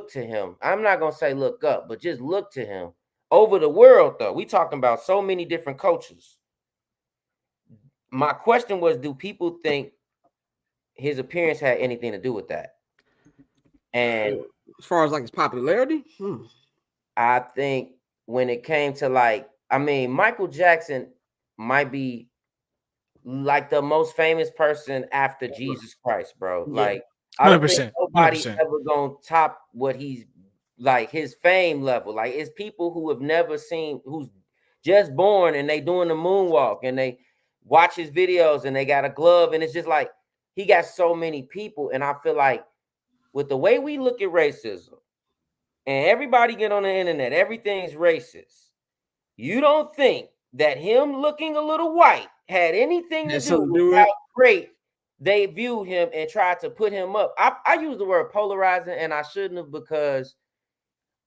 [SPEAKER 9] to him. I'm not gonna say look up, but just look to him over the world. Though we talking about so many different cultures. My question was, do people think his appearance had anything to do with that? And
[SPEAKER 1] as far as like his popularity,
[SPEAKER 9] I think when it came to Michael Jackson might be like the most famous person after Jesus Christ, bro.
[SPEAKER 4] Yeah.
[SPEAKER 9] Like, I don't think
[SPEAKER 4] 100%,
[SPEAKER 9] nobody
[SPEAKER 4] 100%.
[SPEAKER 9] ever gonna top what he's like his fame level. Like it's people who have never seen, who's just born and they doing the moonwalk and they watch his videos and they got a glove, and it's just like he got so many people. And I feel like with the way we look at racism and everybody get on the internet, everything's racist. You don't think that him looking a little white had anything to do with how great they viewed him and tried to put him up? I use the word polarizing, and I shouldn't have, because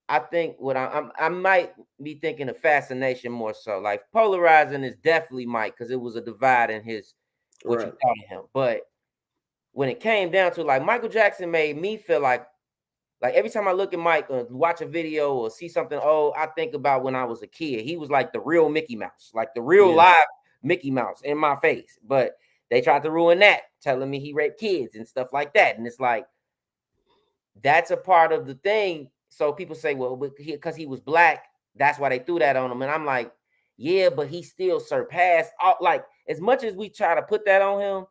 [SPEAKER 9] I think what I might be thinking of fascination more so. Like polarizing is definitely Mike, because it was a divide in his what you thought of him. But when it came down to, like, Michael Jackson made me feel like every time I look at Mike or watch a video or see something, I think about when I was a kid. He was like the real Mickey Mouse, like the real live Mickey Mouse in my face. But they tried to ruin that, telling me he raped kids and stuff like that. And it's like, that's a part of the thing. So people say, well, because he was black, that's why they threw that on him. And I'm like, yeah, but he still surpassed. Like, as much as we try to put that on him,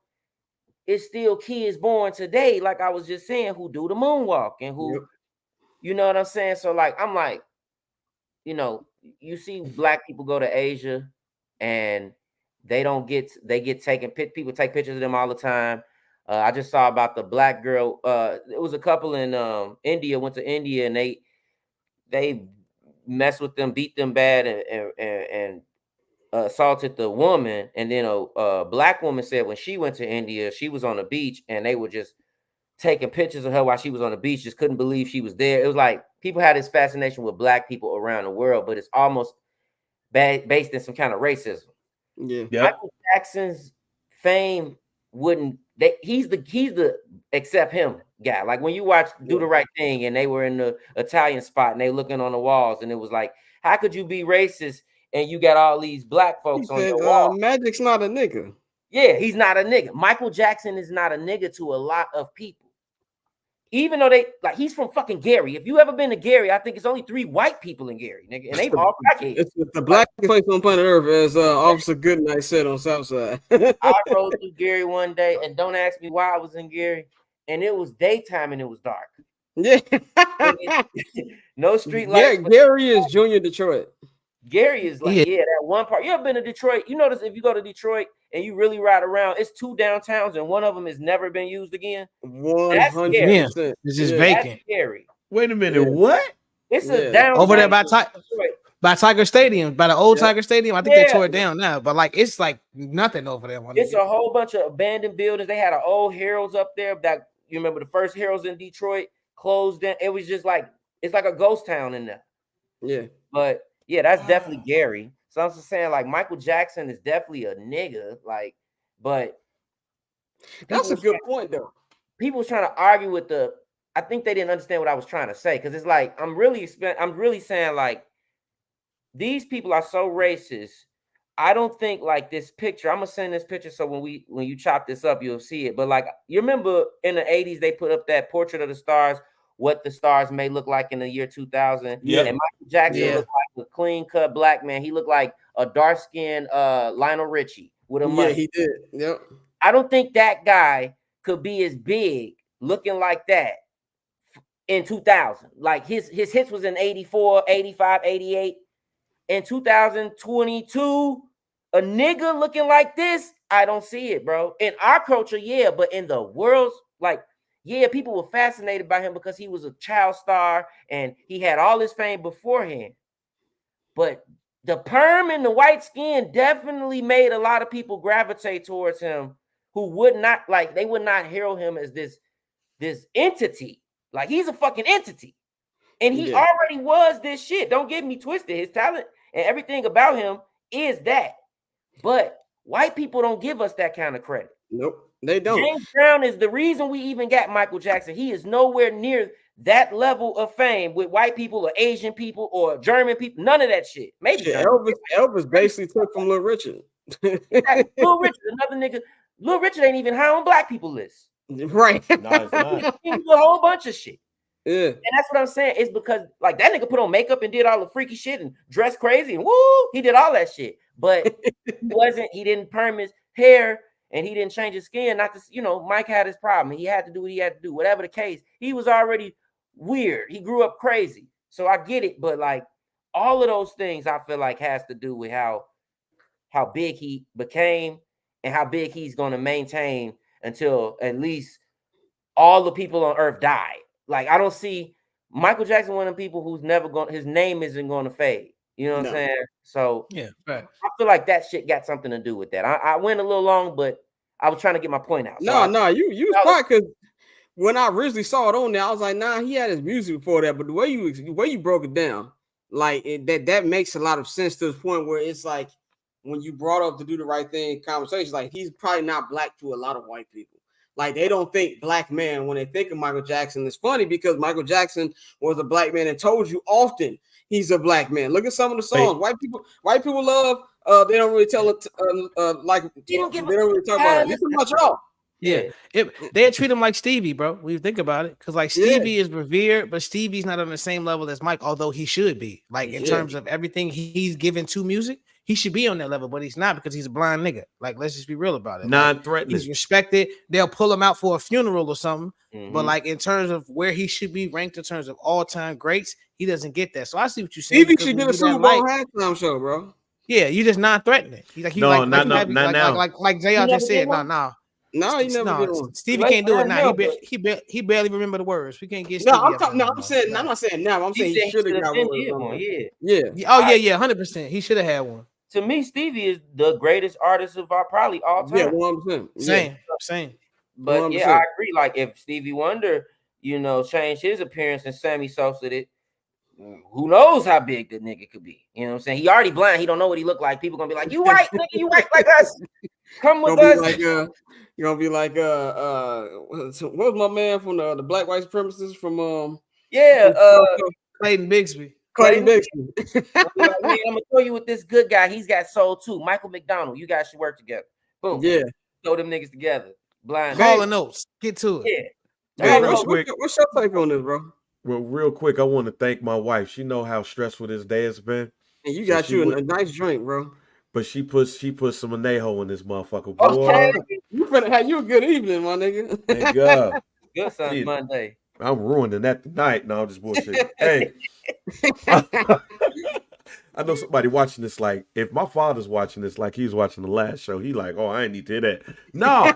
[SPEAKER 9] it's still kids born today, like I was just saying, who do the moonwalk and who, you know what I'm saying? So like, I'm like, you know, you see black people go to Asia and they get taken, people take pictures of them all the time. I just saw about the black girl. It was a couple in India, went to India, and they messed with them, beat them bad, and assaulted the woman. And then a black woman said when she went to India, she was on the beach and they were just taking pictures of her while she was on the beach, just couldn't believe she was there. It was like people had this fascination with black people around the world, but it's almost based in some kind of racism. Michael Jackson's fame he's the accept him guy. Like when you watch Do the Right Thing and they were in the Italian spot and they looking on the walls, and it was like, how could you be racist and you got all these black folks on your wall?
[SPEAKER 1] Magic's not a nigga.
[SPEAKER 9] Yeah, he's not a nigga. Michael Jackson is not a nigga to a lot of people. Even though he's from fucking Gary. If you ever been to Gary, I think it's only 3 white people in Gary, nigga, and they all crackheads.
[SPEAKER 1] It's the blackest place on planet Earth, as Officer Goodnight said on Southside.
[SPEAKER 9] I rode through Gary one day, and don't ask me why I was in Gary, and it was daytime and it was dark.
[SPEAKER 1] Yeah.
[SPEAKER 9] No street lights.
[SPEAKER 1] Yeah, Gary is Junior Detroit.
[SPEAKER 9] Gary is like, that one part. You ever been to Detroit? You notice if you go to Detroit and you really ride around, it's 2 downtowns and one of them has never been used again.
[SPEAKER 1] 100%.
[SPEAKER 4] It's just vacant.
[SPEAKER 9] Scary.
[SPEAKER 5] Wait a minute, what?
[SPEAKER 9] It's a downtown
[SPEAKER 4] over there by Tiger Stadium, by the old Tiger Stadium. I think they tore it down now, but like it's like nothing over there.
[SPEAKER 9] It's a whole bunch of abandoned buildings. They had an old Harold's up there. That you remember the first Harold's in Detroit closed down. It was just like it's like a ghost town in there.
[SPEAKER 1] Yeah,
[SPEAKER 9] but yeah, that's definitely Gary. So I'm just saying, like, Michael Jackson is definitely a nigga, like, but
[SPEAKER 1] that's a good point, though.
[SPEAKER 9] People was trying to argue with I think they didn't understand what I was trying to say, because it's like I'm really saying, like, these people are so racist. I don't think, like, this picture. I'm gonna send this picture so when you chop this up, you'll see it. But like, you remember in the 80s they put up that portrait of the stars, what the stars may look like in the year 2000. Yeah. And Michael Jackson looked like a clean-cut black man. He looked like a dark-skinned Lionel Richie with a money.
[SPEAKER 1] Yeah, he did. Yep.
[SPEAKER 9] I don't think that guy could be as big looking like that in 2000. Like his hits was in 84, 85, 88. In 2022, a nigga looking like this, I don't see it, bro. In our culture, yeah, but in the world's, like, yeah, people were fascinated by him because he was a child star and he had all his fame beforehand. But the perm and the white skin definitely made a lot of people gravitate towards him who would not, like, they would not herald him as this entity. Like, he's a fucking entity. And he already was this shit. Don't get me twisted. His talent and everything about him is that. But white people don't give us that kind of credit.
[SPEAKER 1] Nope, they don't.
[SPEAKER 9] James Brown is the reason we even got Michael Jackson. He is nowhere near that level of fame with white people or Asian people or German people. None of that shit. Maybe
[SPEAKER 1] Elvis basically took from Little Richard.
[SPEAKER 9] Little Richard, another nigga. Little Richard ain't even high on black people list.
[SPEAKER 1] Right.
[SPEAKER 5] No, it's not.
[SPEAKER 9] He do a whole bunch of shit.
[SPEAKER 1] Yeah.
[SPEAKER 9] And that's what I'm saying. It's because, like, that nigga put on makeup and did all the freaky shit and dressed crazy and woo, he did all that shit. But he didn't perm his hair and he didn't change his skin. Not to, you know, Mike had his problem. He had to do what he had to do. Whatever the case, he was already weird. He grew up crazy. So I get it, but like all of those things I feel like has to do with how big he became and how big he's going to maintain until at least all the people on earth die. Like I don't see Michael Jackson, one of the people who's never going, his name isn't going to fade. You know what I'm saying? So
[SPEAKER 4] yeah, right.
[SPEAKER 9] I feel like that shit got something to do with that. I went a little long, but I was trying to get my point out.
[SPEAKER 1] No, you was quiet because when I originally saw it on there, I was like, nah, he had his music before that. But the way you broke it down, like that makes a lot of sense to the point where it's like when you brought up to do the right thing conversations, like he's probably not black to a lot of white people. Like they don't think black man when they think of Michael Jackson. It's funny because Michael Jackson was a black man and told you often he's a black man. Look at some of the songs. White people love. They don't really tell it like they don't really talk about it. He's too much off.
[SPEAKER 4] Yeah, they treat him like Stevie, bro. When you think about it, because like Stevie is revered, but Stevie's not on the same level as Mike, although he should be. Like in terms of everything he's given to music, he should be on that level, but he's not because he's a blind nigga. Like, let's just be real about it.
[SPEAKER 5] Non-threatening.
[SPEAKER 4] He's respected. They'll pull him out for a funeral or something. But like in terms of where he should be ranked in terms of all-time greats, he doesn't get that. So I see what you're saying.
[SPEAKER 1] Stevie should get a Super Bowl halftime show, bro.
[SPEAKER 4] Yeah, you just non-threatening. Like JR just said, no, he never did one. Stevie can't do it now. He barely remember the words. We can't get Stevie.
[SPEAKER 1] I'm not saying now. I'm saying he should have got one. Yeah.
[SPEAKER 4] Oh yeah, 100%. He should have had one.
[SPEAKER 9] To me, Stevie is the greatest artist of probably all time.
[SPEAKER 1] Yeah, 100%.
[SPEAKER 4] Same.
[SPEAKER 9] But
[SPEAKER 1] 100%.
[SPEAKER 9] yeah, I agree. Like if Stevie Wonder, changed his appearance and Sammy Sosa did, who knows how big the nigga could be? You know what I'm saying? He already blind. He don't know what he look like. People gonna be like, "You white, nigga, you white like us. Come with us."
[SPEAKER 1] You're gonna be like, what was my man from the black white supremacists from
[SPEAKER 4] Clayton Bigsby.
[SPEAKER 1] Clayton Bigsby.
[SPEAKER 9] I'm gonna throw you with this good guy. He's got soul too. Michael McDonald. You guys should work together. Boom.
[SPEAKER 1] Yeah.
[SPEAKER 9] Throw them niggas together. Blind.
[SPEAKER 4] Call and notes. Get to it.
[SPEAKER 9] Yeah.
[SPEAKER 1] What's your take on this, bro?
[SPEAKER 5] Well, real quick, I want to thank my wife. She know how stressful this day has been.
[SPEAKER 1] And you got a nice drink, bro.
[SPEAKER 5] But she put some anejo in this motherfucker. Boy.
[SPEAKER 1] Okay. You better have you a good evening, my nigga.
[SPEAKER 5] Thank God.
[SPEAKER 9] Good son Monday.
[SPEAKER 5] I'm ruining that tonight. No, I'm just bullshit. Hey. I know somebody watching this like, if my father's watching this like he's watching the last show, he like, oh, I ain't need to hear that. No.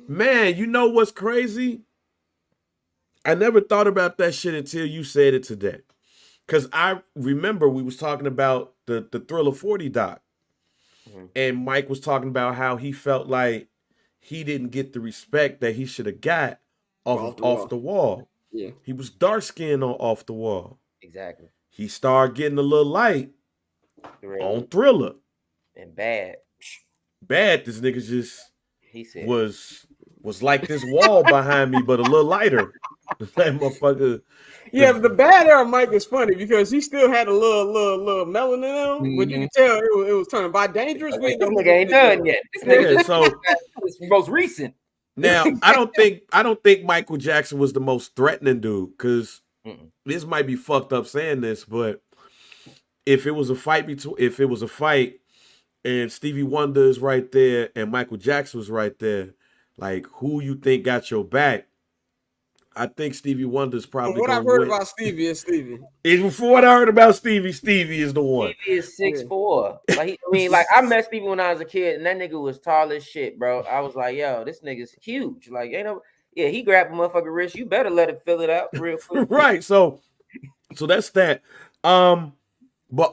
[SPEAKER 5] Man, you know what's crazy? I never thought about that shit until you said it today. Because I remember we was talking about the Thriller 40 doc. And Mike was talking about how he felt like he didn't get the respect that he should have got off the wall.
[SPEAKER 1] Yeah.
[SPEAKER 5] He was dark-skinned off the wall.
[SPEAKER 9] Exactly.
[SPEAKER 5] He started getting a little light on Thriller.
[SPEAKER 9] And bad.
[SPEAKER 5] This nigga just
[SPEAKER 9] he said
[SPEAKER 5] was like this wall behind me, but a little lighter. That motherfucker.
[SPEAKER 1] Yeah, but the bad era Mike is funny because he still had a little melanin in him, but you can tell it was turning by dangerous.
[SPEAKER 9] This nigga ain't done yet. This nigga
[SPEAKER 5] so
[SPEAKER 9] it's most recent.
[SPEAKER 5] Now I don't think Michael Jackson was the most threatening dude because this might be fucked up saying this, but if it was a fight and Stevie Wonder is right there and Michael Jackson was right there, like who you think got your back? I think Stevie Wonder's probably.
[SPEAKER 1] What I've heard about Stevie is Stevie.
[SPEAKER 5] From what I heard about Stevie is the one.
[SPEAKER 9] Stevie is 6'4". Like I met Stevie when I was a kid, and that nigga was tall as shit, bro. I was like, yo, this nigga's huge. Like, he grabbed a motherfucker wrist. You better let it fill it out real quick.
[SPEAKER 5] Right. So that's that. But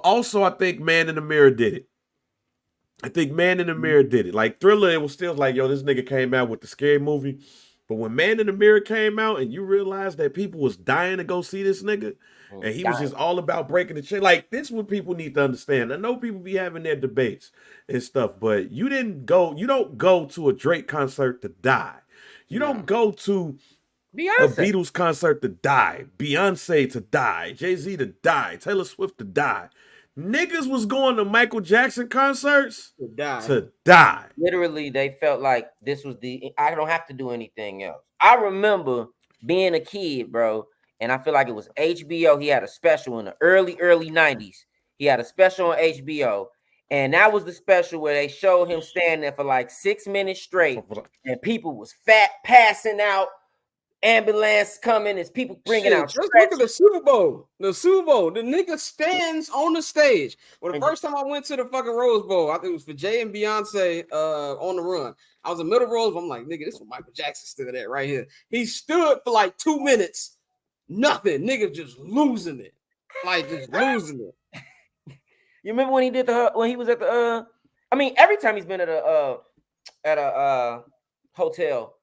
[SPEAKER 5] also I think Man in the Mirror did it. Like Thriller, it was still like, yo, this nigga came out with the scary movie. But when Man in the Mirror came out and you realized that people was dying to go see this nigga and he was just all about breaking the chain, like this is what people need to understand. I know people be having their debates and stuff, but you don't go to a Drake concert to die. You don't go to a Beatles concert to die, Beyonce to die, Jay-Z to die, Taylor Swift to die. Niggas was going to Michael Jackson concerts to die.
[SPEAKER 9] Literally, they felt like this was I don't have to do anything else. I remember being a kid, bro, and I feel like it was HBO. He had a special in the early 90s. He had a special on HBO, and that was the special where they showed him standing there for like 6 minutes straight, and people was fat passing out. ambulance coming, it's people bringing out.
[SPEAKER 1] Just look at the Super Bowl. The Super Bowl. The nigga stands on the stage. Well, the first time I went to the fucking Rose Bowl, I think it was for Jay and Beyonce on the Run. I was in middle rows. I'm like, nigga, this is Michael Jackson stood there right here. He stood for like 2 minutes. Nothing. Nigga just losing it. Like just losing it.
[SPEAKER 9] You remember when he did when he was at the I mean, every time he's been at a hotel,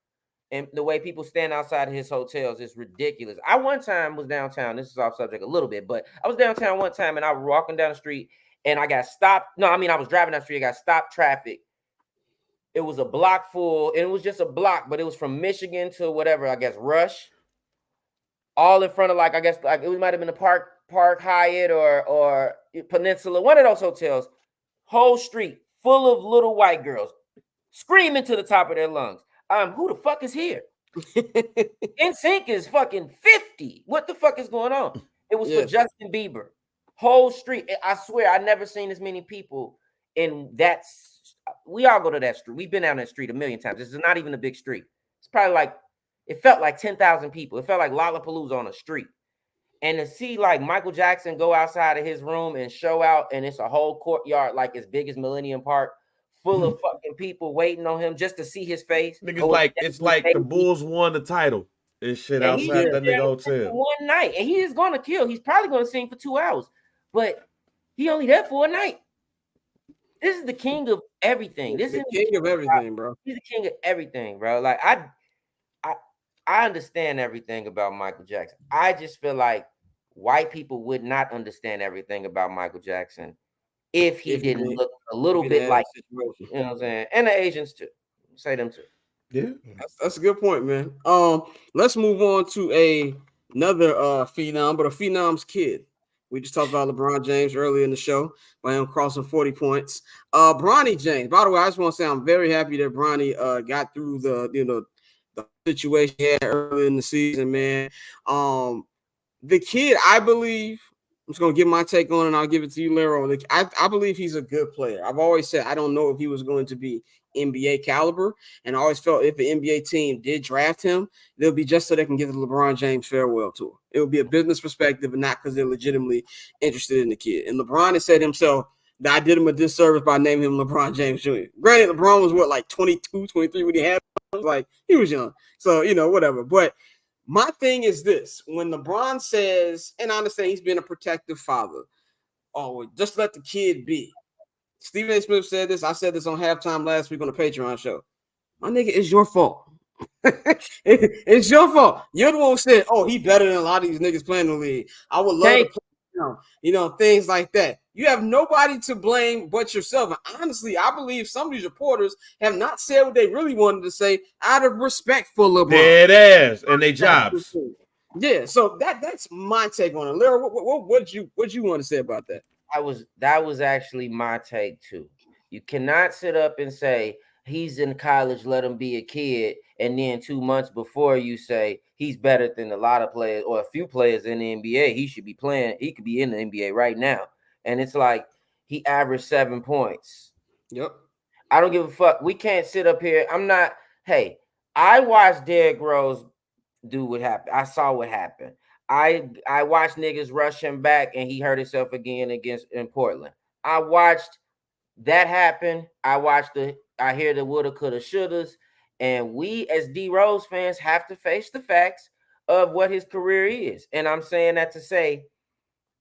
[SPEAKER 9] and the way people stand outside of his hotels is ridiculous. I one time was downtown. This is off subject a little bit, but I was downtown one time and I was walking down the street and I got stopped. No, I mean, I was driving down the street. I got stopped traffic. It was a block full, and it was just a block, but it was from Michigan to whatever, I guess, Rush. All in front of like it might have been a Park Hyatt or Peninsula, one of those hotels. Whole street full of little white girls screaming to the top of their lungs. Who the fuck is here? NSYNC is fucking 50. What the fuck is going on? It was for Justin Bieber. Whole street. I swear I never seen as many people in that. We all go to that street. We've been down that street a million times. This is not even a big street. It's probably like, it felt like 10,000 people. It felt like Lollapalooza on a street. And to see like Michael Jackson go outside of his room and show out, and it's a whole courtyard like as big as Millennium Park, full of fucking people waiting on him just to see his face.
[SPEAKER 5] Niggas it's like the Bulls won the title and shit outside that nigga hotel.
[SPEAKER 9] One night, and he is going to kill. He's probably going to sing for 2 hours, but he only there for a night. This is the king of everything. This is
[SPEAKER 1] the king of everything, bro.
[SPEAKER 9] He's the king of everything, bro. Like I understand everything about Michael Jackson. I just feel like white people would not understand everything about Michael Jackson if he didn't look a little bit like, you know what I'm saying? And the Asians too. Say them too.
[SPEAKER 5] Yeah.
[SPEAKER 1] That's a good point, man. Let's move on to another phenom, but a phenom's kid. We just talked about LeBron James earlier in the show by him crossing 40 points. Bronny James. By the way, I just want to say I'm very happy that Bronny got through the situation he had early in the season, man. The kid, I believe, I'm just gonna give my take on it, and I'll give it to you, Lero. I believe he's a good player. I've always said I don't know if he was going to be NBA caliber, and I always felt if the NBA team did draft him, it'll be just so they can give the LeBron James farewell tour. It would be a business perspective and not because they're legitimately interested in the kid. And LeBron has said himself that I did him a disservice by naming him LeBron James Jr. Granted, LeBron was like 22, 23 when he had him. Like he was young. So, whatever. But my thing is this: when LeBron says, and I understand he's been a protective father, just let the kid be. Stephen A. Smith said this. I said this on halftime last week on the Patreon show. My nigga, it's your fault. It's your fault. You're the one who said, he better than a lot of these niggas playing in the league. I would love to play, things like that. You have nobody to blame but yourself. And honestly, I believe some of these reporters have not said what they really wanted to say out of respect for LeBron.
[SPEAKER 5] Dead ass and they jobs.
[SPEAKER 1] Yeah, so that's my take on it. Lyra, what you want to say about that?
[SPEAKER 9] That was actually my take too. You cannot sit up and say he's in college, let him be a kid, and then 2 months before you say he's better than a lot of players or a few players in the NBA. He should be playing. He could be in the NBA right now. And it's like he averaged 7 points.
[SPEAKER 1] Yep.
[SPEAKER 9] I don't give a fuck. We can't sit up here. I watched Derrick Rose do what happened. I saw what happened. I watched niggas rush him back and he hurt himself again in Portland. I watched that happen. I hear the woulda, coulda, shouldas. And we as D Rose fans have to face the facts of what his career is. And I'm saying that to say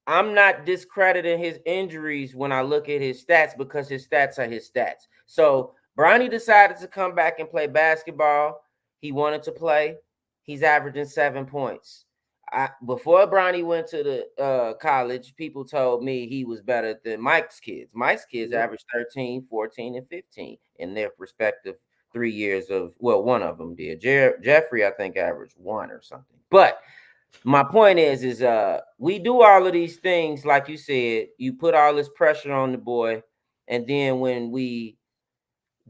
[SPEAKER 9] I'm not discrediting his injuries when I look at his stats because his stats are his stats. So Bronny decided to come back and play basketball. He wanted to play. He's averaging 7 points. Before Bronny went to the college, people told me he was better than Mike's kids. Mike's kids averaged 13, 14, and 15 in their respective 3 years of, one of them did. Jeffrey, I think, averaged 1 or something. But my point is we do all of these things, like you said, you put all this pressure on the boy, and then when he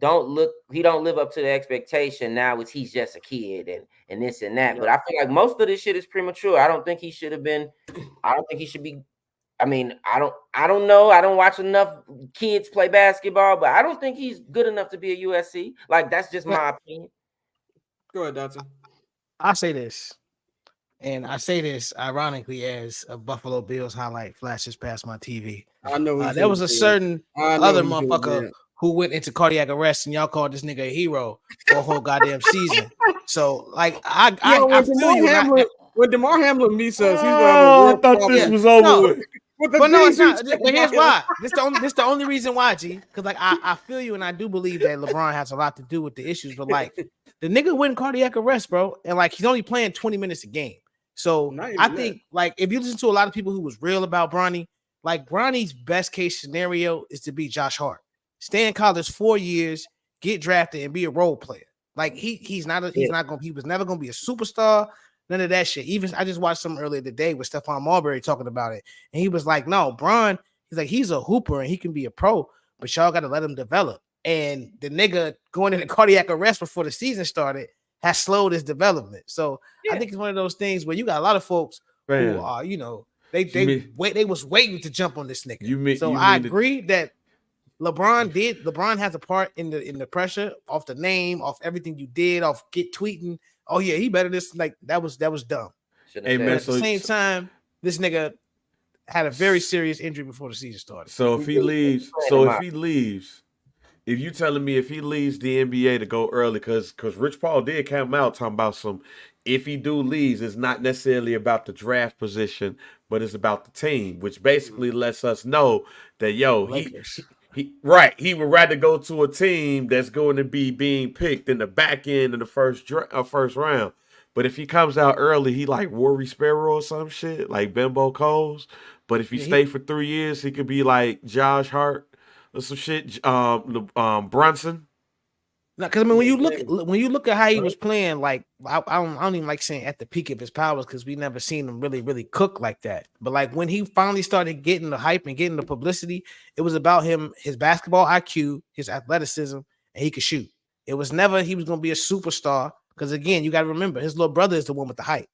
[SPEAKER 9] don't live up to the expectation, now he's just a kid and this and that. But I feel like most of this shit is premature. I don't think he should be. I mean, I don't know. I don't watch enough kids play basketball, but I don't think he's good enough to be a USC. Like, that's just my opinion.
[SPEAKER 1] Go ahead, Dante.
[SPEAKER 4] I say this, and I say this ironically as a Buffalo Bills highlight flashes past my TV.
[SPEAKER 1] I know
[SPEAKER 4] There was a certain other motherfucker who went into cardiac arrest, and y'all called this nigga a hero for a whole goddamn season. So, like, I feel you.
[SPEAKER 1] When DeMar Hamlin meets us, he's gonna
[SPEAKER 5] have a real problem. I thought this was over with.
[SPEAKER 4] But no, it's not. But here's why. This the only reason why, G. Because like I feel you, and I do believe that LeBron has a lot to do with the issues. But like the nigga went in cardiac arrest, bro, and like he's only playing 20 minutes a game. So I think like if you listen to a lot of people who was real about Bronny, like Bronny's best case scenario is to be Josh Hart, stay in college 4 years, get drafted, and be a role player. Like he was never gonna be a superstar. None of that shit. Even I just watched some earlier today with Stephon Marbury talking about it, and he was like, "No, Bron, he's a hooper and he can be a pro, but y'all got to let him develop." And the nigga going into cardiac arrest before the season started has slowed his development. So I think it's one of those things where you got a lot of folks who are, they was waiting to jump on this nigga. I agree that LeBron has a part in the pressure off the name, off everything you did, off tweeting. Oh yeah, he better this. Like that was dumb. Hey, man, at the same time, this nigga had a very serious injury before the season started.
[SPEAKER 5] So if he leaves, if you telling me if he leaves the NBA to go early, because Rich Paul did come out talking about if he do leaves, it's not necessarily about the draft position, but it's about the team, which basically lets us know that he would rather go to a team that's going to be being picked in the back end of the first round. But if he comes out early, he like Rory Sparrow or some shit, like Bimbo Coles. But if he stay for 3 years, he could be like Josh Hart or some shit, Brunson.
[SPEAKER 4] Because I mean, when you look at how he was playing, like I don't even like saying at the peak of his powers, because we never seen him really cook like that. But like when he finally started getting the hype and getting the publicity, it was about his basketball IQ, his athleticism, and he could shoot. It was never he was going to be a superstar. Because again, you got to remember, his little brother is the one with the hype.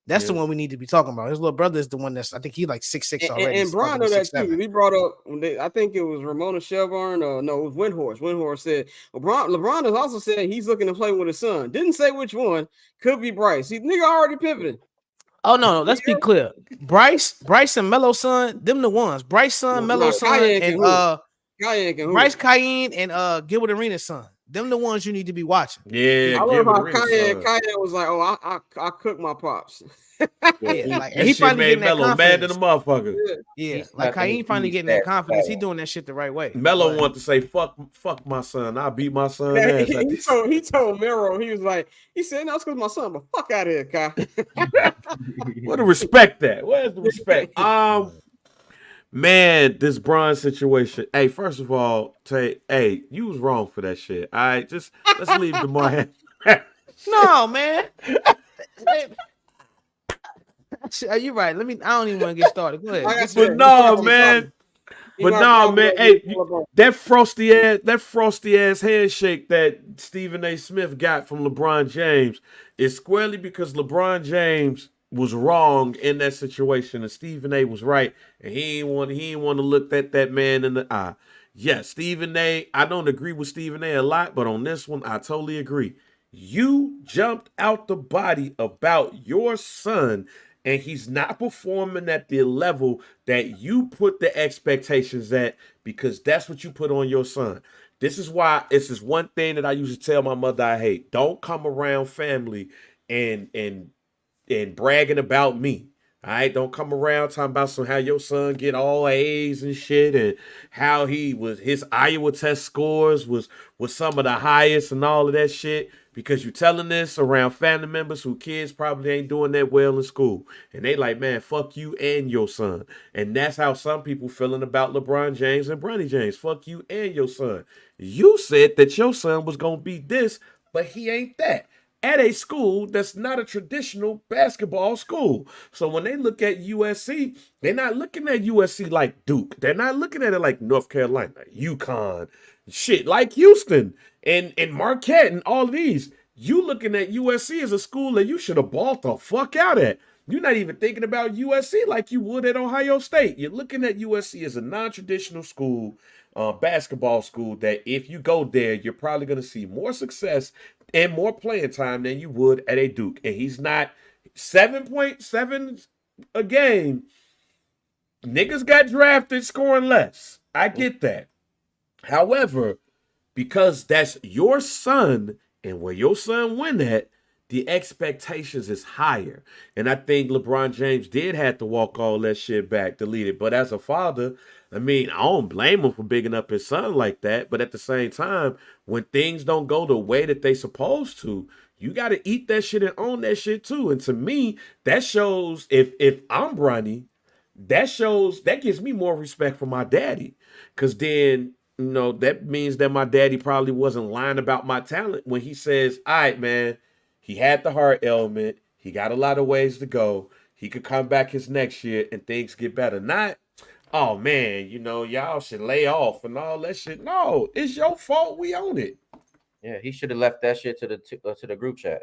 [SPEAKER 4] That's the one we need to be talking about. His little brother is the one I think he like 6'6" already.
[SPEAKER 1] And Bron know that too. He brought up, I think it was Ramona Shelburne, or no, it was Windhorst. Windhorst said, LeBron has also said he's looking to play with his son. Didn't say which one. Could be Bryce. Nigga already pivoted.
[SPEAKER 4] Oh, no, let's be clear. Bryce and Melo's son, them the ones. Bryce son, Melo's son, and Bryce Cayenne and Gilbert Arenas' son. Them the ones you need to be watching.
[SPEAKER 5] Yeah,
[SPEAKER 1] I love how Cayenne was like, "Oh, I cook my pops."
[SPEAKER 4] Like he finally getting that confidence.
[SPEAKER 5] Mad than a motherfucker.
[SPEAKER 4] Yeah, like Cayenne finally getting that confidence. He doing that shit the right way.
[SPEAKER 5] Melo wanted to say, "Fuck my son. I beat my son."
[SPEAKER 1] He told Mero, he said, "No, it's because my son." But fuck out of here, Kai.
[SPEAKER 5] Where the respect at? Where's the respect? Man, this Bron situation. Hey, first of all, hey, you was wrong for that shit. All right, let's leave DeMar.
[SPEAKER 4] No, man. You're right. I don't even want to get started. Go ahead.
[SPEAKER 5] But no, man. Hey, that frosty ass handshake that Stephen A. Smith got from LeBron James is squarely because LeBron James was wrong in that situation, and Stephen A. was right, and he didn't want to look that man in the eye. Yes, Stephen A. I don't agree with Stephen A. a lot, but on this one, I totally agree. You jumped out the body about your son, and he's not performing at the level that you put the expectations at, because that's what you put on your son. This is why this is one thing that I used to tell my mother I hate. Don't come around family and bragging about me. All right, don't come around talking about how your son get all A's and shit, and how his Iowa test scores was some of the highest and all of that shit, because you're telling this around family members who kids probably ain't doing that well in school, and they like, man, fuck you and your son. And that's how some people feeling about LeBron James and Bronny James. Fuck you and your son. You said that your son was gonna be this, but he ain't that. At a school that's not a traditional basketball school. So when they look at USC, they're not looking at USC like Duke. They're not looking at it like North Carolina, UConn, shit like Houston and Marquette and all of these. You looking at USC as a school that you should have balled the fuck out at. You're not even thinking about USC like you would at Ohio State. You're looking at USC as a non-traditional school, basketball school, that if you go there, you're probably going to see more success and more playing time than you would at a Duke. And he's not 7.7 a game. Niggas got drafted scoring less. I get that. However, because that's your son and where your son went at, the expectations is higher. And I think LeBron James did have to walk all that shit back, delete it. But as a father, I mean, I don't blame him for bigging up his son like that. But at the same time, when things don't go the way that they supposed to, you got to eat that shit and own that shit too. And to me, that shows if I'm Bronny, that gives me more respect for my daddy. Because then, that means that my daddy probably wasn't lying about my talent when he says, all right, man, he had the heart ailment. He got a lot of ways to go. He could come back his next year and things get better. Not, oh, man, y'all should lay off and all that shit. No, it's your fault. We own it.
[SPEAKER 9] Yeah, he should have left that shit to the group chat.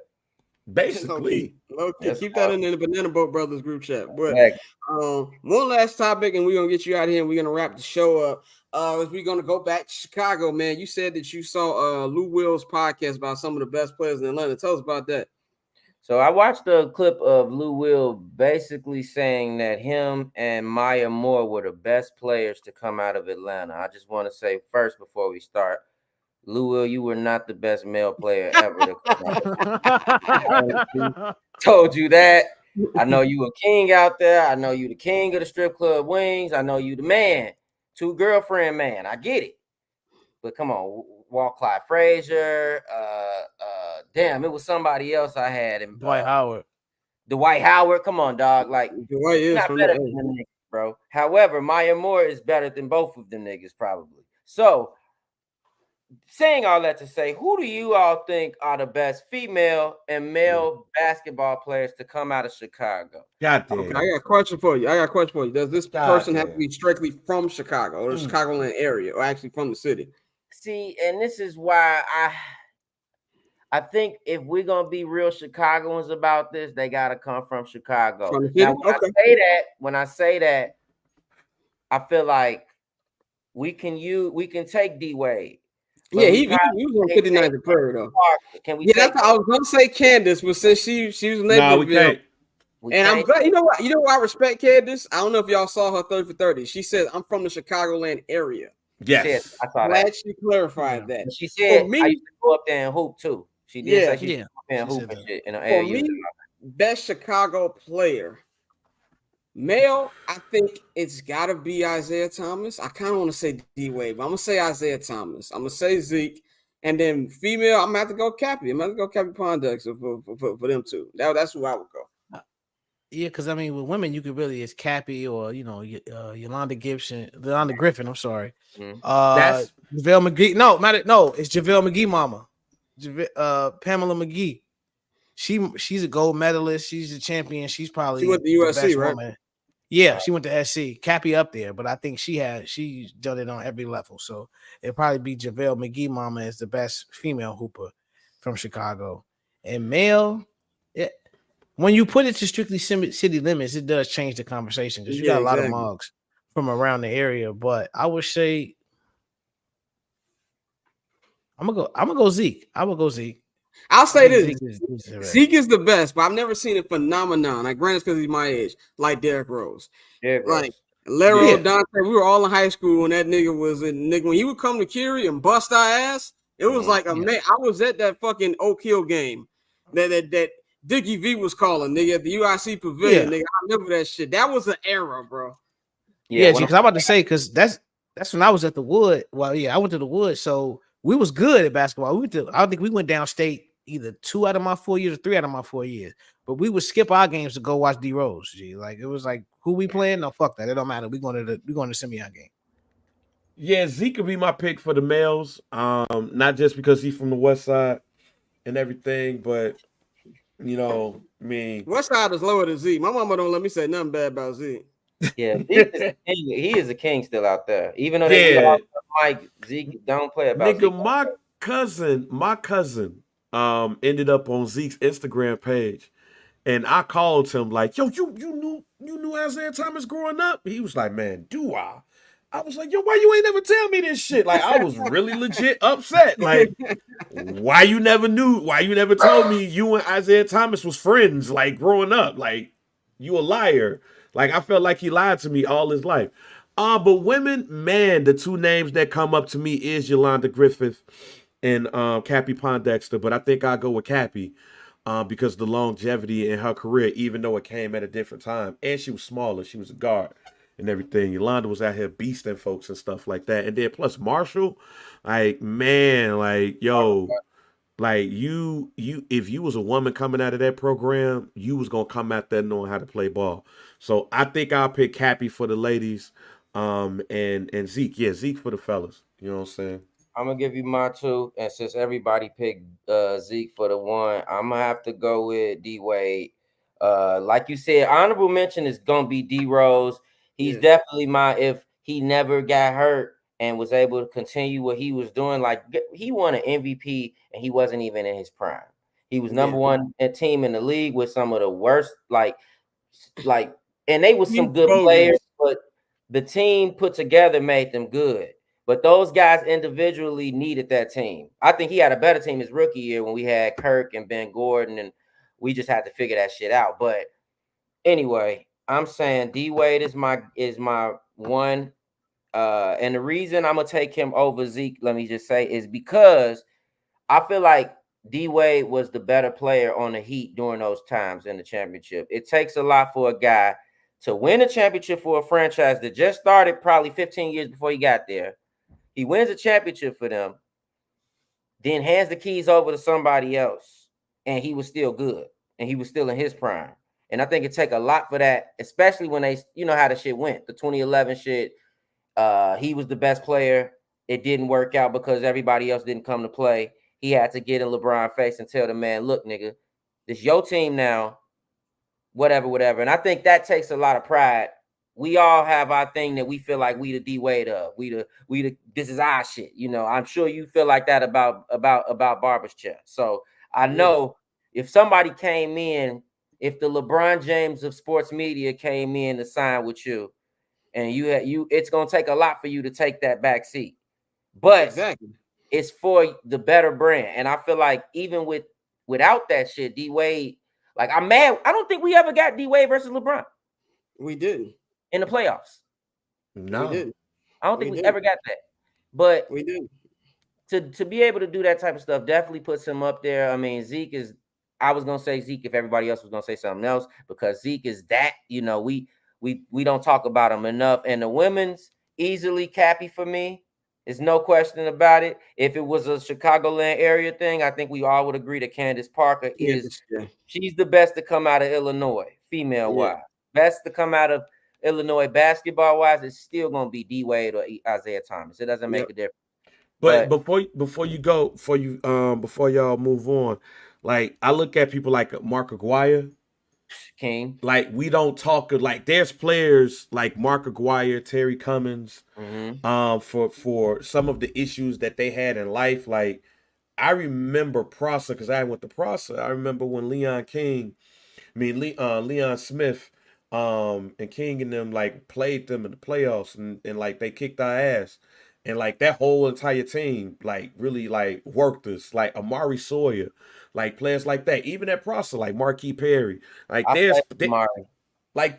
[SPEAKER 5] Basically.
[SPEAKER 1] Low key. Keep that in the Banana Boat Brothers group chat. But one last topic, and we're going to get you out of here, and we're going to wrap the show up. We're going to go back to Chicago, man. You said that you saw Lou Will's podcast about some of the best players in Atlanta. Tell us about that.
[SPEAKER 9] So I watched a clip of Lou Will basically saying that him and Maya Moore were the best players to come out of Atlanta. I just want to say first before we start, Lou Will, you were not the best male player ever to come out. Told you that. I know you a king out there. I know you the king of the strip club wings. I know you the man. 2 girlfriend man. I get it. But come on, Walt Clyde Frazier. Damn, it was somebody else I had.
[SPEAKER 4] Dwight Howard.
[SPEAKER 9] Dwight Howard. Come on, dog. Like,
[SPEAKER 1] Dwight is
[SPEAKER 9] not better than them niggas, bro. However, Maya Moore is better than both of them niggas, probably. So, saying all that to say, who do you all think are the best female and male basketball players to come out of Chicago?
[SPEAKER 5] Goddamn.
[SPEAKER 1] Okay, I got a question for you. Does this person have to be strictly from Chicago or the Chicagoland area, or actually from the city?
[SPEAKER 9] See, and this is why I think if we're gonna be real Chicagoans about this, they gotta come from Chicago. Now, when I say that, I feel like we can take D Wade.
[SPEAKER 1] Yeah, he was on 59th and Prairie though.
[SPEAKER 9] Can we?
[SPEAKER 1] Yeah, I was gonna say Candace, but since she was in Naperville, I'm glad. You know what? I respect Candace. I don't know if y'all saw her 30 for 30. She said, "I'm from the Chicagoland area."
[SPEAKER 5] Yes,
[SPEAKER 9] I saw
[SPEAKER 1] glad
[SPEAKER 9] that.
[SPEAKER 1] she clarified that.
[SPEAKER 9] She said, "I used to go up there and hoop too." She did say she used to go up there and hoop and shit in the
[SPEAKER 1] For me, best Chicago player. Male, I think it's got to be Isaiah Thomas. I kind of want to say D-Wade, but I'm going to say Isaiah Thomas. I'm going to say Zeke. And then female, I'm going to have to go Cappy. I'm going to have to go Cappy Pondux for them two. That's who I would go.
[SPEAKER 4] Yeah, because, I mean, with women, you could really, it's Cappy or, Yolanda Griffin, I'm sorry. That's JaVale McGee. No, it's JaVale McGee mama. Pamela McGee. She's a gold medalist. She's a champion. She's probably
[SPEAKER 1] she went to USC, right?
[SPEAKER 4] Woman. Yeah, she went to SC. Cappy up there, but I think she's done it on every level. So it'd probably be JaVale McGee mama is the best female hooper from Chicago. And male, when you put it to strictly city limits, it does change the conversation because you got a lot of mugs from around the area. But I would say I'm gonna go Zeke. I would go Zeke.
[SPEAKER 1] I'll say this: Zeke is the best, but I've never seen a phenomenon. Like, granted, because he's my age, like Derrick Rose. Like Lero, Dante, we were all in high school when that nigga was when he would come to Curie and bust our ass. It was like a man. I was at that fucking Oak Hill game that Dickie V was calling, nigga, at the UIC Pavilion. Nigga, I remember that shit. That was an era, bro.
[SPEAKER 4] Yeah, because I'm about to say, because that's when I was at the Wood. Well, yeah, I went to the Wood, so we was good at basketball. I think we went downstate either 2 out of my 4 years or 3 out of my 4 years. But we would skip our games to go watch D Rose. G. Like, it was like, who we playing? No, fuck that. It don't matter. We going to Simeon game.
[SPEAKER 5] Yeah, Zeke could be my pick for the males. Not just because he's from the West Side and everything, but
[SPEAKER 1] West Side is lower than Zeke. My mama don't let me say nothing bad about Zeke.
[SPEAKER 9] Yeah, he is a king still out there. Even though they Mike, Zeke don't play about
[SPEAKER 5] Nigga,
[SPEAKER 9] Zeke.
[SPEAKER 5] my cousin ended up on Zeke's Instagram page, and I called him like, "Yo, you knew Isaiah Thomas growing up?" He was like, "Man, do I?" I was like, yo, why you ain't never tell me this shit? Like, I was really legit upset. Like, why you never told me you and Isaiah Thomas was friends, like, growing up? Like, you a liar. Like, I felt like he lied to me all his life. But women, man, the two names that come up to me is Yolanda Griffith and Cappie Pondexter. But I think I'll go with Cappie because the longevity in her career, even though it came at a different time. And she was smaller. She was a guard and everything. Yolanda was out here beasting folks and stuff like that. And then plus Marshall, like, man, like, yo, like you if you was a woman coming out of that program, you was gonna come out there knowing how to play ball. So I think I'll pick Cappie for the ladies, and Zeke. Yeah, Zeke for the fellas. You know what I'm saying?
[SPEAKER 9] I'm gonna give you my two, and since everybody picked Zeke for the one, I'm gonna have to go with D Wade. Like you said, honorable mention is gonna be D Rose. He's definitely if he never got hurt and was able to continue what he was doing. Like, he won an MVP and he wasn't even in his prime. He was number one team in the league with some of the worst, like, and they was some good players, but the team put together made them good. But those guys individually needed that team. I think he had a better team his rookie year when we had Kirk and Ben Gordon, and we just had to figure that shit out. But anyway, I'm saying D Wade is my one. And the reason I'm gonna take him over Zeke, let me just say, is because I feel like D Wade was the better player on the Heat during those times in the championship. It takes a lot for a guy to win a championship for a franchise that just started probably 15 years before he got there. He wins a championship for them, then hands the keys over to somebody else, and he was still good, and he was still in his prime. And I think it take a lot for that, especially when they, you know how the shit went. The 2011 shit, he was the best player. It didn't work out because everybody else didn't come to play. He had to get in LeBron's face and tell the man, look, nigga, this your team now, whatever. And I think that takes a lot of pride. We all have our thing that we feel like we the D Wade of. We the this is our shit. You know, I'm sure you feel like that about Barber's chair. So I know if somebody came in, if the LeBron James of sports media came in to sign with you, and it's gonna take a lot for you to take that back seat. But it's for the better brand. And I feel like even without that shit, D Wade, like, I'm mad. I don't think we ever got D Wade versus LeBron.
[SPEAKER 1] We didn't.
[SPEAKER 9] In the playoffs.
[SPEAKER 5] No.
[SPEAKER 1] We didn't.
[SPEAKER 9] I don't think we ever got that. But
[SPEAKER 1] we did.
[SPEAKER 9] To be able to do that type of stuff definitely puts him up there. I mean, Zeke is, I was gonna say Zeke if everybody else was gonna say something else, because Zeke is that, you know, we don't talk about him enough. And the women's easily Cappie for me. There's no question about it. If it was a Chicagoland area thing, I think we all would agree that Candace Parker she's the best to come out of Illinois, female-wise. Best to come out of Illinois basketball-wise, it's still going to be D Wade or Isaiah Thomas. It doesn't make a difference.
[SPEAKER 5] But before y'all move on, like, I look at people like Mark Aguirre,
[SPEAKER 9] King.
[SPEAKER 5] Like, we don't talk, like, there's players like Mark Aguirre, Terry Cummins, for some of the issues that they had in life. Like, I remember Prosser, because I went to Prosser. I remember when Leon Smith, and King and them, like, played them in the playoffs, and like, they kicked our ass. And, like, that whole entire team, like, really, like, worked us. Like, Amari Sawyer, like, players like that. Even at Prosser, like, Marquis Perry. Like,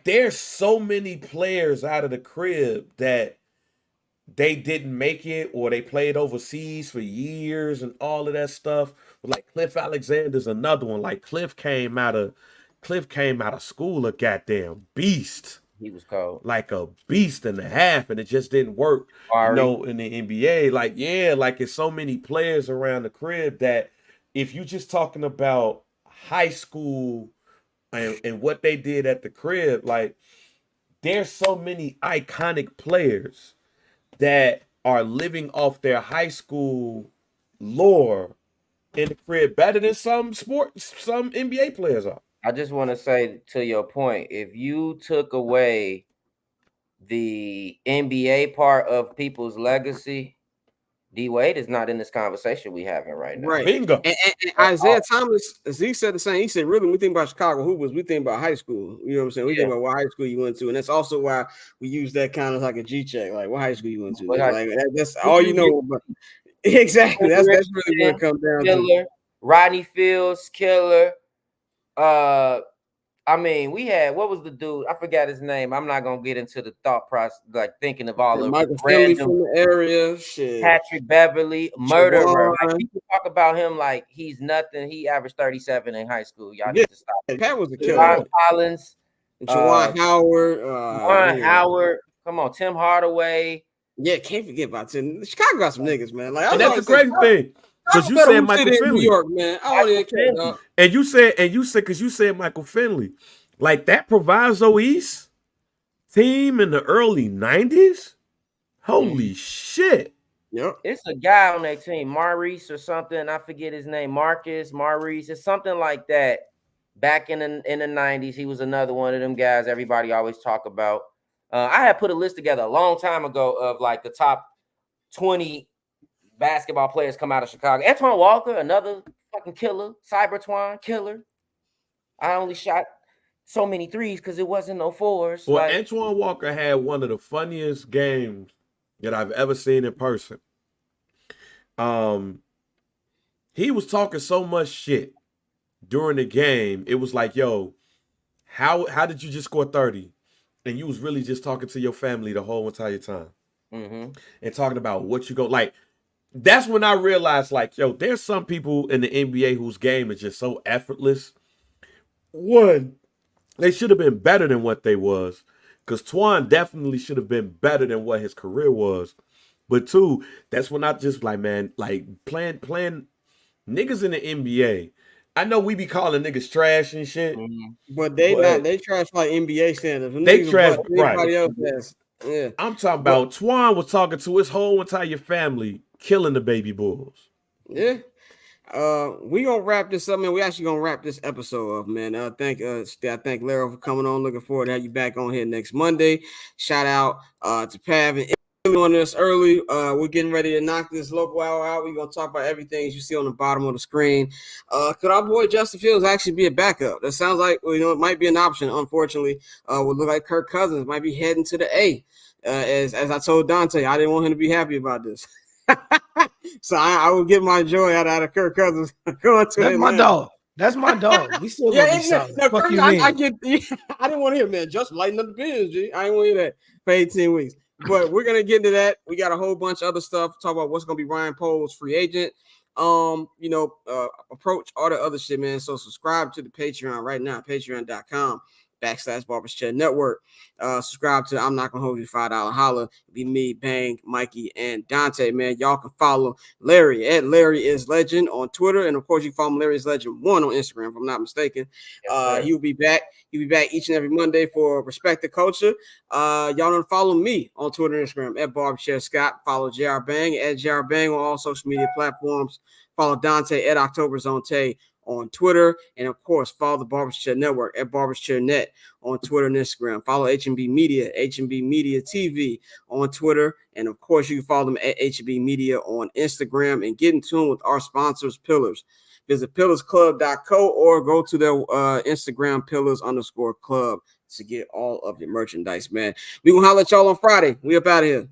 [SPEAKER 5] there's so many players out of the crib that they didn't make it, or they played overseas for years and all of that stuff. Like, Cliff Alexander's another one. Like, Cliff came out of school a goddamn beast.
[SPEAKER 9] He was cold.
[SPEAKER 5] Like a beast and a half, and it just didn't work, you know, in the NBA. Like, like, it's so many players around the crib that if you're just talking about high school and what they did at the crib, like, there's so many iconic players that are living off their high school lore in the crib better than some NBA players are.
[SPEAKER 9] I just want to say, to your point, if you took away the NBA part of people's legacy, D Wade is not in this conversation we having right now.
[SPEAKER 1] Right.
[SPEAKER 5] Bingo.
[SPEAKER 1] And Isaiah Thomas, as he said the same, he said, really, when we think about Chicago Hoopers, we think about high school. You know what I'm saying? We think about what high school you went to. And that's also why we use that kind of like a G check. Like, what high school you went to? Like, that's all you know about. Exactly. That's really what it comes down to.
[SPEAKER 9] Rodney Fields, killer. I mean, we had, what was the dude? I forgot his name. I'm not gonna get into the thought process, like thinking of all the
[SPEAKER 1] Michael Finley from the area. Shit.
[SPEAKER 9] Patrick Beverly, murderer. Like, people talk about him like he's nothing. He averaged 37 in high school. Y'all need to stop.
[SPEAKER 1] Pat was a killer.
[SPEAKER 9] John Collins,
[SPEAKER 1] Jawan Howard,
[SPEAKER 9] Howard. Come on, Tim Hardaway.
[SPEAKER 1] Yeah, can't forget about Tim. Chicago got some niggas, man. Like,
[SPEAKER 5] and that's the crazy thing. Because you said Michael Finley.
[SPEAKER 1] New York, man. I don't even care, dog.
[SPEAKER 5] And you said, because you said Michael Finley. Like that Proviso East team in the early 90s? Holy shit.
[SPEAKER 9] Yep. It's a guy on that team, Maurice or something. I forget his name. Marcus, Maurice. It's something like that. Back in the 90s, he was another one of them guys everybody always talk about. I had put a list together a long time ago of like the top 20 basketball players come out of Chicago. Antoine Walker, another fucking killer. Cybertwine, killer. I only shot so many threes because it wasn't no fours.
[SPEAKER 5] Well, like, Antoine Walker had one of the funniest games that I've ever seen in person. He was talking so much shit during the game. It was like, yo, how did you just score 30? And you was really just talking to your family the whole entire time.
[SPEAKER 9] Mm-hmm.
[SPEAKER 5] And talking about what you go, like, that's when I realized, like, yo, there's some people in the NBA whose game is just so effortless. One, they should have been better than what they was. Because Twan definitely should have been better than what his career was. But two, that's when I just like, man, like playing niggas in the NBA. I know we be calling niggas trash and shit.
[SPEAKER 1] But they trash like NBA standards. When
[SPEAKER 5] they trash,
[SPEAKER 1] right. Else yeah.
[SPEAKER 5] I'm talking about Twan was talking to his whole entire family, killing the baby bulls.
[SPEAKER 1] Yeah. We gonna wrap this up, man. We actually gonna wrap this episode up, man. I thank Lara for coming on. Looking forward to have you back on here next Monday. Shout out to Pav and on this early. We're getting ready to knock this local hour out. We're gonna talk about everything as you see on the bottom of the screen. Could our boy Justin Fields actually be a backup? That sounds like it might be an option. Unfortunately, would look like Kirk Cousins might be heading to the A. As I told Dante, I didn't want him to be happy about this. So I will get my joy out of Kirk Cousins going to
[SPEAKER 4] That's my dog. That's my dog. We still gonna be solid.
[SPEAKER 1] No,
[SPEAKER 4] Fuck
[SPEAKER 1] Kirk,
[SPEAKER 4] you
[SPEAKER 1] I
[SPEAKER 4] mean?
[SPEAKER 1] I didn't want to hear, man. Just lighten up the biz, G. I didn't want to hear that for 18 weeks. But we're gonna get into that. We got a whole bunch of other stuff. Talk about what's gonna be Ryan Poles free agent. Approach all the other shit, man. So subscribe to the Patreon right now, patreon.com/Barbers Chat Network. Subscribe to I'm Not Gonna Hold You $5 Holla. Be me, Bang, Mikey, and Dante, man. Y'all can follow Larry at Larry is Legend on Twitter, and of course you can follow Larry is Legend 1 on Instagram, if I'm not mistaken. He'll be back. He'll be back each and every Monday for Respect the Culture. Y'all don't follow me on Twitter and Instagram at Barbershare Scott. Follow JR Bang at JR Bang on all social media platforms. Follow Dante at October Zonte on Twitter, and of course follow the Barbers Chair Network at Barbers Chair Net on Twitter and Instagram. Follow HMB Media, HMB Media TV on Twitter, and of course you can follow them at HMB Media on Instagram, and get in tune with our sponsors, Pillars. Visit pillarsclub.co or go to their Instagram pillars_club to get all of your merchandise, man. We gonna holler at y'all on Friday. We up out of here.